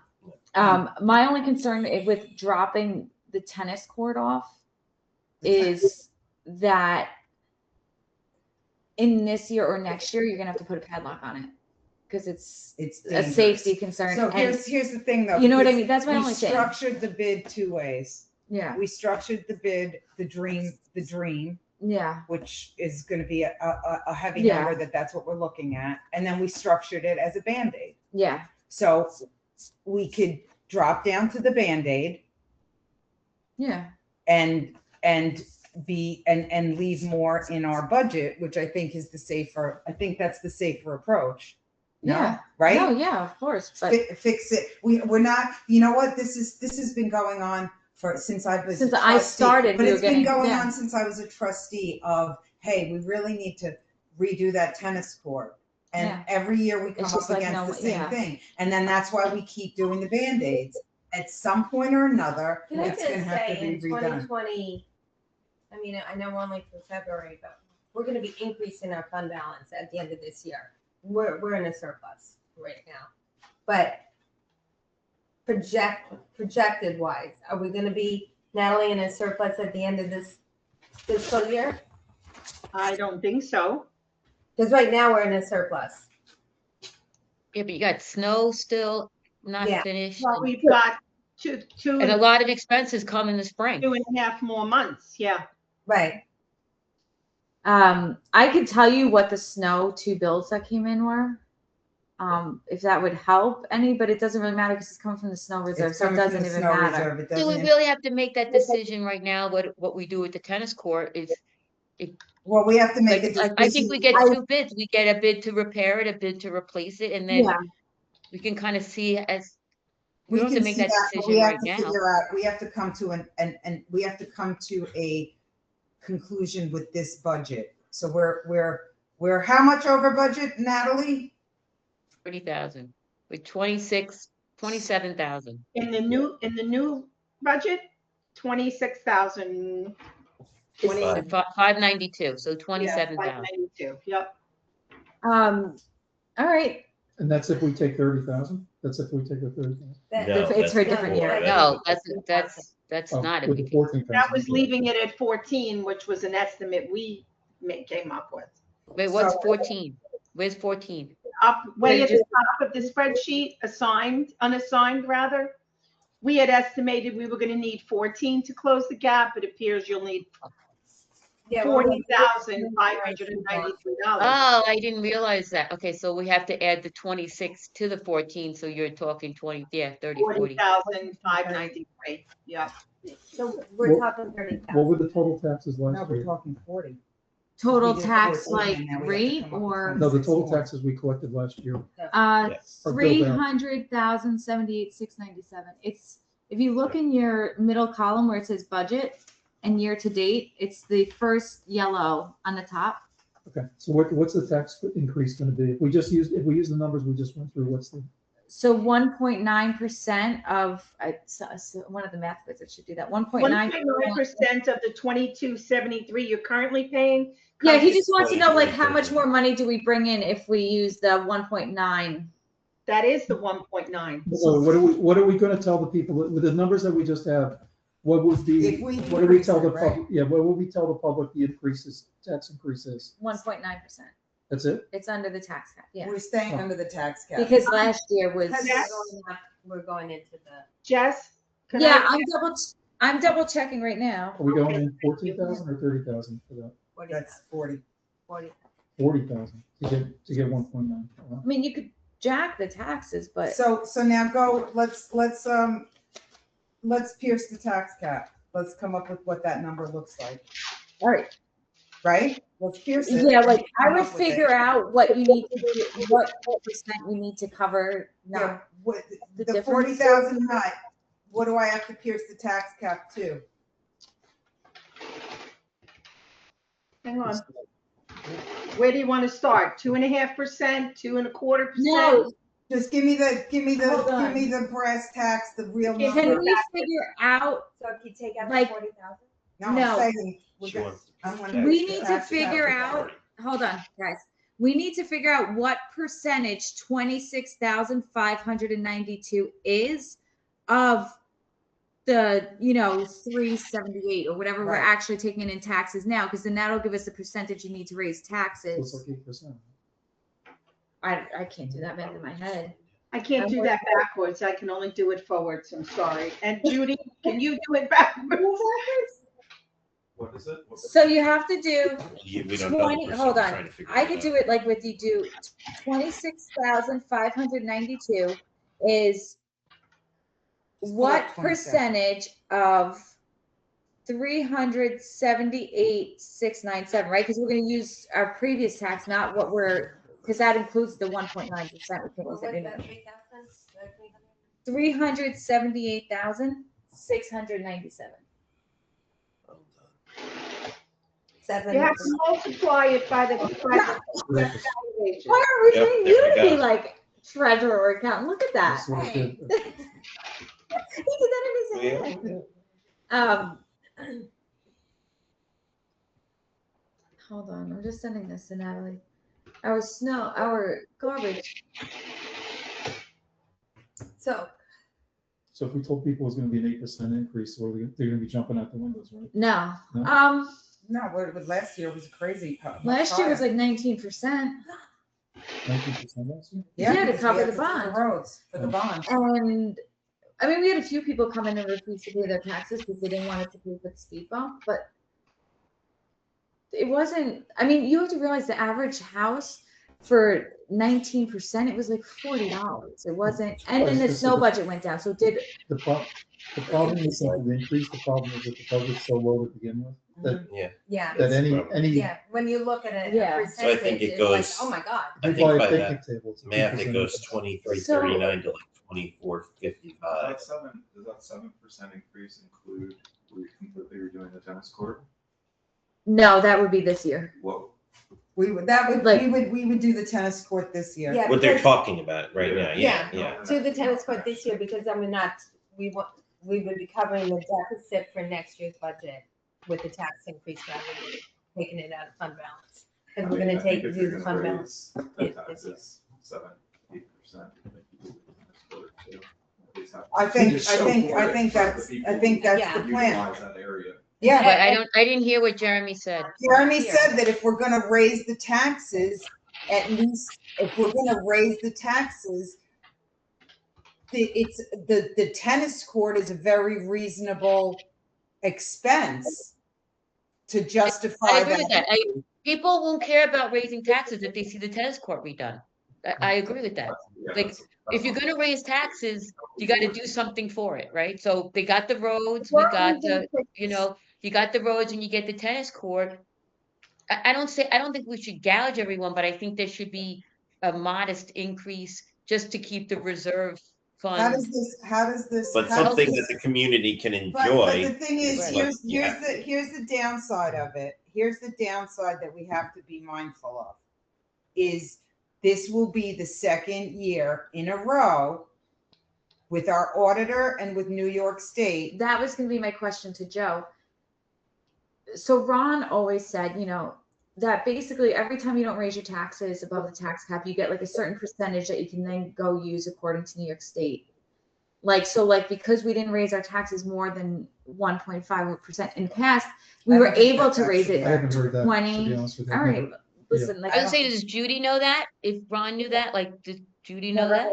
My only concern with dropping the tennis court off is that in this year or next year, you're gonna have to put a padlock on it because it's It's a dangerous. safety concern. So And here's the thing though. you know what I because mean? That's my we only thing. structured the bid two ways. Yeah, We structured the bid, the dream, yeah, which is going to be a heavy Yeah. number that's what we're looking at. And then we structured it as a Band-Aid. yeah, So we could drop down to the Band-Aid yeah. and leave more in our budget, which I think is I think that's the safer approach. No? Yeah. Right? No, yeah, of course. But Fix it. We're not, you know what, this has been going on since I was a Since I trustee. started, But we it's were been getting- going yeah. on since I was a trustee of, hey, we really need to redo that tennis court. And Yeah. every year we come It's up just like, against no, the same yeah. thing. And then that's why we keep doing the Band-Aids. At some point or another, Can I it's just gonna have to say be in redone. 2020, I mean, I know we're only through February, but we're going to be increasing our fund balance at the end of this year. We're in a surplus right now. But projected wise, are we going to be, Natalie, in a surplus at the end of this fiscal year? I don't think so. Because right now we're in a surplus. Yeah, but you got snow still not Yeah. finished. Well, and- we've got two And a lot of expenses come in the spring. 2.5 more months, yeah. Right. I could tell you what the snow 2 bills that came in were. If that would help any, but it doesn't really matter because it's coming from the snow reserve, It's so it coming from doesn't the even snow matter. reserve. It Do we doesn't, really have to make that decision right now? What we do with the tennis court is, well, we have to make a like, I think we get I- 2 bids. We get a bid to repair it, a bid to replace it, and then Yeah. we can kind of see as, we We don't have to can make see that that, but decision we have right to now. figure out, we have to come to we have to come to a conclusion with this budget. So we're how much over budget, Natalie? 30,000 with 27,000. In the new budget, 26,000. And 592, so 27,000. 592, yep. All right. And that's if we take 30,000? That's if we take the 30,000? No, It's for a that's different before. year. No, that's Oh, not a with the big. 14,000. That was leaving it at 14, which was an estimate we came up with. Wait, what's So- 14? Where's 14? Up way They at the top of the spreadsheet, unassigned rather. We had estimated we were gonna need 14 to close the gap. It appears you'll need Yeah. well, $40,593. Oh, I didn't realize that. Okay, so we have to add the 26 to the 14, so you're talking 20, yeah, 30, 40. 40,593, yeah. So we're What- talking What 30,000. were the total taxes No, last we're year? talking 40. Total We did tax 14, like and now we have to rate come up with or 20. No, the total 64. taxes we collected last year. Yes. Or bill balance. 300,078,697. It's, if you look in your middle column where it says budget and year to date, it's the first yellow on the top. Okay, so what's the tax increase gonna be? If we use the numbers we just went through, what's the? So 1.9% of, so one of the math wizards should do that, 1.9. 1.9% of the 2273 you're currently paying. Yeah, he comes- just wants to know like how much more money do we bring in if we use the 1.9? That is the 1.9. So what are we gonna tell the people, with the numbers that we just have, what would be, If we what do we tell the increase it, right? public, yeah, what will we tell the public the increases, tax increases? 1.9%. That's it? It's under the tax cap, yeah. We're staying under the tax cap. Because last year was, We're going into the, Jess? can yeah, I- I'm double checking right now. Are we going in 14,000 or 30,000 for that? That's 40. 40,000 to get 1.9. I mean, you could jack the taxes, but So now let's pierce the tax cap. Let's come up with what that number looks like, all right. right? Let's pierce it. Yeah, like I Come would up with it. figure out what you need to do, what percent you need to cover. Yeah, Now, what, the the difference. 40,000 high, what do I have to pierce the tax cap to? hang on. Where do you want to start? 2.5%, 2.25%? No, Just give me the Hold on. give me the brass tacks, the real Can can number. we figure out, So if you take out the Like- 40,000? No, No. I'm saying we're She gonna- wants to I fix want that. we need to tax figure cap. out, hold on, guys. We need to figure out what percentage 26,592 is of the, 378 or whatever we're Right. actually taking in taxes now, because then that'll give us the percentage you need to raise So it's taxes. like 8%. I can't do that math in my head. I can't do that backwards. I can only do it forwards. I'm sorry. And Judy, can you do it backwards? What is it? What- So you have to do We don't know. 20, hold on. I could do it like with you do 26,592 is what Split 27. percentage of 378,697, right? Because we're going to use our previous tax, not what because that includes the 1.9%. What was that, 3,000? 378,697. Seven. You have to multiply it by the valuation. Why are we Yep, doing there you we to be go. like treasurer or accountant? Look at that. That's what it did. He did that in his hand. Hold on, I'm just sending this to Natalie. Our garbage. So, So if we told people it was gonna be an 8% increase, they're gonna be jumping out the windows, right? No. No? No, what it was last year was crazy. much Last year was higher. like 19%. 19% last year? Yeah, to because we cover had the to do bond. roads for the bond. And I mean, we had a few people come in and refuse to pay their taxes because they didn't want it to pay for the speed bump, but it wasn't, I mean, you have to realize the average house for 19%, it was like $40. It wasn't, and then the snow budget went down, so it did. The problem isn't the increase, the problem is that the budget's so low to begin with, yeah, that any, yeah, when you look at it, Yeah. a So I think percentage, it it's like, goes- oh my God. I you think buy by a that picnic table. it's a math, it 2% goes increase. 2339 to like Does 2455. that 7% increase include completely redoing the tennis court? No, that would be this year. What, We would do the tennis court this year. Yeah, What they're because- talking about right now, yeah, Yeah. yeah. To the tennis court this year, because then we would be covering the deficit for next year's budget with the tax increase rather than taking it out of fund balance. Because we're gonna do the fund balance. The this taxes 7-8%. I think that's Yeah. the plan. Utilize that area. Yeah, But I didn't hear what Jeremy said. Jeremy said that if we're gonna raise the taxes, at least if we're gonna raise the taxes, the tennis court is a very reasonable expense to justify I agree with that. that. People won't care about raising taxes if they see the tennis court redone. I agree with that. Yeah, Like, that's- If you're gonna raise taxes, you gotta do something for it, right? So they got the roads, we got the, you got the roads and you get the tennis court. I don't think we should gouge everyone, but I think there should be a modest increase just to keep the reserve How fund. does this? But how does something this- that the community can But enjoy. the thing is, Right. here's Yeah. the downside of it. Here's the downside that we have to be mindful of. Is this will be the second year in a row with our auditor and with New York State. That was going to be my question to Joe. So Ron always said, that basically every time you don't raise your taxes above the tax cap, you get like a certain percentage that you can then go use according to New York State. Because we didn't raise our taxes more than 1.5% in the past, we were able to raise it I haven't heard that, to 20. be honest with you. All I've right, never- listen, like I would say, does Judy know that? If Ron knew that, did Judy know that?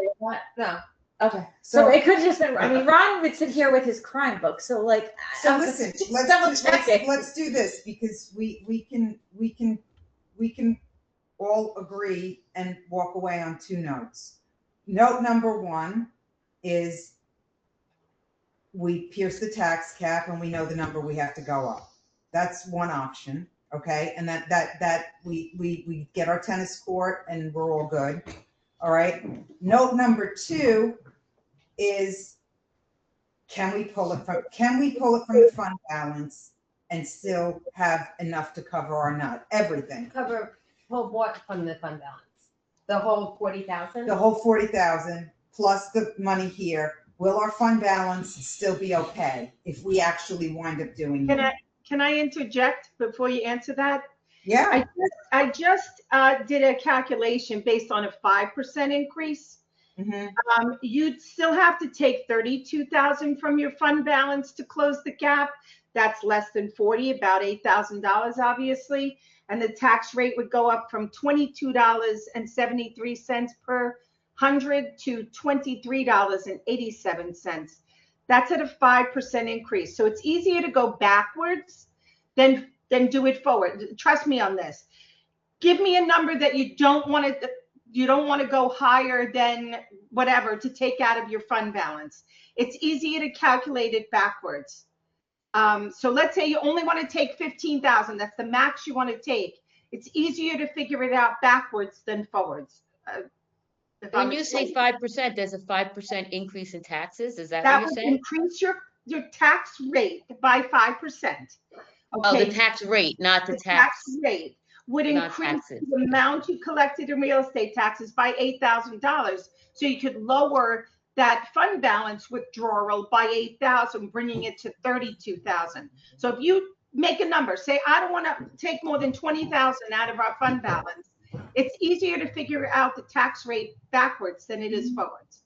No, Okay, so it could just been. I mean, Ron would sit here with his crime book, so So I'm listen, just double checking. let's do this because we can all agree and walk away on two notes. Note number one is we pierce the tax cap and we know the number we have to go up. That's one option, okay? And that we get our tennis court and we're all good. All right. Note number two is can we pull it from the fund balance and still have enough to cover our not everything. Cover whole what from the fund balance? The whole 40,000? The whole 40,000 plus the money here, will our fund balance still be okay if we actually wind up doing it? Can I interject before you answer that? Yeah, I just did a calculation based on a 5% increase. mhm. You'd still have to take 32,000 from your fund balance to close the gap. That's less than 40, about $8,000, obviously. And the tax rate would go up from $22.73 per hundred to $23.87. That's at a 5% increase. So it's easier to go backwards than do it forward. Trust me on this. Give me a number that you don't want to go higher than whatever to take out of your fund balance. It's easier to calculate it backwards. So let's say you only want to take 15,000. That's the max you want to take. It's easier to figure it out backwards than forwards. When you say 5%, there's a 5% increase in taxes? Is that That what you're would saying? increase your tax rate by 5%. Oh, the tax rate, not the The tax tax. rate would not increase taxes. the amount you collected in real estate taxes by $8,000. So you could lower that fund balance withdrawal by 8,000, bringing it to 32,000. So if you make a number, say, I don't want to take more than 20,000 out of our fund balance, it's easier to figure out the tax rate backwards than it is forwards.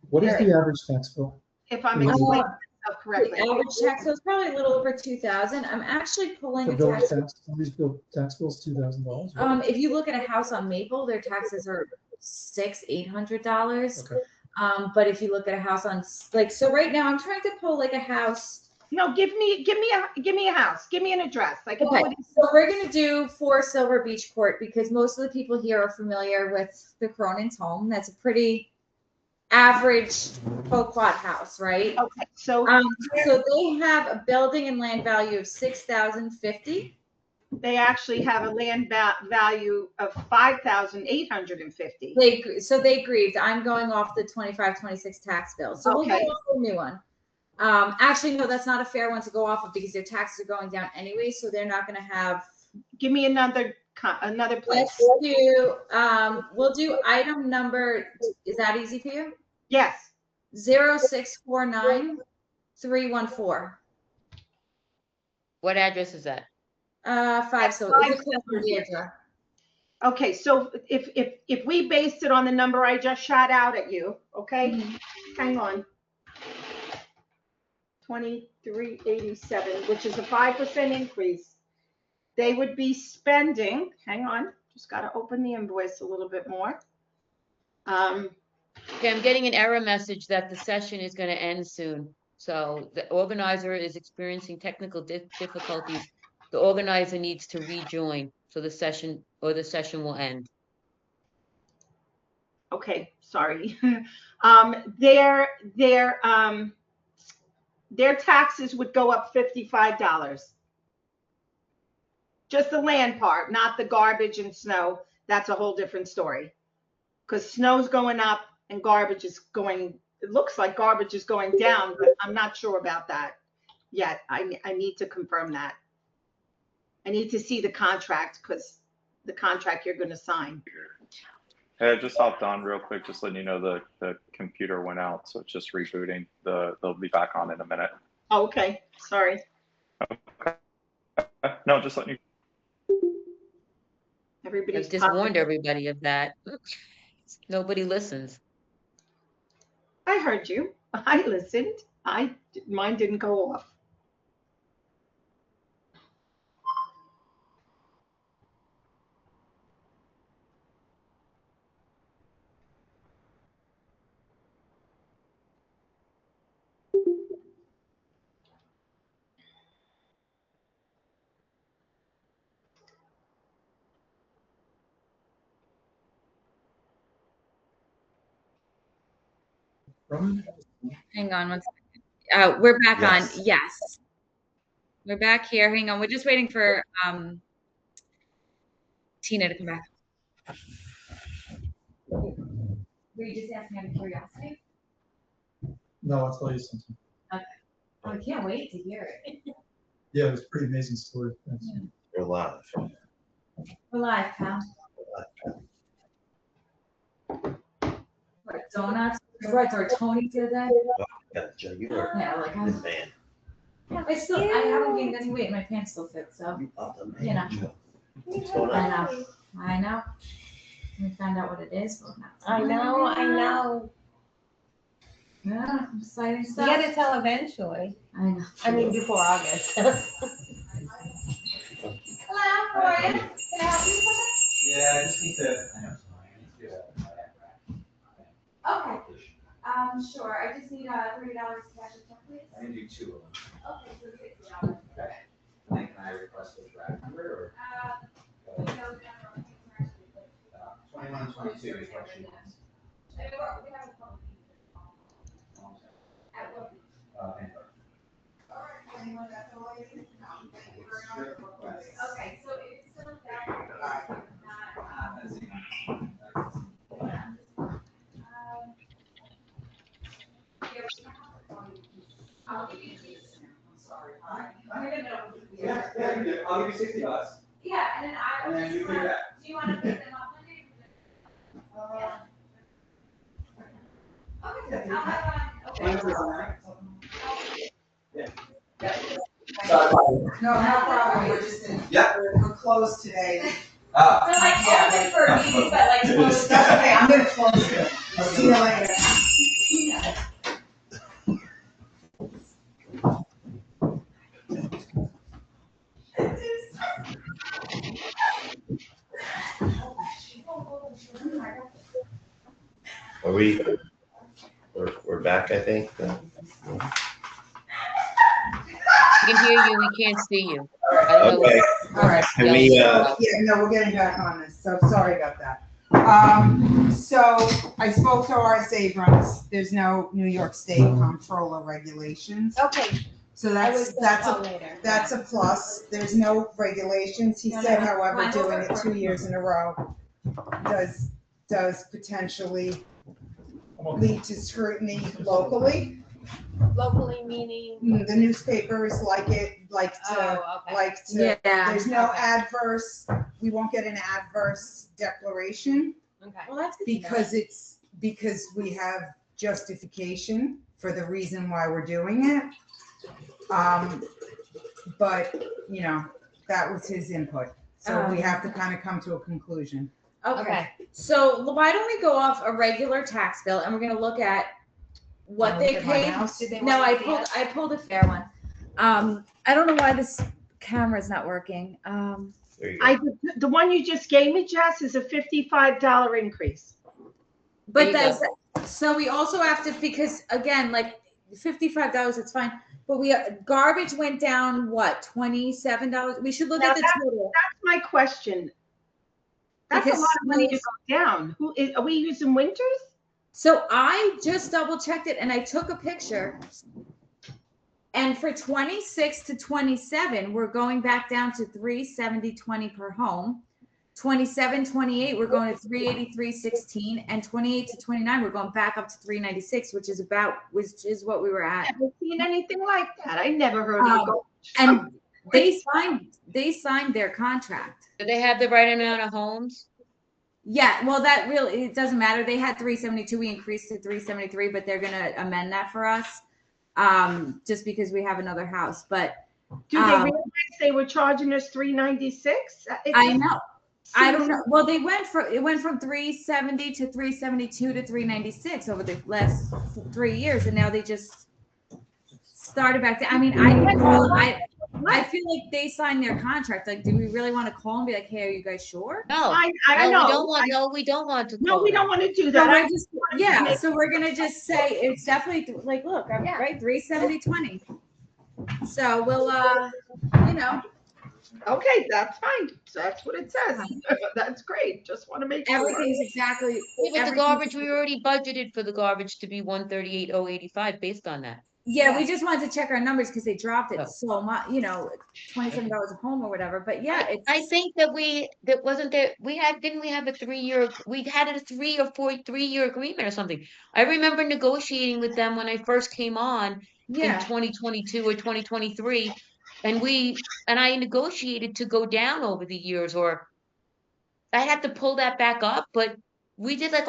What is the average tax bill? If I'm Mhm. explaining myself correctly. The average tax bill is probably a little over 2,000. I'm actually pulling For a building tax. tax, somebody's bill, tax bill's $2,000. If you look at a house on Maple, their taxes are $800. Okay. But if you look at a house on so right now I'm trying to pull like a house. No, give me a house. Give me an address. Like, Okay, so we're gonna do 4 Silver Beach Court because most of the people here are familiar with the Cronin's home. That's a pretty average quad house, right? okay, so So they have a building and land value of $6,050. they actually have a land value of $5,850. They grieved. I'm going off the 25-26 tax bill. So we'll go Okay. off the new one. Actually, no, that's not a fair one to go off of because their taxes are going down anyway, so they're not going to have. Give me another place. We'll do item number. Is that easy for you? Yes. 0649314. What address is that? 5 so it's a Deirdre. Okay, so if we based it on the number I just shot out at you, okay? Hang on. 2387, which is a 5% increase. They would be spending, hang on, just got to open the invoice a little bit more. Okay, I'm getting an error message that the session is going to end soon. So the organizer is experiencing technical difficulties. The organizer needs to rejoin, so the session will end. Okay, sorry. Their taxes would go up $55. Just the land part, not the garbage and snow. That's a whole different story. Because snow's going up and garbage is going, it looks like garbage is going down, but I'm not sure about that yet. I need to confirm that. I need to see the contract because the contract you're going to sign. Hey, I just hopped on real quick, just letting you know the computer went out, so it's just rebooting. They'll be back on in a minute. Oh, okay, sorry. No, just letting you. Everybody's I've just warned everybody of that. Nobody listens. I heard you. I listened. Mine didn't go off. Hang on one second. We're back Yes. on. Yes. We're back here. Hang on. We're just waiting for Tina to come back. Were you just asking out of curiosity? No, I'll tell you something. I can't wait to hear it. Yeah, it was a pretty amazing story. Thanks. You're alive. We're live, pal. What, donuts? Right, or Tony today? Yeah, Joe, you are Yeah, like the I'm, man. I haven't gained any weight. My pants still fit, so. You are the man. You know. Joe. What's going on? I know. We found out what it is, but not. I know. Yeah, exciting We stuff. gotta tell eventually. I know. I mean, before August. Hello, how are you? Can I help you with something? Yeah, I just need to, I know, sorry, I need to do Okay. Sure. I just need $30 cash or check, please. I can do two of them. Okay, so $60. Okay. And then can I request a track number or? 21 and 22 is what she wants. Okay, so it's still I'll give you these. I'm sorry. I'm gonna know. Yeah, you do. I'll give you $60. Yeah, and then I And will then just you pick want, that. do you wanna pick them up Monday? Okay, I'll have, okay. Yeah. No, no problem, we're just in, Yeah. we're closed today. So like, Yeah. open for a meeting, but like closed. That's okay, I'm gonna close it. See you later. Are we're back, I think. We can hear you, we can't see you. I don't know Okay, All right. can we, Yeah, no, we're getting back on this, so sorry about that. So I spoke to RS Abrams, there's no New York State comptroller regulations, Okay, so I was that's gonna call a, later. that's a plus. There's no regulations. He No, said, no, however, fine. doing it 2 years in a row does potentially lead to scrutiny locally. Locally meaning? The newspapers like Oh, okay. Yeah. there's no Okay. adverse, we won't get an adverse declaration Okay. Well, that's good to know. because we have justification for the reason why we're doing it. But, you know, that was his input. So we have to kind of come to a conclusion. Okay, so why don't we go off a regular tax bill and we're gonna look at what Wanna they look at my paid. house? Did they No, want I to see pulled, it? I pulled a fair one. I don't know why this camera's not working. there you go. The one you just gave me, Jess, is a $55 increase. But There you that's, so we also have to, because again, like $55, it's fine. But garbage went down, what, $27? We should look Now at the total. That's my question. That's a Because lot of money to go down. Are we using Winters? So I just double checked it and I took a picture. And for 26 to 27, we're going back down to $370.20 per home. 27, 28, we're going to $383.16, and 28 to 29, we're going back up to $396, which is what we were I at. haven't seen anything like that. I never heard of it go. And they signed their contract. Do they have the right amount of homes? Yeah, well, that really, it doesn't matter. They had 372, we increased to 373, but they're gonna amend that for us. Just because we have another house, but Do they realize they were charging us $396? I know. I don't know. Well, it went from 370 to 372 to 396 over the last 3 years, and now they just started back to. I mean, I can call. I feel like they signed their contract. Like, do we really want to call and be like, "Hey, are you guys sure?" No. I No, know. we don't want, no, we don't want to. No, call we them. don't want to do So that. we're just, yeah. So we're gonna just say it's definitely like, look, I'm Yeah. right, 370.20. So we'll, you know, Okay, that's fine. So that's what it says. That's great. Just want to make sure. everything's exactly. Yeah, but the everything's- garbage, we already budgeted for the garbage to be 138,085 based on that. Yeah, we just wanted to check our numbers because they dropped it Oh. so much, you know, $27 a home or whatever. But yeah, it's. I think that wasn't there, didn't we have a 3-year, we had a 3-year agreement or something. I remember negotiating with them when I first came on in Yeah. 2022 or 2023. And I negotiated to go down over the years, or I had to pull that back up, but we did like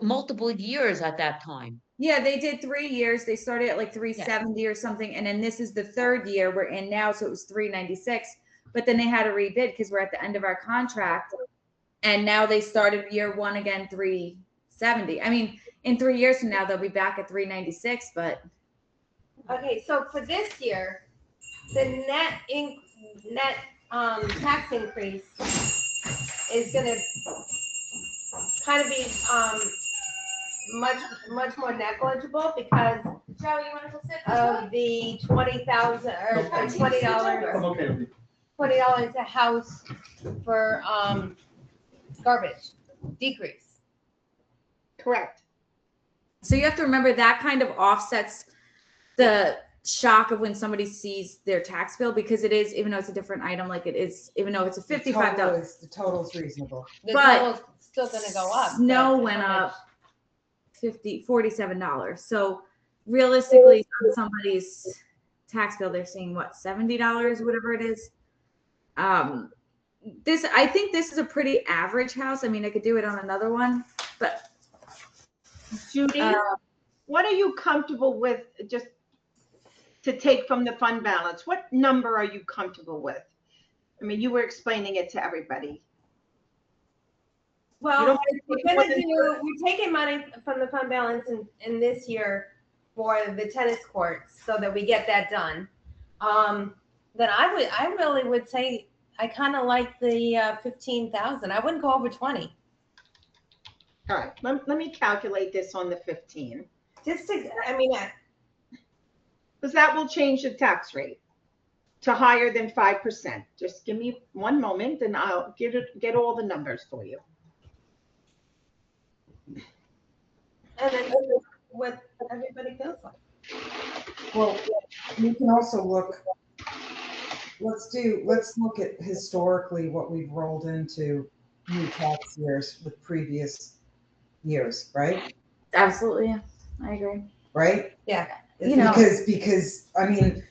multiple years at that time. Yeah, they did 3 years. They started at like 370 or something, and then this is the third year we're in now, so it was 396. But then they had to rebid because we're at the end of our contract, and now they started year one again 370. I mean, in 3 years from now they'll be back at 396, but Okay, so for this year, the net tax increase is gonna kind of be much more negligible because Joe, you want to go sit? of the 20,000 or $20 I'm okay with it. $20 a house for garbage decrease. Correct. So you have to remember that kind of offsets the shock of when somebody sees their tax bill, because it is, even though it's a different item, like it is, even though it's a $55. The total's reasonable. The But total's still gonna go up. Snow but went how much? up $47. So realistically, on somebody's tax bill, they're seeing what, $70, whatever it is. I think this is a pretty average house. I mean, I could do it on another one, but Judy, what are you comfortable with, just to take from the fund balance? What number are you comfortable with? I mean, you were explaining it to everybody. You Well, don't we're taking money from the fund balance in this year for the tennis courts so that we get that done. Then I really would say I kind of like the 15,000. I wouldn't go over 20. All right, let me calculate this on the 15, Just to, I mean, because that will change the tax rate to higher than 5%. Just give me one moment and I'll get all the numbers for you. and then what everybody feels like. Well, you can also look, let's look at historically what we've rolled into new tax years with previous years, right? absolutely, yeah, I agree. Right? Yeah. You know- Because, I mean,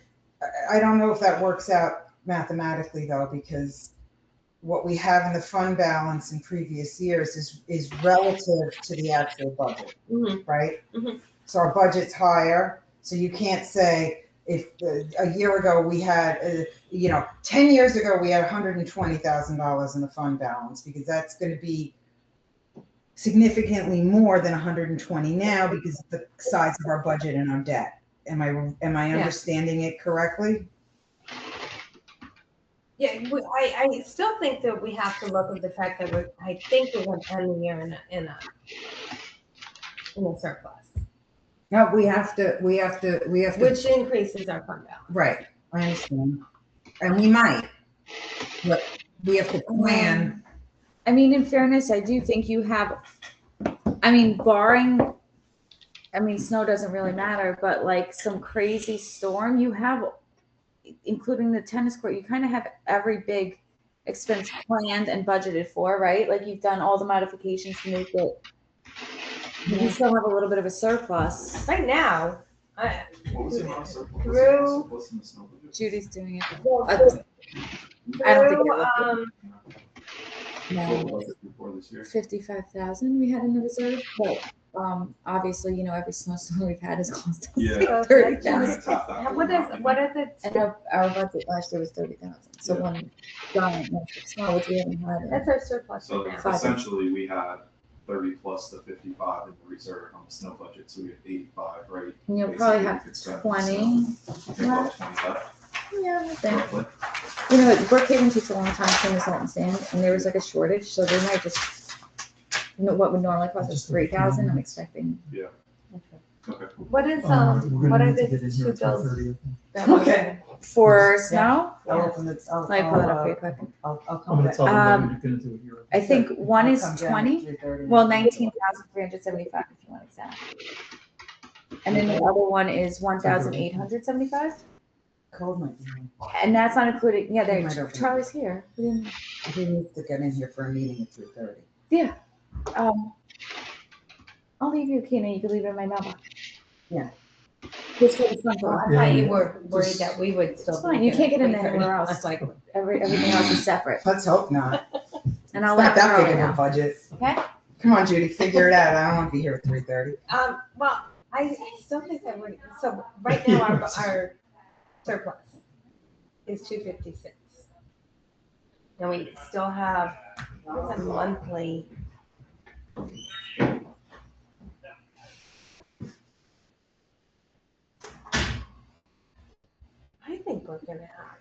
I don't know if that works out mathematically though, because what we have in the fund balance in previous years is relative to the actual budget, right? Mhm. So our budget's higher, so you can't say if a year ago we had, 10 years ago we had $120,000 in the fund balance, because that's going to be significantly more than 120 now because of the size of our budget and our debt. Am I understanding it correctly? Yeah, I still think that we have to look at the fact that I think we're going to end the year in a surplus, No, we have to, which increases our fund balance. right, I understand. And we might, but we have to plan. I mean, in fairness, I do think you have, I mean, barring, I mean, snow doesn't really matter, but like some crazy storm, you have, including the tennis court, you kind of have every big expense planned and budgeted for, right? Like you've done all the modifications to make it, you still have a little bit of a surplus. Right now, What was the amount of surplus? Through- Surplus in the snow budget? Judy's doing it. well, I don't think it What was it before this year? 55,000 we had in the reserve, but obviously, you know, every snowstorm we've had has cost us Yeah. 30,000. what is it? And our budget last year was 30,000. So Yeah. one giant month of snow, which we haven't had. That's our surplus So right now. Five. essentially, we had 30 plus the 55 in the reserve on the snow budget, so we had 85, right? And you'll probably Basically, we have could spend 20. I think about 20 left, Yeah, I think. roughly. You know, Brookhaven takes a long time to clean salt and sand, and there was like a shortage, so they might just, you know, what would normally cost us 3,000, I'm expecting. Okay. What is We're what gonna are need to the get in here two at bills? 10:30. that we're Okay. For snow, I'll open it, let me pull it up real quick. I'll I'm come gonna back. tell them that Um, we're gonna do it here. I think one I'll is come down at 20, 3:30. well, 19,375 if you want exact. And then the other one is 1,875, Cold might be. and that's not including, yeah, He there, might open it. Charlie's here. We didn't- He needs to get in here for a meeting at 3:30. Yeah. I'll leave you a key and you can leave it in my mailbox. Yeah. Just for the fund Oh, I balance. thought you were worried that we would still. It's be fine, you can't get in here at anywhere 3:30. else. I was like, Everything else is separate. Let's hope not. And I'll It's let not that Charlie big of a know. budget. okay. Come on, Judy, figure it out. I don't want to be here at 3:30. Well, I still think that we're, so right now our surplus is 256. And we still have a monthly. I think we're gonna have.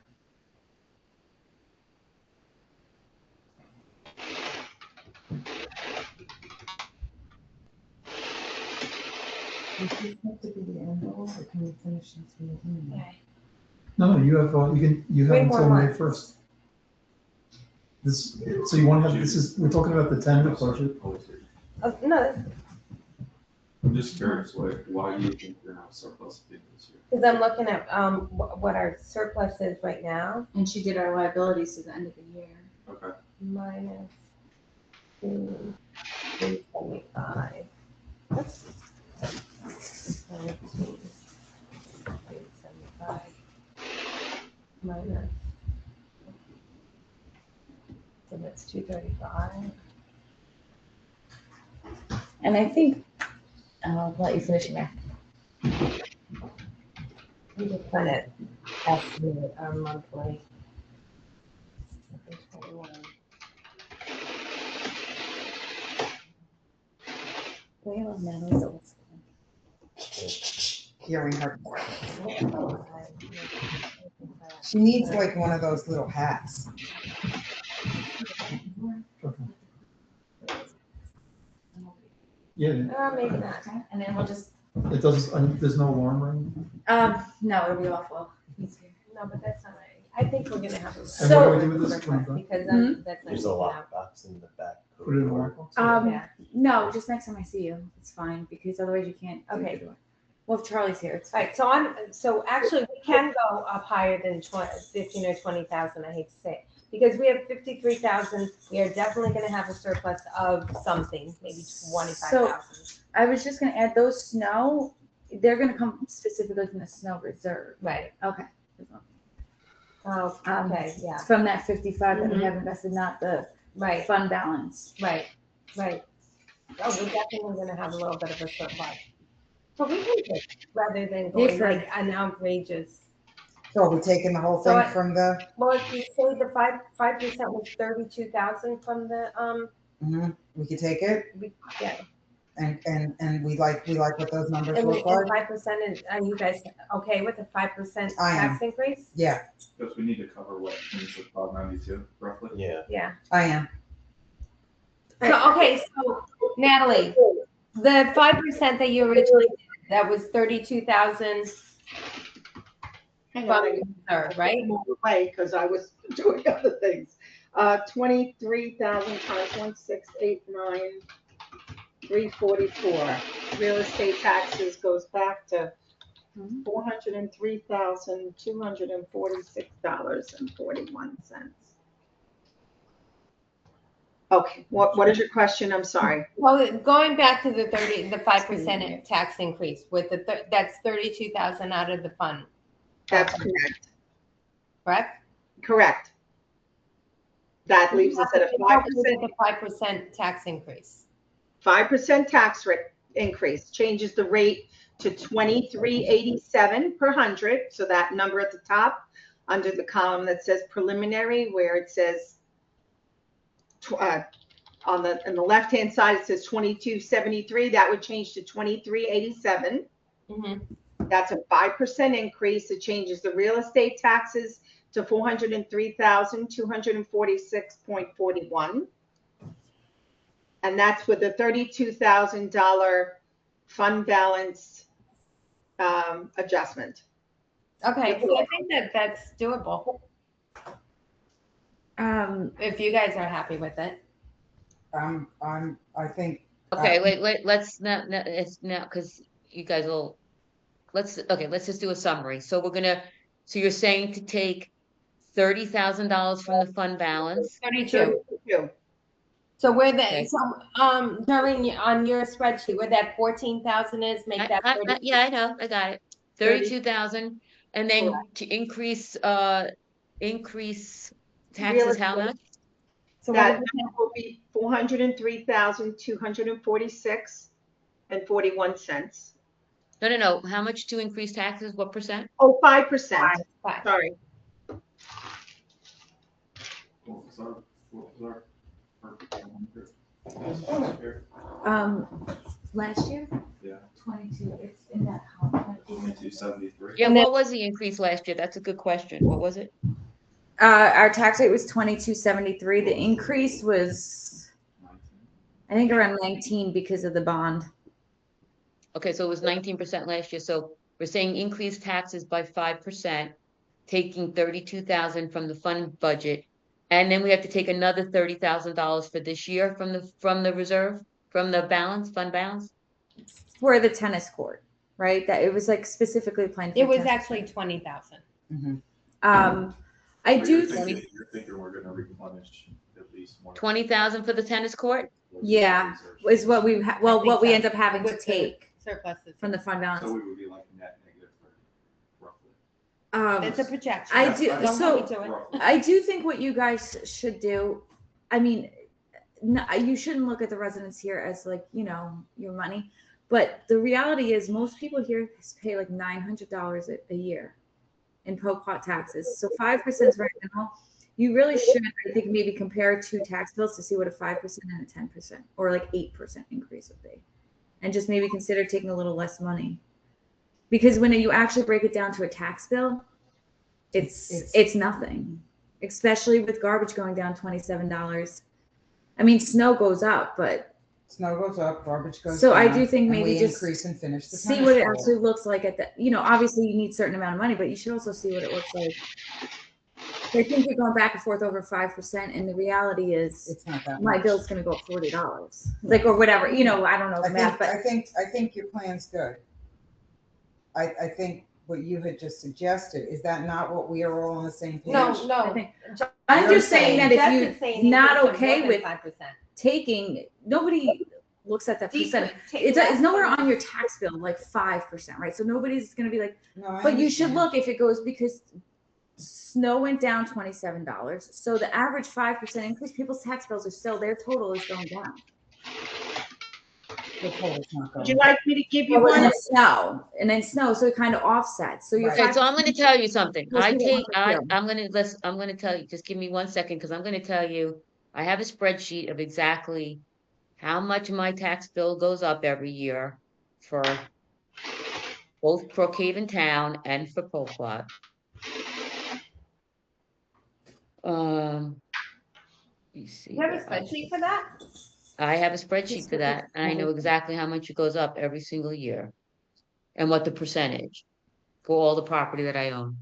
Okay. No, you have, you Three have more until May months. 1st. This, so you want to have, we're talking about the tentative budget. No, I'm just curious, why do you think you're not surplus at the end of this year? because I'm looking at what our surplus is right now. And she did our liabilities to the end of the year. Okay. Minus 375. That's 375 minus. So that's 235. And I think, I'll let you finish your math. We just kind of estimate our monthly. 21. We have Natalie's old Hearing her. She needs like one of those little hats. Okay. Yeah, Maybe not. Okay, and then we'll just, it doesn't, there's no alarm ring. no, it'll be awful. No, but that's all right. I think we're gonna have a. And So- what do we do with this one? Because Mhm. that's. There's a lockbox in the back. Put it in a lockbox? Yeah. No, just next time I see you, it's fine, because otherwise you can't. do Okay. the door. Well, if Charlie's here, it's All fine. right, so actually, we can go up higher than 15 or 20,000, I hate to say it. Because we have 53,000, we are definitely gonna have a surplus of something, maybe 25,000. I was just gonna add those snow, they're gonna come specifically from the snow reserve. Right, Okay. oh, okay, yeah, From that 55 that we Mhm. have invested, not the right, fund balance. right. Oh, we're definitely gonna have a little bit of a surplus. So we can take, rather than going for- like an outrageous. So are we taking the whole So thing I- from the, Well, if you say the 5% was 32,000 from the, we could take it yeah. and we like what those numbers And look like? 5%, is, are you guys okay with a 5% I am. tax increase? Yeah, Because we need to cover what means with 592 roughly. Yeah. Yeah. I am. So, okay, so Natalie, the 5% that you originally did, that was 32,000 Hang from on, the reserve, right? move away because I was doing other things. 23,000 times 1,689,344. Real estate taxes goes back to $403,246.41. Okay, what is your question? I'm sorry. Well, going back to the 5% tax increase with that's 32,000 out of the fund, That's correct. correct? Correct. That leaves us at a 5%. The 5% tax increase. 5% tax rate increase changes the rate to 2387 per hundred. So that number at the top under the column that says preliminary, where it says on the left hand side it says 2273. That would change to 2387. That's a 5% increase. It changes the real estate taxes to 403,246.41. And that's with a $32,000 fund balance adjustment. Okay, well, I think that's doable, if you guys are happy with it. I think. Okay, let's not, it's now, because you guys will, let's just do a summary. So so you're saying to take $30,000 from the fund balance? 32. 32. So where Okay. Darlene, on your spreadsheet, where that 14,000 is, make that 30. Yeah, I know, I got it. 32,000, and then to increase taxes, how estate. much? So what That is it? number will be 403,246.41. No. How much to increase taxes? What percent? Oh, 5%. Five. Sorry. What was our Last year, Yeah, 22, it's in that column. 2273. Yeah, And then- what was the increase last year? That's a good question. What was it? Our tax rate was 2273. The increase was, I think, around 19 because of the bond. Okay, so it was 19% last year. So we're saying increase taxes by 5%, taking 32,000 from the fund budget. And then we have to take another $30,000 for this year from the reserve, from the fund balance. For the tennis court, right? That it was like specifically planned. For It was tennis. actually 20,000. I So do you're think, thinking we're gonna replenish at least more. 20,000 for the tennis court? yeah, is what we I think what we so. end up having to With the take surpluses. from the fund balance. So we would be like net negative 30, roughly. It's a projection. I That's do fine. Don't so. hold me to it. Roughly. I do think what you guys should do, I mean, no, you shouldn't look at the residents here as like, your money. But the reality is most people here pay like $900 a year in Pocahontas taxes. So 5% is very minimal. You really should, I think, maybe compare two tax bills to see what a 5% and a 10% or like 8% increase would be. And just maybe consider taking a little less money. Because when you actually break it down to a tax bill, it's nothing, especially with garbage going down $27. I mean, snow goes up, but Snow goes up, garbage goes So down. I do think and maybe we just increase and finish the see tennis what it court. actually looks like at the, obviously you need a certain amount of money, but you should also see what it looks like. I think you're going back and forth over 5%, and the reality is It's not that my much. bill's going to go up $40, like, or whatever. I don't know the math, but I think your plan's good. I think what you had just suggested, is that not what we are all on the same page? No, I no. think- John- I'm You're just saying that Jeff if is saying you're not increase of okay more with than 5%. taking, nobody looks at that percent. Take It's less nowhere from- on your tax bill like 5%, right? So nobody's going to be like, No, I but you should understand. look if it goes because snow went down $27. So the average 5% increase, people's tax bills are still, their total is going down. The total's not Would going you up. like me to give you And one? then snow, so it kind of offsets. So your Right. Okay, so I'm gonna tell you something. Let's I do take, that one I'm gonna tell you, just give me 1 second, because I'm gonna tell you, I have a spreadsheet of exactly how much my tax bill goes up every year for both Brookhaven Town and for Poquat. Let me see. You have a where I- spreadsheet for that? I have a spreadsheet for that, and I know exactly how much it goes up every single year. And what the percentage for all the property that I own.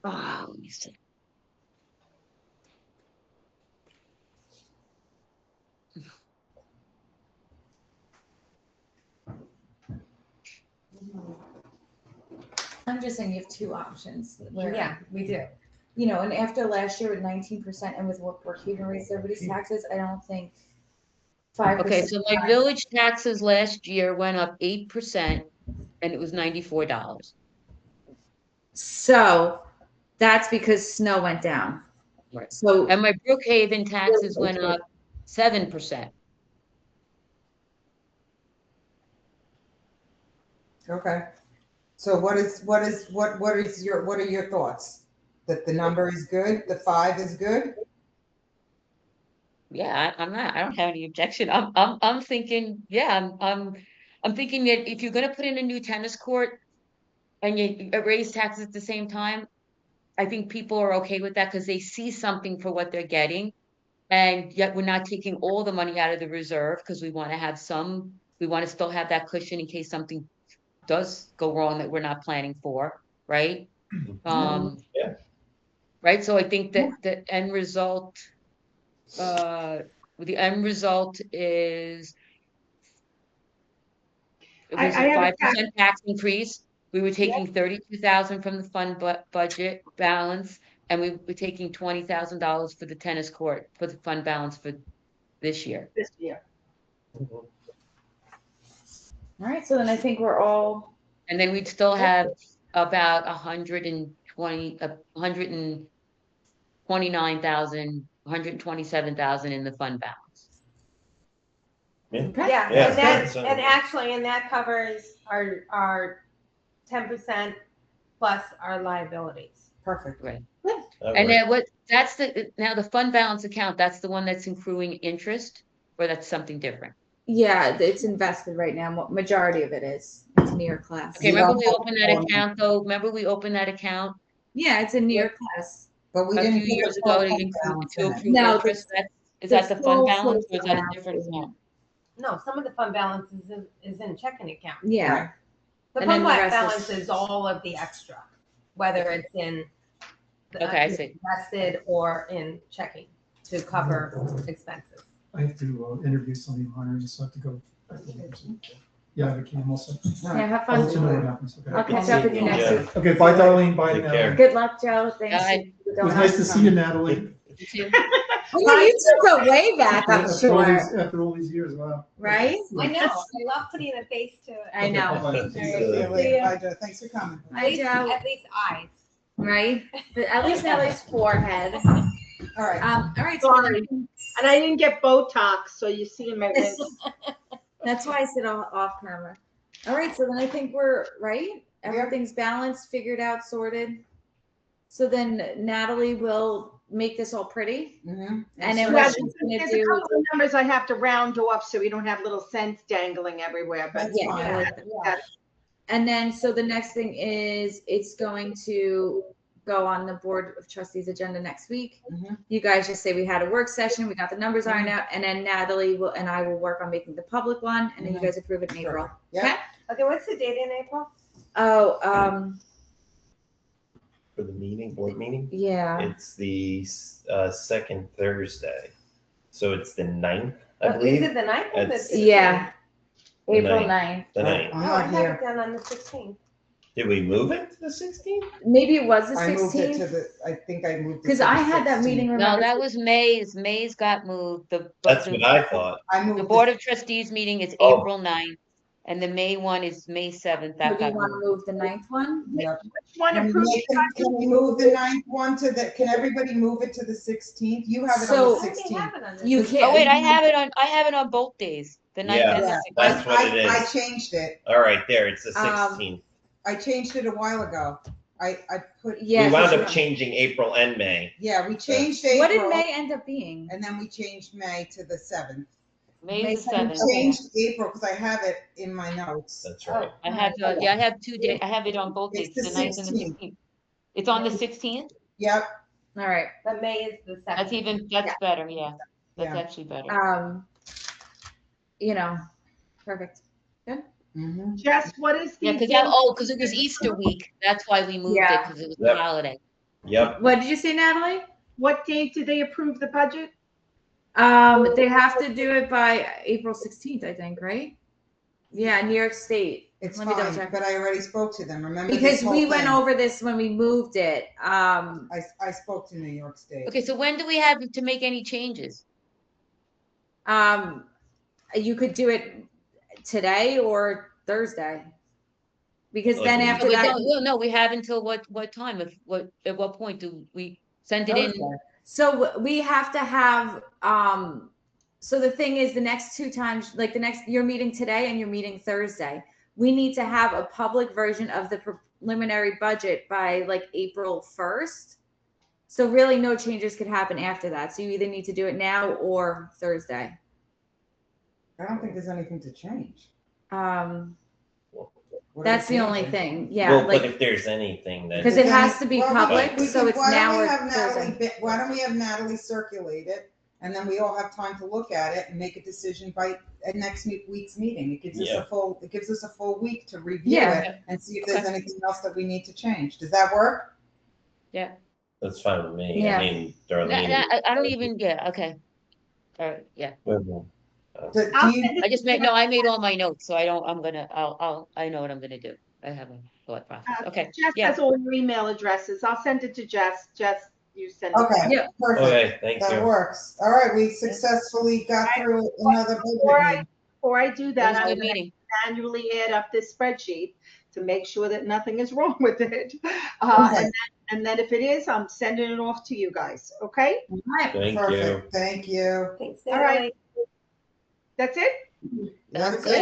Let me see. I'm just saying you have two options. Where, Yeah, we do. and after last year with 19% and with what Brookhaven raised everybody's taxes, I don't think 5%. Okay, so my village taxes last year went up 8% and it was $94. So that's because snow went down. Right. So And my Brookhaven taxes went up 7%. Okay. So what are your thoughts? That the number is good, the 5 is good? Yeah, I don't have any objection. I'm thinking, yeah, I'm thinking that if you're gonna put in a new tennis court and you raise taxes at the same time, I think people are okay with that because they see something for what they're getting. And yet we're not taking all the money out of the reserve because we want to still have that cushion in case something does go wrong that we're not planning for, right? Yeah. Right, so I think that the end result, the end result is it was I a have a 5% tax increase. We were taking 32,000 from the fund budget balance, and we were taking $20,000 for the tennis court for the fund balance for this year. This year. All right, so then I think we're all, And then we'd still have about 129,000 in the fund balance. okay. Yeah, Yeah, and that, so- and actually, and that covers our 10% plus our liabilities. Perfect. Right. That And works. then now the fund balance account, that's the one that's accruing interest, or that's something different? Yeah, it's invested right now. Majority of it is. It's New York class. Okay, You remember don't we have opened that to- account though? Remember we opened that account Yeah, it's in New York class. But we a didn't few put years the ago full to fund accrue balance in it. No, interest? Is that the fund full balance or is that a amount different is in- account? No, some of the fund balance is in checking account. Yeah. Right. The And fund then the rest balance is- is all of the extra, whether it's in Okay, I see. invested or in checking to cover expenses. I have to interview somebody in hiring, so I have to go. Yeah, I can also. Yeah, have I'll let you fun. know what happens. Okay. I'll catch up with you next Yeah. week. Okay, bye, Darlene. Bye, Take now. care. Good luck, Joe. Thanks. Bye. for It was going nice on to see you, Natalie. You too? Oh, yeah, you two go way back, I'm After all sure. these- After all these years, wow. Right? I know, I love putting a face to it. I know. Okay, See you later. Bye, Joe. Thanks for coming. Hi, Joe. At least eyes. Right? But at least Natalie's forehead. All right. All right. So Sorry. And I didn't get Botox, so you see my wrinkles. that's why I sit off camera. All right. So then I think we're right. Everything's balanced, figured out, sorted. So then Natalie will make this all pretty. Mhm. And then Yeah, what she's gonna there's a do. couple of numbers I have to round off so we don't have little cents dangling everywhere, but That's Yeah, fine. I like that. And then, so the next thing is it's going to go on the Board of Trustees agenda next week. Mhm. You guys just say we had a work session, we got the numbers ironed out, and then Natalie will, and I will work on making the public one, and then you Mhm. guys approve it in April. Yep. Okay? Okay, what's the date in April? Oh, For the meeting, board meeting, yeah. it's the second Thursday. So it's the 9th, I Is believe, it the 9th or the It's- 16th? Yeah. The April 9th. 9th. the 9th. I'm No, I not have here. it down on the 16th. Did we move it to the 16th? Maybe it was the I moved it to 16th, the, I think I moved it. because to the I had that 16th. meeting, No, remember? that was May's. May's got moved. That's what I thought. I moved The it- Board of Trustees meeting is Oh. April 9th, and the May one is May 7th. So That do you got want to moved. move the 9th one? Yep. one Can we approved. can we move the 9th one to the, can everybody move it to the 16th? You have it on So- the I may 16th. have it on the You 16th. can't. Oh, wait, I have it on both days, the 9th Yeah. and the Yeah. 16th. That's what it I is. changed it. All right, there, it's the Um, 16th. I changed it a while ago. I put, Yeah. We wound 'cause up changing April and May. yeah, we changed April. What did May end up being? And then we changed May to the 7th. May May the 7th. 7th. Changed April because I have it in my notes. That's right. I have, I have 2 days, I have it on both days, It's the the 9th and the 16th. 16th. It's on the 16th? Yep. All right. But May is the 7th. That's better, yeah. That's Yeah. actually better. Perfect. Mhm. Jess, what is the? Yeah, because it was Easter week. That's why we moved it, Yeah. because it was Yep. a holiday. Yep. What did you say, Natalie? What date did they approve the budget? They have to do it by April 16th, I think, right? Yeah, New York State. It's Let me double fine, check. but I already spoke to them. Remember Because this whole we went thing? over this when we moved it. I spoke to New York State. Okay, so when do we have to make any changes? You could do it today or Thursday. Because then Okay. after No, that, no, we have until what time? At what point do we send it in? so we have to have, so the thing is the next 2 times, like you're meeting today and you're meeting Thursday. We need to have a public version of the preliminary budget by like April 1st. So really no changes could happen after that. So you either need to do it now or Thursday. I don't think there's anything to change. What are That's we the only changing? thing. Yeah. Well, but Like, if there's anything that. because it has to be Well, public, we so can- it's why don't now we or have Natalie Thursday. Why don't we have Natalie circulate it, and then we all have time to look at it and make a decision by next week's meeting. It gives us Yeah. a full week to review Yeah. it and see if there's Okay. anything else that we need to change. Does that work? That's fine with me. Yeah. I mean, Darlene. I don't even, yeah, okay. All right, yeah. Well, Do I'll you- send it I just to I made all my notes, so I know what I'm gonna do. I have a thought process. Okay, Jess yeah. has all your email addresses. I'll send it to Jess. Jess, you send it. Okay, Yeah. perfect. Okay, thank That you. works. All right, we successfully got through another budget All right. meeting. Before I do That was that, a I'm good gonna meeting. manually add up this spreadsheet to make sure that nothing is wrong with it. Okay. And then if it is, I'm sending it off to you guys, okay? Thank you. Perfect. Thank you. Thanks, All right. Natalie. That's it? That's good. it.